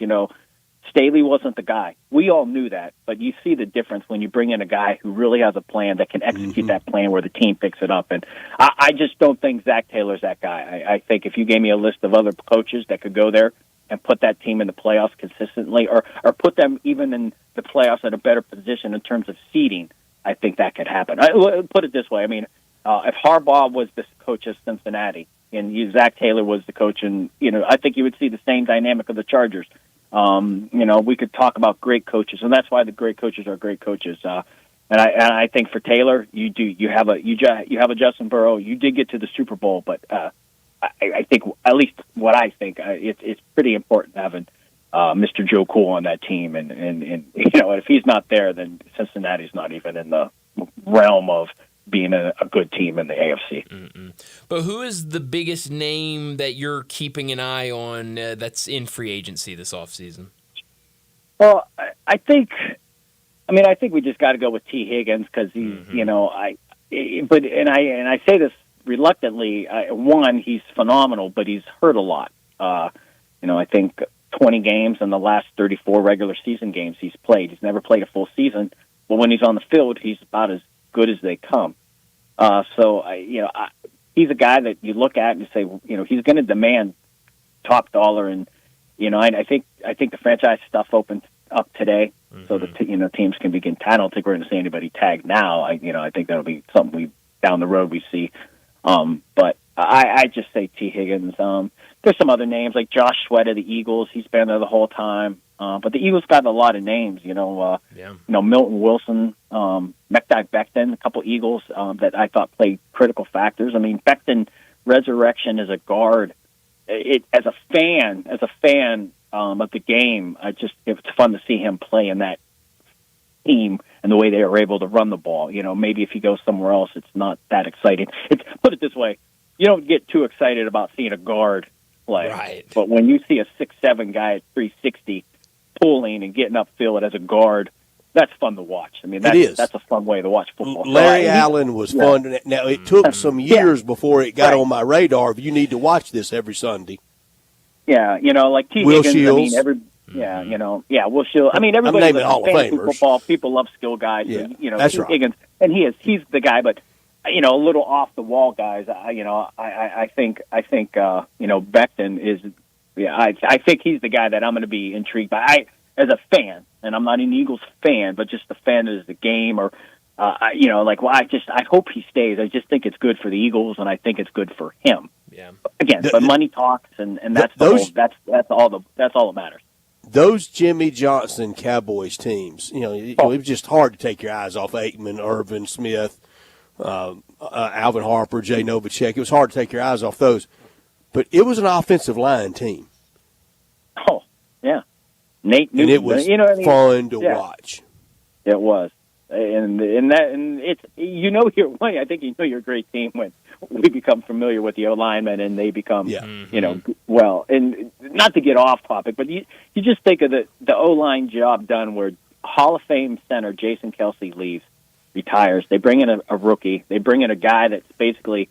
Staley wasn't the guy. We all knew that, but you see the difference when you bring in a guy who really has a plan that can execute that plan where the team picks it up. And I just don't think Zach Taylor's that guy. I think if you gave me a list of other coaches that could go there and put that team in the playoffs consistently or put them even in the playoffs at a better position in terms of seeding, I think that could happen. Put it this way. I mean, if Harbaugh was the coach of Cincinnati and Zach Taylor was the coach, and I think you would see the same dynamic of the Chargers. We could talk about great coaches, and that's why the great coaches are great coaches. And I think for Taylor, you have a Justin Burrow. You did get to the Super Bowl, but I think at least what I think it's pretty important having Mr. Joe Cool on that team, and if he's not there, then Cincinnati's not even in the realm of being a good team in the AFC. Mm-mm. But who is the biggest name that you're keeping an eye on that's in free agency this offseason? Well, I think we just got to go with T. Higgins because he's, I say this reluctantly. One, he's phenomenal, but he's hurt a lot. I think 20 games in the last 34 regular season games he's played. He's never played a full season, but when he's on the field, he's about as good as they come. He's a guy that you look at and you say, he's going to demand top dollar, and I think the franchise stuff opened up today, so that teams can begin. I don't think we're going to see anybody tagged now. I think that'll be something down the road we see. But I just say T. Higgins. There's some other names like Josh Sweat of the Eagles. He's been there the whole time. But the Eagles got a lot of names. Milton Wilson, Mekhi Becton, a couple Eagles that I thought played critical factors. I mean, Becton resurrection as a guard. As a fan of the game, it's fun to see him play in that team and the way they were able to run the ball. Maybe if he goes somewhere else, it's not that exciting. Put it this way, you don't get too excited about seeing a guard play. Right. But when you see a 6'7" guy at 360 pulling and getting upfield as a guard, that's fun to watch. I mean, that's a fun way to watch football. Larry Allen was fun. Now, it took some years before it got on my radar. You need to watch this every Sunday. Yeah, like T. Will Higgins. Shields. I mean, Will Shields. I mean, everybody naming Hall of fantasy Famers. football. People love skill guys. Yeah, So, that's T. right. Higgins, and he's the guy. But a little off the wall guys. I think Becton is. Yeah, I think he's the guy that I'm going to be intrigued by. As a fan, and I'm not an Eagles fan, but just a fan of the game, or I hope he stays. I just think it's good for the Eagles, and I think it's good for him. Yeah. Again, but money talks, and that's that's all that matters. Those Jimmy Johnson Cowboys teams, it was just hard to take your eyes off Aikman, Irvin Smith, Alvin Harper, Jay Novacek. It was hard to take your eyes off those, but it was an offensive line team. Oh, yeah. Nate Newton. And it was you know what I mean? fun to Yeah. watch. It was, and it's I think you know you're a great team when we become familiar with the O linemen and they become well. And not to get off topic, but you just think of the O line job done where Hall of Fame center Jason Kelsey leaves, retires. They bring in a rookie. They bring in a guy that's basically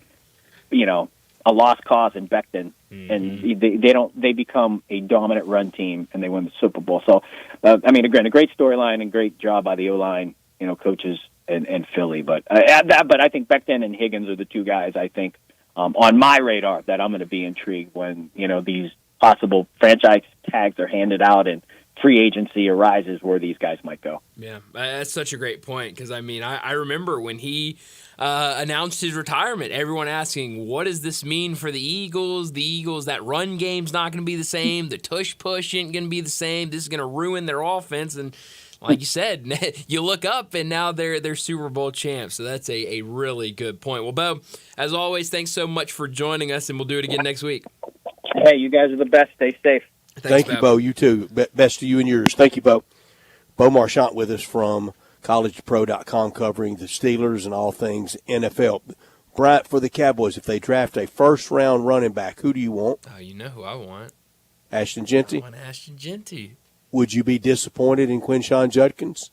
a lost cause in Becton, and they become a dominant run team and they win the Super Bowl. So, again, a great storyline and great job by the O-line, coaches and Philly. But I think Becton and Higgins are the two guys I think on my radar that I'm going to be intrigued when these possible franchise tags are handed out and free agency arises where these guys might go. Yeah, that's such a great point because, I remember when he announced his retirement, everyone asking, what does this mean for the Eagles? The Eagles, that run game's not going to be the same. The tush push ain't going to be the same. This is going to ruin their offense. And like you said, you look up and now they're Super Bowl champs. So that's a really good point. Well, Bo, as always, thanks so much for joining us, and we'll do it again next week. Hey, you guys are the best. Stay safe. Thank you, Bo. You too. Best to you and yours. Thank you, Bo. Bo Marchant with us from collegepro.com covering the Steelers and all things NFL. Bryant, for the Cowboys, if they draft a first-round running back, who do you want? You know who I want. Ashton Genty? I want Ashton Genty. Would you be disappointed in Quinshon Judkins?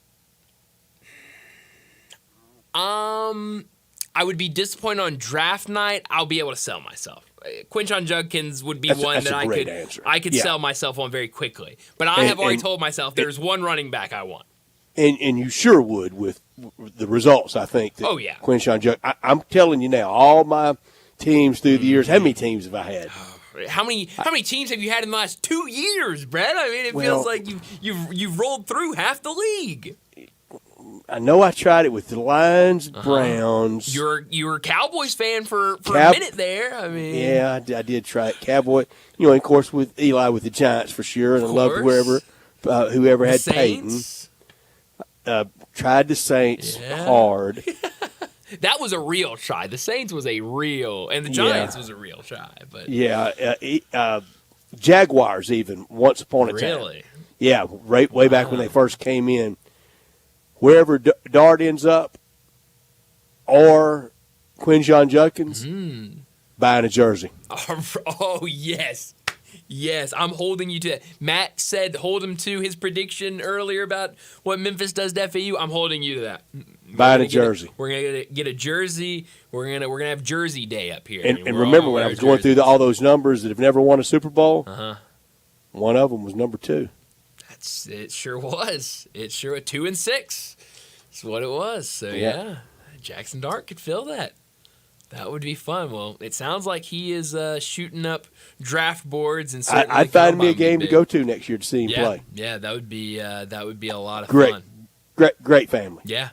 I would be disappointed on draft night. I'll be able to sell myself. Quinshon Judkins would be one that I could sell myself on very quickly. But I have already told myself there's one running back I want. And you sure would with the results, I think. Oh, yeah. Quinshon Judkins. I'm telling you now, all my teams through the years, how many teams have I had? How many teams have you had in the last 2 years, Brett? It feels like you've rolled through half the league. I know I tried it with the Lions, Browns. You were a Cowboys fan for a minute there. Yeah, I did try it. Cowboy, and of course with Eli with the Giants for sure, and I loved whoever had Saints. Peyton. Tried the Saints hard. That was a real try. The Saints was a real, and the Giants was a real try. But Jaguars even once upon a time. Really? Yeah, way back when they first came in. Wherever Dart ends up, or Quinshon Judkins, buying a jersey. Oh, yes. Yes, I'm holding you to that. Matt said hold him to his prediction earlier about what Memphis does to FAU. I'm holding you to that. Buying a jersey. We're gonna get a jersey. We're gonna have Jersey Day up here. And remember when I was going through all those numbers that have never won a Super Bowl? One of them was number 2. It sure was. It sure 2 and 6. That's what it was. So yeah, Jackson Dart could fill that. That would be fun. Well, it sounds like he is shooting up draft boards and. I'd find me a game to go to next year to see him play. Yeah, that would be a lot of fun. Great family. Yeah.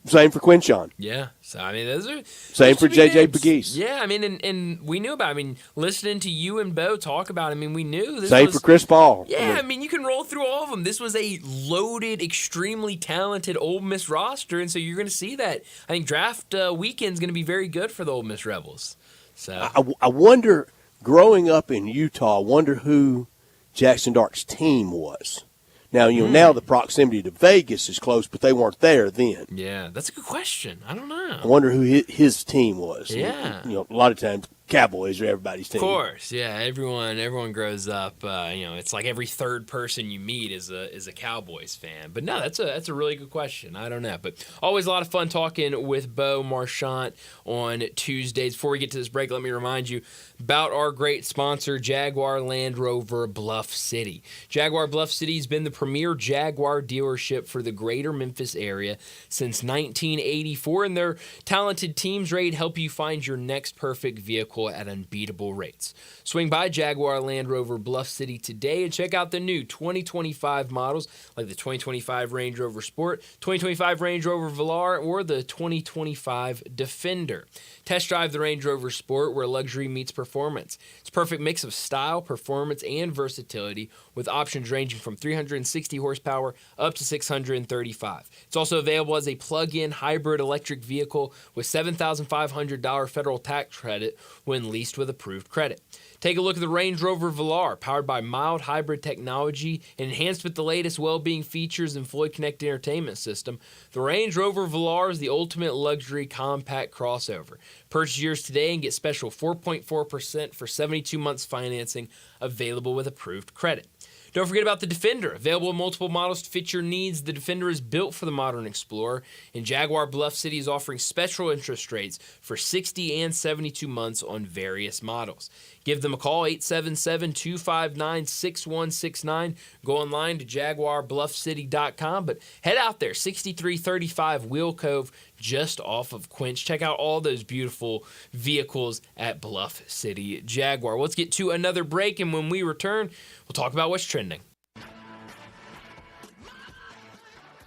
Same for Quinshon. Yeah. So those are same for JJ Pegues. Yeah, and we knew about. Listening to you and Bo talk about. We knew this. Same for Chris Paul. Yeah, you can roll through all of them. This was a loaded, extremely talented Ole Miss roster, and so you're going to see that. I think draft weekend's going to be very good for the Ole Miss Rebels. So I wonder, growing up in Utah, who Jackson Dart's team was. Now, now the proximity to Vegas is close, but they weren't there then. Yeah, that's a good question. I don't know. I wonder who his team was. Yeah. A lot of times Cowboys are everybody's team. Of course, yeah. Everyone grows up. It's like every third person you meet is a Cowboys fan. But no, that's a really good question. I don't know, but always a lot of fun talking with Bo Marchant on Tuesdays. Before we get to this break, let me remind you about our great sponsor, Jaguar Land Rover Bluff City. Jaguar Bluff City has been the premier Jaguar dealership for the greater Memphis area since 1984, and their talented teams ready to help you find your next perfect vehicle at unbeatable rates. Swing by Jaguar Land Rover Bluff City today and check out the new 2025 models like the 2025 Range Rover Sport, 2025 Range Rover Velar, or the 2025 Defender. Test drive the Range Rover Sport where luxury meets performance. It's a perfect mix of style, performance, and versatility with options ranging from 360 horsepower up to 635. It's also available as a plug-in hybrid electric vehicle with $7,500 federal tax credit when leased with approved credit. Take a look at the Range Rover Velar, powered by mild hybrid technology and enhanced with the latest well-being features and fully connected entertainment system. The Range Rover Velar is the ultimate luxury compact crossover. Purchase yours today and get special 4.4% for 72 months financing available with approved credit. Don't forget about the Defender. Available in multiple models to fit your needs, the Defender is built for the modern explorer, and Jaguar Bluff City is offering special interest rates for 60 and 72 months on various models. Give them a call, 877-259-6169. Go online to jaguarbluffcity.com, but head out there, 6335 Wheel Cove, just off of Quinch. Check out all those beautiful vehicles at Bluff City Jaguar. Let's get to another break, and when we return, we'll talk about what's trending.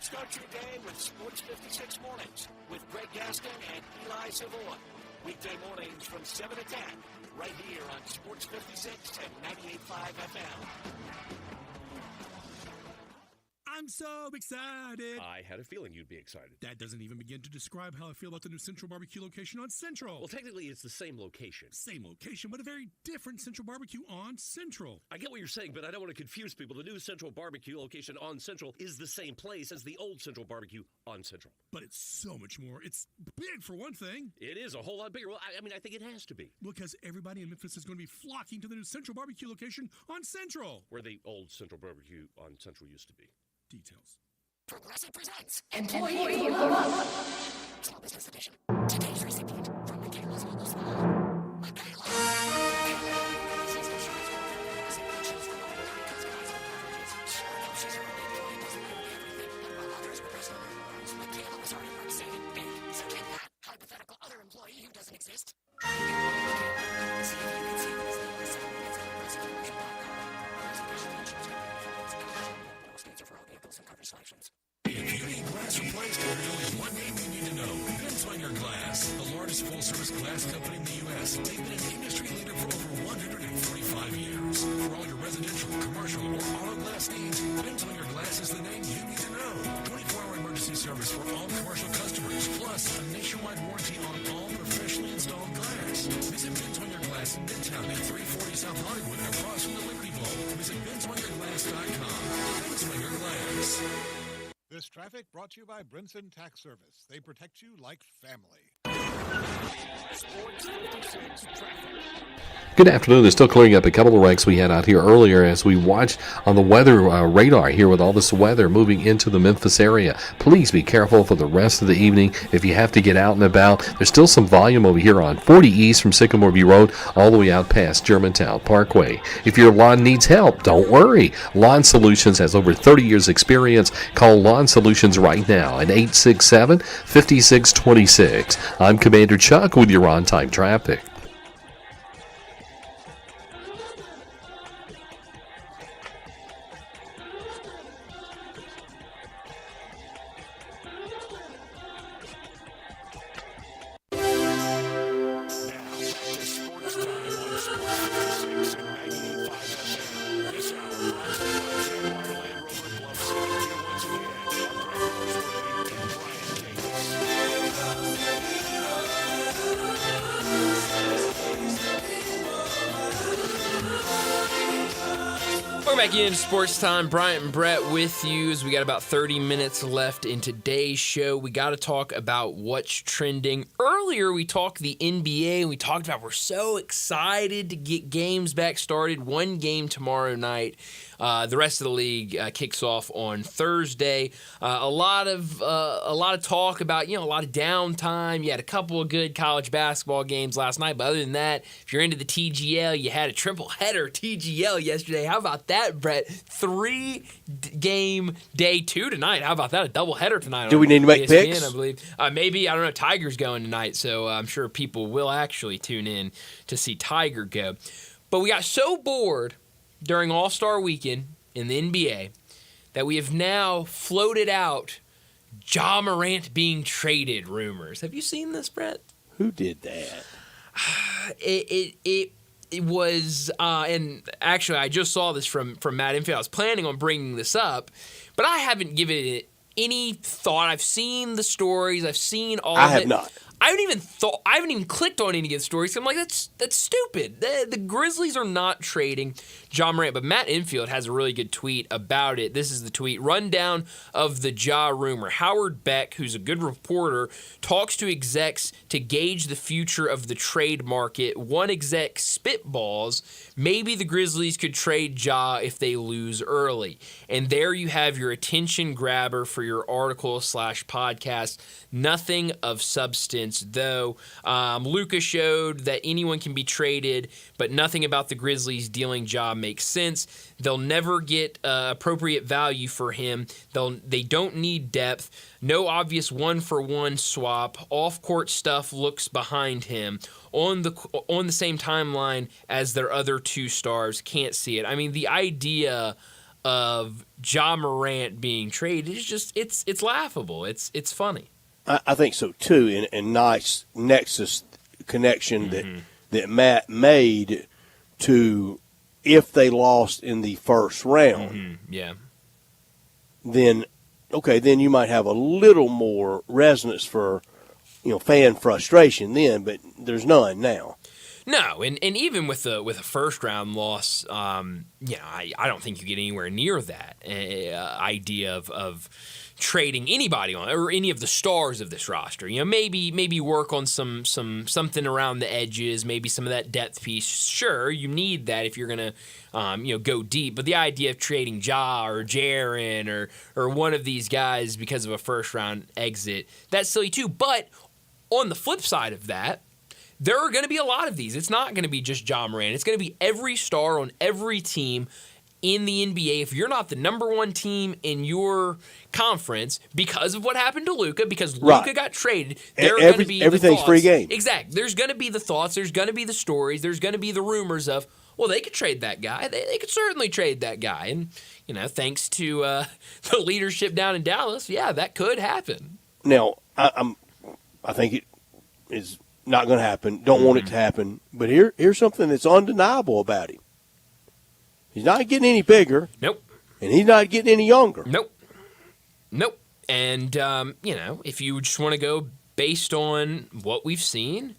Start your day with Sports 56 Mornings with Greg Gaston and Eli Savoy. Weekday mornings from 7 to 10, right here on Sports 56 and 98.5 FM. I'm so excited. I had a feeling you'd be excited. That doesn't even begin to describe how I feel about the new Central Barbecue location on Central. Well, technically, it's the same location. Same location, but a very different Central Barbecue on Central. I get what you're saying, but I don't want to confuse people. The new Central Barbecue location on Central is the same place as the old Central Barbecue on Central. But it's so much more. It's big, for one thing. It is a whole lot bigger. Well, I mean, I think it has to be. Because everybody in Memphis is going to be flocking to the new Central Barbecue location on Central. Where the old Central Barbecue on Central used to be. Details. Progressive presents Employee of the Month. Small Business Edition. Today's recipient from Michaela's Mother's hypothetical other employee who doesn't exist. See if you can see what his name is. It's a progressive commercial background. There's additional insurance coverage. No stands for all vehicles and coverage selections. If you need glass replaced, there's only one name you need to know. Benswinger Glass, the largest full-service glass company in the U.S. They've been an industry leader for over 145 years. For all your residential, commercial, or auto glass needs, Benswinger Glass is the name you need to know. 24-hour emergency service for all commercial customers, plus a nationwide warranty on all professionally installed glass. Visit Benswinger Glass in Midtown at 340 South Hollywood, across from the Liberty Bowl. Visit BenswingerGlass.com. Benswinger Glass. This traffic brought to you by Brinson Tax Service. They protect you like family. Sports 56 traffic. Good afternoon. They're still clearing up a couple of wrecks we had out here earlier as we watched on the weather radar here with all this weather moving into the Memphis area. Please be careful for the rest of the evening if you have to get out and about. There's still some volume over here on 40 East from Sycamore View Road all the way out past Germantown Parkway. If your lawn needs help, don't worry. Lawn Solutions has over 30 years experience. Call Lawn Solutions right now at 867-5626. I'm Commander Chuck with your on-time traffic. Back in Sports Time, Bryant and Brett with you as we got about 30 minutes left in today's show. We got to talk about what's trending. Earlier, we talked the NBA, and we talked about we're so excited to get games back started. One game tomorrow night. The rest of the league kicks off on Thursday. A lot of talk about a lot of downtime. You had a couple of good college basketball games last night, but other than that, if you're into the TGL, you had a triple header TGL yesterday. How about that, Brett? 3-game day 2 tonight. How about that? A double header tonight. Do we need to make ESPN, picks? I believe maybe, I don't know. Tiger's going tonight, so I'm sure people will actually tune in to see Tiger go. But we got so bored during All-Star Weekend in the NBA that we have now floated out Ja Morant being traded rumors. Have you seen this, Brett? Who did that? It was, and actually I just saw this from Matt Infield. I was planning on bringing this up, but I haven't given it any thought. I've seen the stories. I've seen all of it. I have not. I haven't even clicked on any of the stories. I'm like, that's stupid. The Grizzlies are not trading Ja Morant. But Matt Infield has a really good tweet about it. This is the tweet. Rundown of the Ja rumor. Howard Beck, who's a good reporter, talks to execs to gauge the future of the trade market. One exec spitballs, maybe the Grizzlies could trade Ja if they lose early. And there you have your attention grabber for your article/podcast. Nothing of substance, though. Luka showed that anyone can be traded, but nothing about the Grizzlies dealing Ja makes sense. They'll never get appropriate value for him. They don't need depth. No obvious one-for-one swap. Off-court stuff looks behind him. On the same timeline as their other two stars. Can't see it. I mean, the idea of Ja Morant being traded is just it's laughable. It's funny. I think so too, and nice nexus connection that Matt made to if they lost in the first round. Yeah. Then you might have a little more resonance for fan frustration then, but there's none now. No, and even with a first round loss, I don't think you get anywhere near that idea of trading anybody on or any of the stars of this roster. Maybe work on something around the edges, maybe some of that depth piece. Sure, you need that if you're gonna go deep. But the idea of trading Ja or Jaren or one of these guys because of a first round exit, that's silly too. But on the flip side of that, there are going to be a lot of these. It's not going to be just Ja Morant. It's going to be every star on every team in the NBA. If you're not the number one team in your conference because of what happened to Luka, because Luka got traded, there are going to be everything's the thoughts. Free game. Exactly. There's going to be the thoughts. There's going to be the stories. There's going to be the rumors of, well, they could trade that guy. They could certainly trade that guy. And, thanks to the leadership down in Dallas, yeah, that could happen. Now, I think it is not going to happen. Don't want it to happen. But here's something that's undeniable about him. He's not getting any bigger. Nope. And he's not getting any younger. Nope. And, if you just want to go based on what we've seen,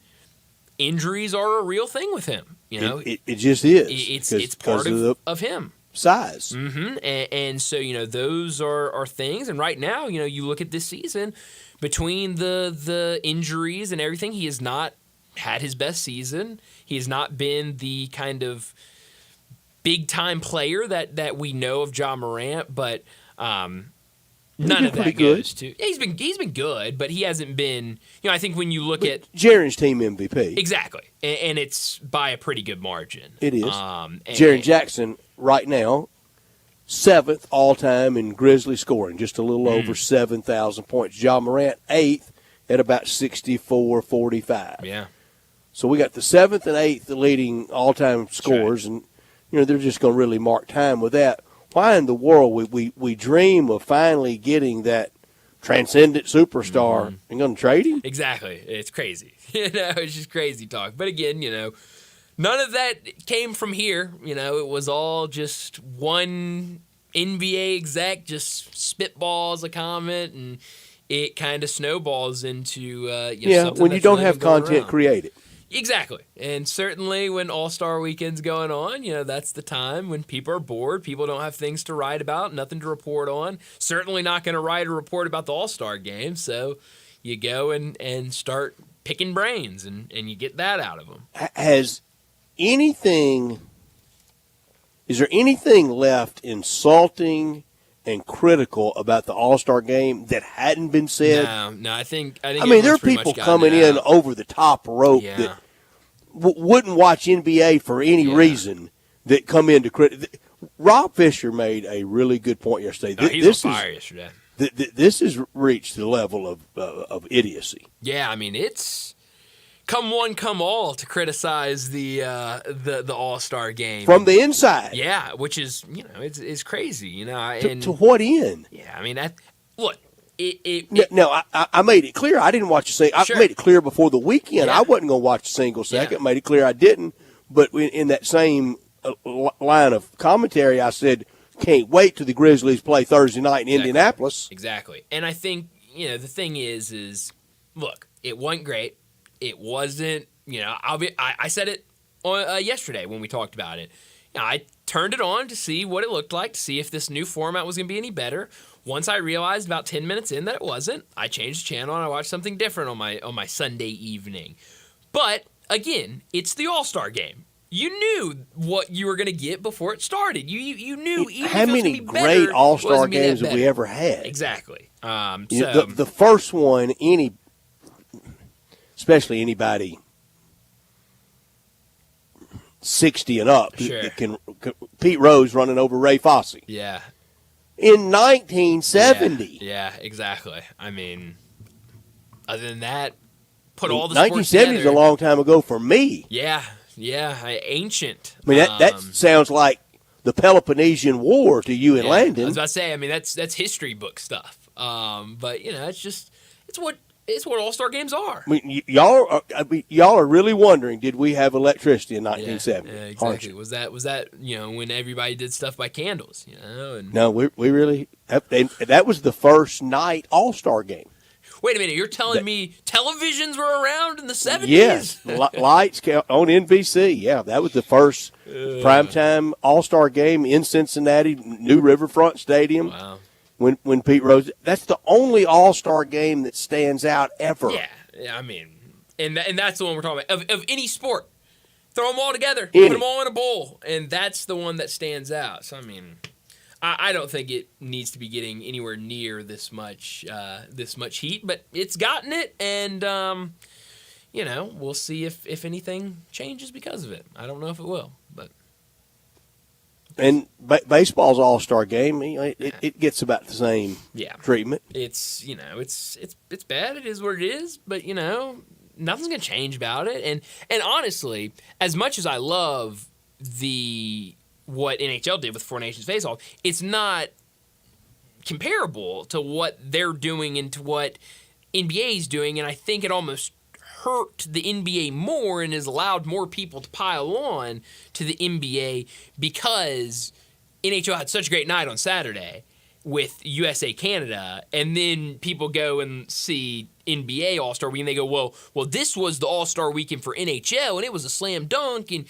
injuries are a real thing with him. It just is. It's part of him. Size. And so, those are things. And right now, you look at this season, between the injuries and everything, he has not had his best season. He has not been the kind of big-time player that we know of Ja Morant, but none of that goes to... Yeah, he's been good, but he hasn't been... I think when you look at... Jaren's team MVP. Exactly. And it's by a pretty good margin. It is. Jaren Jackson, right now, 7th all-time in Grizzly scoring, just a little over 7,000 points. Ja Morant, 8th at about 64-45. Yeah. So we got the 7th and 8th leading all-time scorers, and they're just going to really mark time with that. Why in the world we dream of finally getting that transcendent superstar and going to trade him? Exactly. It's crazy. It's just crazy talk. But again, none of that came from here. It was all just one NBA exec just spitballs a comment, and it kind of snowballs into something when you don't have content created. Exactly. And certainly when All-Star Weekend's going on, that's the time when people are bored, people don't have things to write about, nothing to report on. Certainly not going to write a report about the All-Star game, so you go and start picking brains, and you get that out of them. Is there anything left insulting and critical about the All-Star game that hadn't been said? No, I think there are people coming in over the top rope that wouldn't watch NBA for any reason that come in to credit. Rob Fisher made a really good point yesterday. He's on fire yesterday. This has reached the level of idiocy. Yeah, it's come one, come all to criticize the All-Star game from the inside. Yeah, which is it's crazy. To what end? Yeah, look. No, I made it clear. I didn't watch a single. I made it clear before the weekend. I wasn't going to watch a single second. Made it clear I didn't. But in that same line of commentary, I said, can't wait till the Grizzlies play Thursday night in Indianapolis. Exactly. And I think, the thing is, look, It wasn't great. It wasn't, I said it on, yesterday when we talked about it. I turned it on to see what it looked like, to see if this new format was going to be any better. Once I realized about 10 minutes in that it wasn't, I changed the channel and I watched something different on my Sunday evening. But again, it's the All-Star game. You knew what you were going to get before it started. You knew even how if it was many gonna be great better, All-Star it wasn't gonna be games that have we better. ever had? Exactly. The first one, especially anybody 60 and up, Sure. Pete Rose running over Ray Fosse. Yeah. In 1970. Yeah, exactly. I mean, other than that, put all the sports 1970 is a together. long time ago for me. Yeah, ancient. I mean, that sounds like the Peloponnesian War to you in I Landon. was about to say, I mean, that's history book stuff. But it's what All-Star games are. I mean, y'all are really wondering, did we have electricity in 1970? Yeah, Aren't exactly. you? Was that when everybody did stuff by candles? And No, we really that was the first night All-Star game. wait a minute, you're telling me televisions were around in the 70s? Yes, lights on NBC. Yeah, that was the first primetime All-Star game in Cincinnati, New Riverfront Stadium. Wow. When Pete Rose, that's the only All-Star game that stands out ever. Yeah, I mean, and that's the one we're talking about. Of any sport. Throw them all together. Any. Put them all in a bowl. And that's the one that stands out. So, I mean, I don't think it needs to be getting anywhere near this much heat. But it's gotten it. And, we'll see if anything changes because of it. I don't know if it will. But And baseball's All-Star game, it gets about the same treatment. It's it's bad. It is what it is. But nothing's gonna change about it. And honestly, as much as I love what NHL did with Four Nations Face-Off, it's not comparable to what they're doing and to what NBA is doing. And I think it almost hurt the NBA more and has allowed more people to pile on to the NBA because NHL had such a great night on Saturday with USA Canada, and then people go and see NBA All-Star Weekend. They go, well, this was the All-Star Weekend for NHL, and it was a slam dunk, and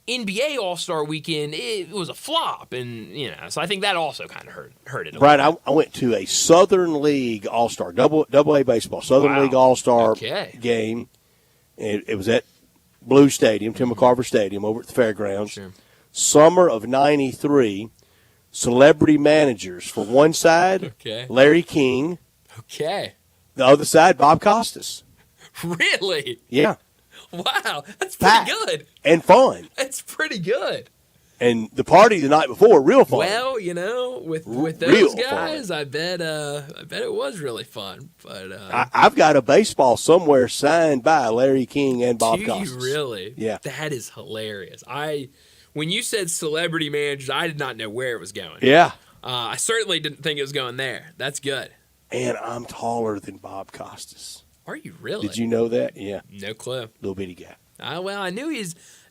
NBA All-Star Weekend, it was a flop, and so I think that also kind of hurt it. Right, I went to a Southern League All-Star, double A baseball, Southern League All-Star game. It was at Blue Stadium, Tim McCarver Stadium, over at the fairgrounds. Sure. Summer of '93. Celebrity managers for one side, Okay. Larry King. Okay. The other side, Bob Costas. Really? Yeah. Wow, that's pretty good. And fun. That's pretty good. And the party the night before, real fun. Well, with Real those fun. guys, I bet it was really fun. But I've got a baseball somewhere signed by Larry King and Bob do Costas. you really? Yeah. That is hilarious. When you said celebrity managers, I did not know where it was going. Yeah. I certainly didn't think it was going there. That's good. And I'm taller than Bob Costas. Are you really? Did you know that? Yeah. No clue. Little bitty guy. Well, I knew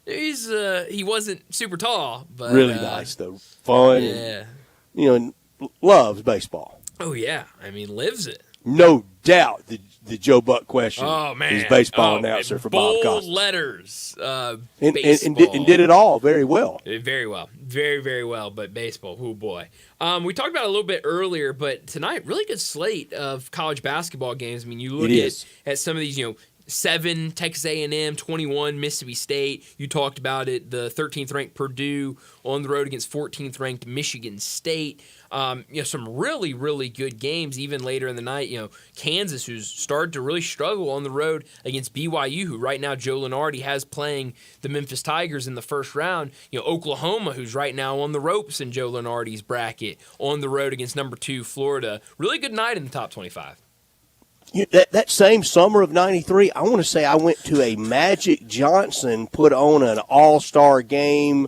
he wasn't super tall, but Really nice, though. Fun. Yeah. And, loves baseball. Oh yeah. I mean, lives it. No doubt the Joe Buck question Oh man. is baseball announcer for Bob Bold Costas. letters. And Baseball. did it all very well. Very well. Very, very well. But baseball, oh boy. We talked about it a little bit earlier, but tonight, really good slate of college basketball games. I mean, you look at some of these, 7 Texas A&M, 21 Mississippi State. You talked about it. The 13th ranked Purdue on the road against 14th ranked Michigan State. Some really, really good games even later in the night. Kansas, who's started to really struggle on the road against BYU, who right now Joe Lunardi has playing the Memphis Tigers in the first round. Oklahoma, who's right now on the ropes in Joe Lunardi's bracket, on the road against number 2 Florida. Really good night in the top 25. That same summer of '93, I want to say I went to a Magic Johnson put on an all-star game,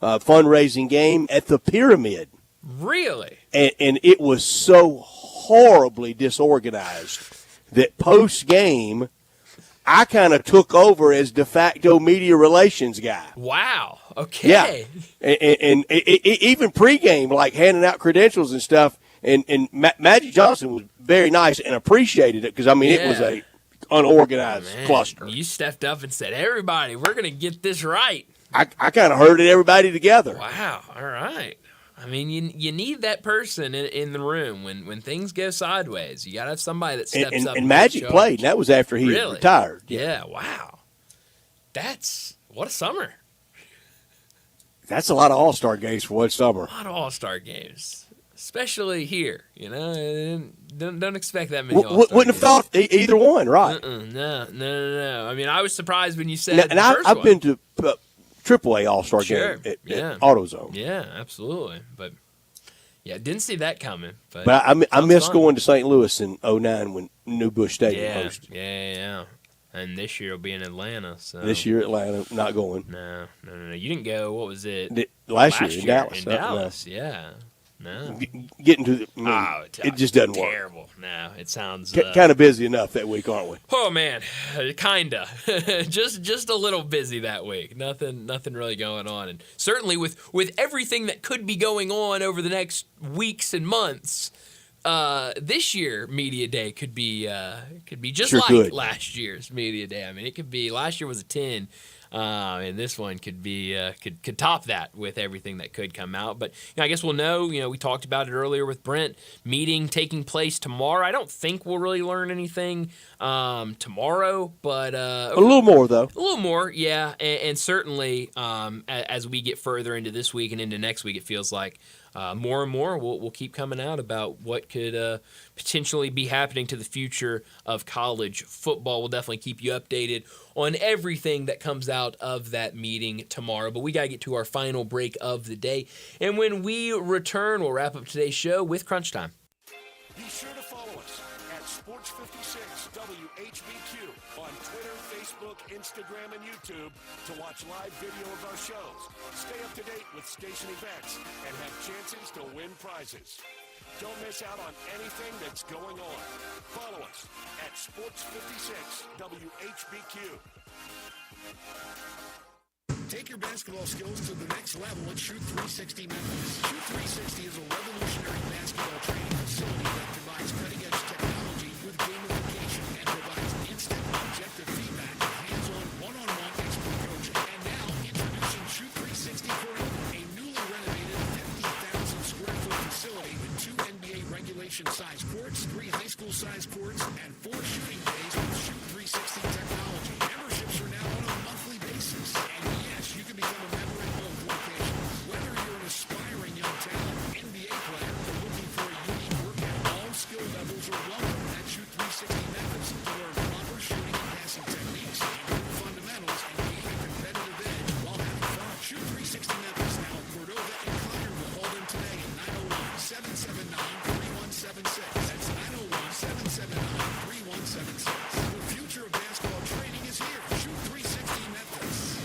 fundraising game at the Pyramid. Really? And it was so horribly disorganized that post-game, I kind of took over as de facto media relations guy. Wow. Okay. Yeah. And even pregame, like handing out credentials and stuff. And Magic Johnson was very nice and appreciated it because, it was a unorganized cluster. You stepped up and said, everybody, we're going to get this right. I kind of herded everybody together. Wow. All right. I mean, you need that person in the room when things go sideways. You got to have somebody that steps up. And Magic played, and that was after he really? retired. Yeah, wow. What a summer. That's a lot of all-star games for one summer. A lot of all-star games, especially here. Don't expect that many all-star Wouldn't have thought either one, right? No. I mean, I was surprised when you said and I've been to AAA all-star game at AutoZone. Yeah, absolutely. But, yeah, didn't see that coming. But I miss going to St. Louis in 2009 when New Busch Stadium hosted. Yeah. And this year will be in Atlanta. So this year, Atlanta, not going. No. You didn't go. What was it? Last year in Dallas. In Dallas, yeah. No. Getting to the, it just doesn't work. Terrible. No, it sounds kind of busy enough that week, aren't we? Oh man, kinda. just a little busy that week. Nothing really going on, and certainly with everything that could be going on over the next weeks and months. This year media day could be just last year's media day. I mean, it could be. Last year was a 10, and this one could be could top that with everything that could come out. But I guess we'll know. We talked about it earlier with Brent. Meeting taking place tomorrow. I don't think we'll really learn anything tomorrow, but a little more though. A little more, yeah, and certainly as we get further into this week and into next week, it feels like. More and more will keep coming out about what could potentially be happening to the future of college football. We'll definitely keep you updated on everything that comes out of that meeting tomorrow. But we got to get to our final break of the day. And when we return, we'll wrap up today's show with Crunch Time. Be sure to follow us at Sports56 WHBQ on Twitter, Facebook, Instagram, and YouTube to watch live video of our shows. Stay up to date with station events and have chances to win prizes. Don't miss out on anything that's going on. Follow us at Sports56 WHBQ. Take your basketball skills to the next level at Shoot 360 Memphis. Shoot 360 is a revolutionary basketball training facility that combines cutting-edge technology with gamification and provides instant, objective feedback, hands-on, one-on-one expert coaching. And now, introducing Shoot 360 Corona, a newly renovated 50,000 square foot facility with 2 NBA regulation-size courts, 3 high school-size courts, and 4 shooting bays with Shoot 360 technology. Memberships are now on a monthly basis. And yes, you can become a member at both locations. Whether you're an aspiring young talent, NBA player, or looking for a unique workout, all skill levels are welcome at Shoot 360 Memphis to learn proper shooting and passing techniques, improve fundamentals, and gain a competitive edge while having fun. Shoot 360 Memphis now in Cordova and Collierville. Call them today at 901-779-3176. That's 901-779-3176. The future of basketball training is here. Shoot 360 Memphis.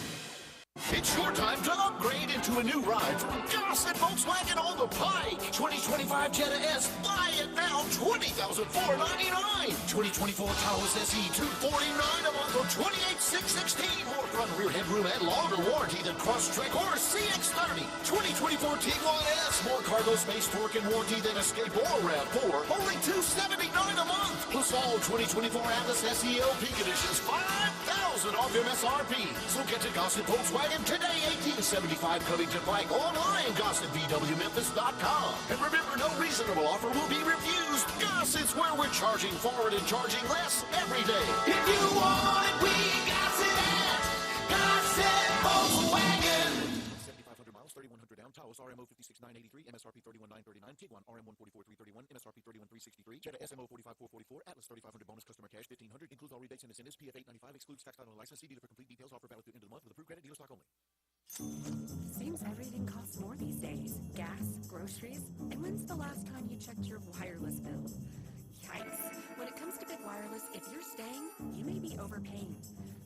It's your time to upgrade into a new ride from Gossett Volkswagen on the Pike. 2025 Jetta S, buy it now, $20,499. 2024 Taos SE, $249 a month or $28,616. More front rear headroom and longer warranty than Crosstrek or CX-30. 2024 Tiguan S, more cargo space, torque, and warranty than Escape or RAV4. Only $279 a month. Plus all 2024 Atlas SE LP conditions, $5,000 off MSRP. So get to Gossett Volkswagen today, 1875 Covington Pike, online, GossettVWMemphis.com. And remember, no reasonable offer will be refused. Gossett's where we're charging forward and charging less every day. If you want it, we got it at Gossett Volkswagen. 7,500 miles, 3,100 down. Taos RMO 56,983, MSRP 31,939. Tiguan RM 144,331, MSRP 31,363. Jetta SMO 45,444, Atlas 3,500 bonus customer cash 1,500. Includes all rebates and incentives. PF 895 excludes tax title and license. See dealer for complete details. Offer valid through end of the month with approved credit dealer stock only. Seems everything costs more these days. Gas, groceries, and when's the last time you checked your wireless bill? Yikes. When it comes to Big Wireless, if you're staying, you may be overpaying.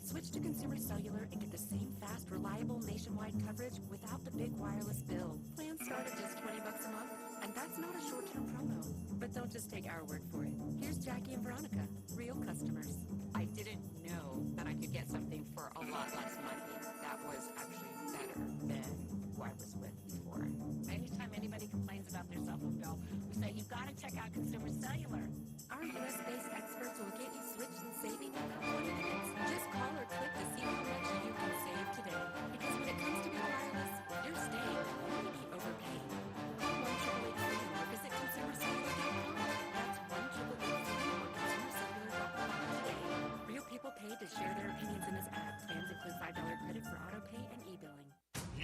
Switch to Consumer Cellular and get the same fast, reliable nationwide coverage without the Big Wireless bill. Plans start at just $20 a month, and that's not a short-term promo. But don't just take our word for it. Here's Jackie and Veronica, real customers. I didn't know that I could get something for a lot less money that was actually better than who I was with before. Anytime anybody complains about their cell phone bill, we say, you've got to check out Consumer Cellular. Our U.S.-based experts will get you switched and saving over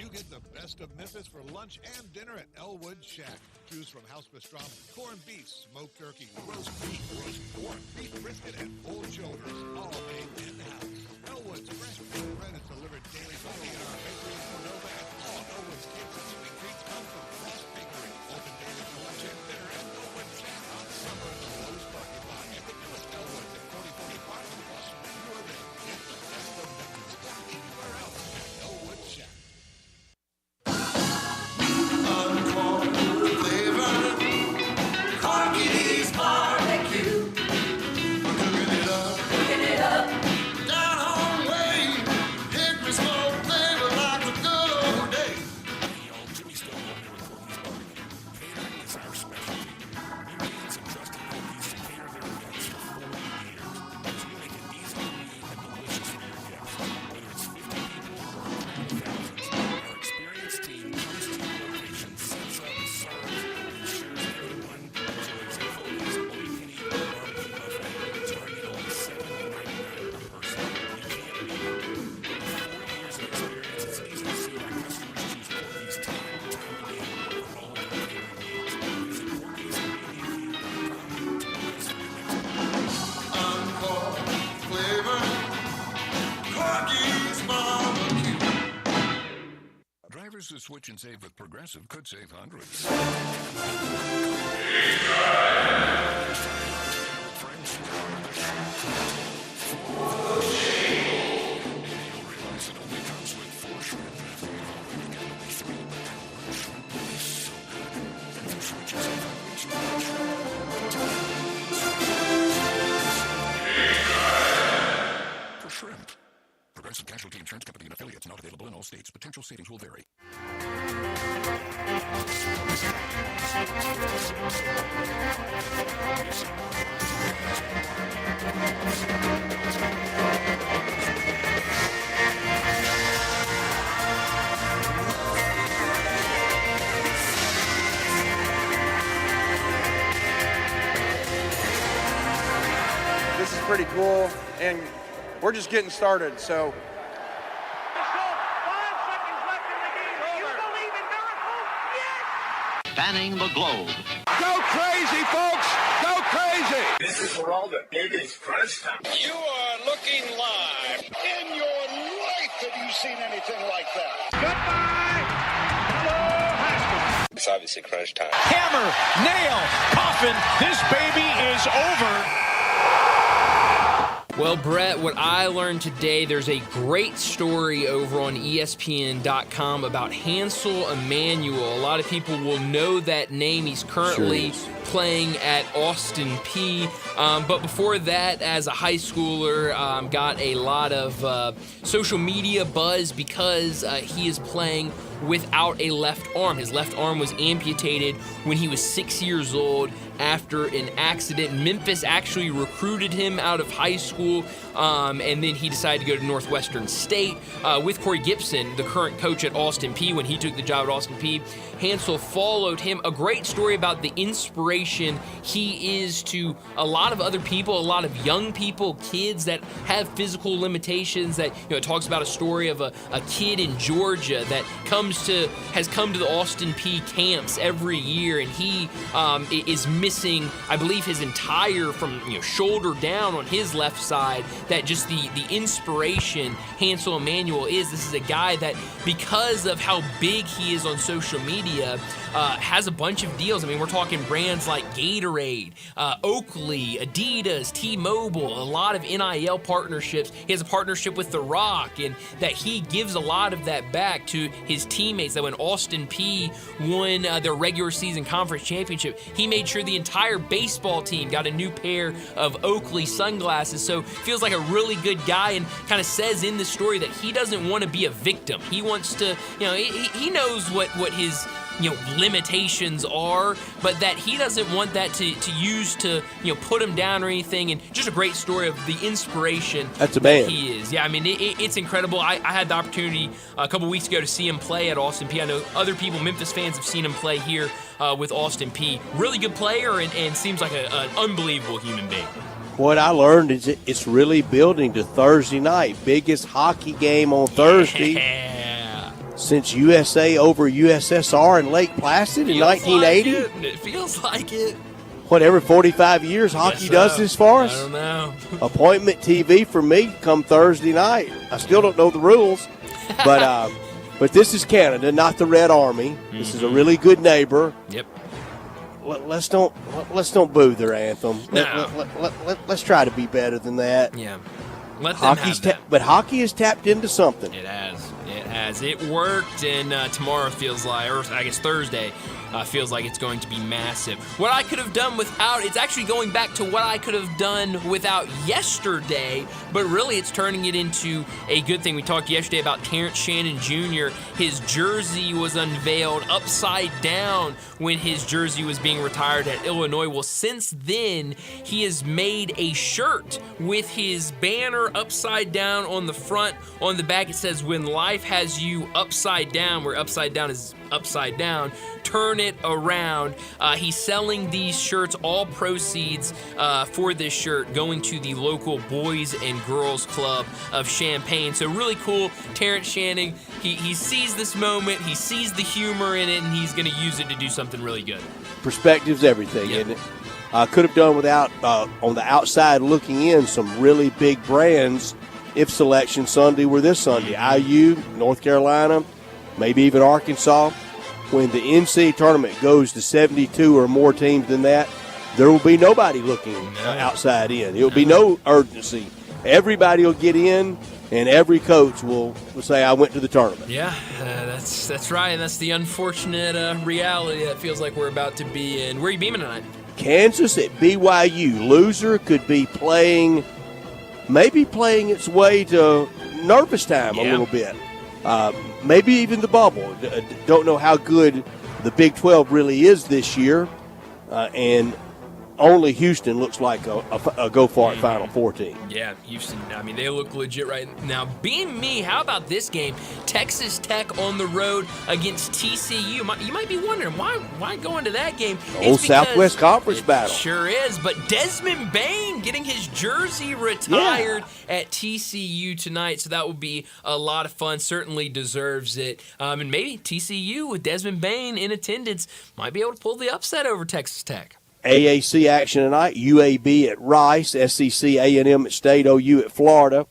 You get the best of Memphis for lunch and dinner at Elwood Shack. Choose from house pastrami, corned beef, smoked turkey, roast beef, roast pork, beef brisket, and full shoulders, all made in-house. Elwood's fresh baked bread is delivered daily only in our bakery in Cordova, and all Elwood's cakes and sweet treats come from Frost Bakery. Open daily for lunch and dinner at Elwood Shack on Summer in the Lowe's parking lot. And the newest Elwood's at 4040 Park Plus. When you are there, get the best of Memphis. Or anywhere else at Elwood Shack. Corky's barbecue. Cooking it up. Down home way. Hickory smoke flavor like a good old day. Jimmy Stone over here with Corky's Barbecue. Catering is our specialty. Indians and trusted Corky's to cater their events for 40 years. As we make it easy to eat and delicious for your guests. Whether it's 50 people or thousands, our experienced team comes to your location, sets up, serves, and ensures everyone enjoys a Foley's all-you-can-eat barbecue buffet, starting at only $7.99 per person. You can't beat it. With 40 years of experience, it's easy to see why customers choose Corky's time and time again for all of their catering needs. Visit Corky'sABBView.com to book us for your next Encore flavor. Corky's barbecue. Drivers who switch and save with Progressive could save hundreds. For shrimp. Progressive Casualty Insurance Company and affiliates not available in all states. Potential savings will vary. This is pretty cool, and we're just getting started, so Spanning the globe. Go crazy, folks! Go crazy! This is for all the babies crunch time. You are looking live. In your life have you seen anything like that? Goodbye! Hello, Haskell. It's obviously crunch time. Hammer, nail, coffin. This baby is over. Well, Brett, what I learned today, there's a great story over on ESPN.com about Hansel Emmanuel. A lot of people will know that name. He's currently playing at Austin Peay. But before that, as a high schooler, got a lot of social media buzz because he is playing without a left arm. His left arm was amputated when he was 6 years old after an accident. Memphis actually recruited him out of high school, and then he decided to go to Northwestern State with Corey Gibson, the current coach at Austin Peay. When he took the job at Austin Peay, Hansel followed him. A great story about the inspiration he is to a lot of other people, a lot of young people, kids that have physical limitations. That, you know, it talks about a story of a kid in Georgia that has come to the Austin Peay camps every year, and he is missing, I believe, his entire from shoulder down on his left side. That just the inspiration Hansel Emmanuel is. This is a guy that, because of how big he is on social media, has a bunch of deals. I mean, we're talking brands like Gatorade, Oakley, Adidas, T-Mobile, a lot of NIL partnerships. He has a partnership with The Rock, and that he gives a lot of that back to his teammates. That when Austin Peay won their regular season conference championship, he made sure the entire baseball team got a new pair of Oakley sunglasses. So feels like a really good guy, and kind of says in the story that he doesn't want to be a victim. He wants to, he knows what his limitations are, but that he doesn't want that to use to put him down or anything. And just a great story of the inspiration That's a man. that he is. Yeah, I mean, it's incredible. I had the opportunity a couple weeks ago to see him play at Austin Peay. I know other people, Memphis fans, have seen him play here with Austin Peay. Really good player, and seems like an unbelievable human being. What I learned is it's really building to Thursday night. Biggest hockey game on Thursday. Yeah. since USA over USSR in Lake Placid in 1980. It feels like it. What, every 45 years hockey does this for us? I don't know. Appointment TV for me come Thursday night. I still don't know the rules, but this is Canada, not the Red Army. This is a really good neighbor. Yep. Let's don't boo their anthem. No. Let's try to be better than that. Yeah. Let them have that. But hockey has tapped into something. It has. It worked, and tomorrow feels like, or I guess Thursday, feels like it's going to be massive. What I could have done without, it's actually going back to what I could have done without yesterday, but really it's turning it into a good thing. We talked yesterday about Terrence Shannon Jr. His jersey was unveiled upside down when his jersey was being retired at Illinois. Well, since then, he has made a shirt with his banner upside down on the front. On the back, it says, "When life has you upside down," where upside down is upside down, turn it around. He's selling these shirts. All proceeds for this shirt going to the local Boys and Girls Club of Champaign. So really cool. Terrence Shannon, he sees this moment, he sees the humor in it, and he's going to use it to do something really good. Perspective's everything, isn't it? Could have done without, on the outside looking in, some really big brands if Selection Sunday were this Sunday. IU, North Carolina, maybe even Arkansas. When the NCAA tournament goes to 72 or more teams than that, there will be nobody looking outside in. It will be no urgency. Everybody will get in, and every coach will say, "I went to the tournament." Yeah, that's right. And that's the unfortunate reality that feels like we're about to be in. Where are you beaming tonight? Kansas at BYU. Loser could be maybe playing its way to nervous time a little bit. Maybe even the bubble. Don't know how good the Big 12 really is this year, and only Houston looks like a go-for-it Final Four team. Yeah, Houston, I mean, they look legit right now. Being me, how about this game? Texas Tech on the road against TCU. You might be wondering, why go into that game? Old Southwest Conference battle. Sure is, but Desmond Bain getting his jersey retired at TCU tonight, so that will be a lot of fun. Certainly deserves it. And maybe TCU with Desmond Bain in attendance might be able to pull the upset over Texas Tech. AAC action tonight, UAB at Rice, SEC A&M at State, OU at Florida.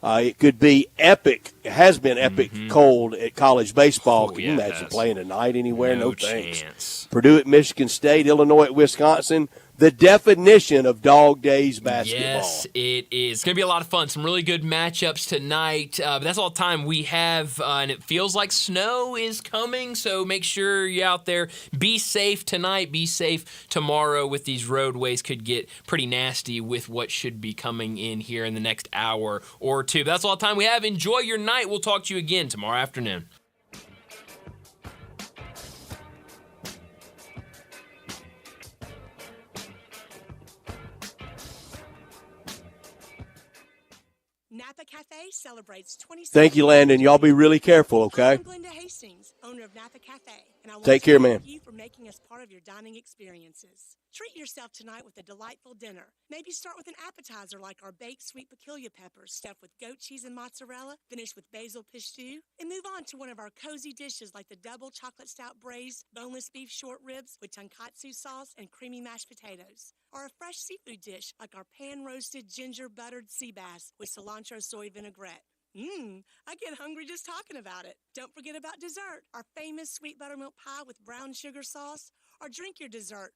It could be epic. It has been epic cold at college baseball. Can you imagine playing tonight anywhere? No thanks. Chance. Purdue at Michigan State, Illinois at Wisconsin. The definition of dog days basketball. Yes, it is. It's going to be a lot of fun. Some really good matchups tonight. But that's all the time we have, and it feels like snow is coming, so make sure you're out there. Be safe tonight. Be safe tomorrow with these roadways. Could get pretty nasty with what should be coming in here in the next hour or two. But that's all the time we have. Enjoy your night. We'll talk to you again tomorrow afternoon. Napa Cafe celebrates 26. Thank you, Landon. Y'all be really careful, okay? I'm Glenda Hastings, owner of Napa Cafe, and I want Take to care, thank man. you for making us part of your dining experiences. Treat yourself tonight with a delightful dinner. Maybe start with an appetizer like our baked sweet peculiar peppers stuffed with goat cheese and mozzarella, finished with basil pistou, and move on to one of our cozy dishes like the double chocolate stout braised boneless beef short ribs with tonkatsu sauce and creamy mashed potatoes, or a fresh seafood dish like our pan-roasted ginger buttered sea bass with cilantro soy vinaigrette. I get hungry just talking about it. Don't forget about dessert, our famous sweet buttermilk pie with brown sugar sauce, or drink your dessert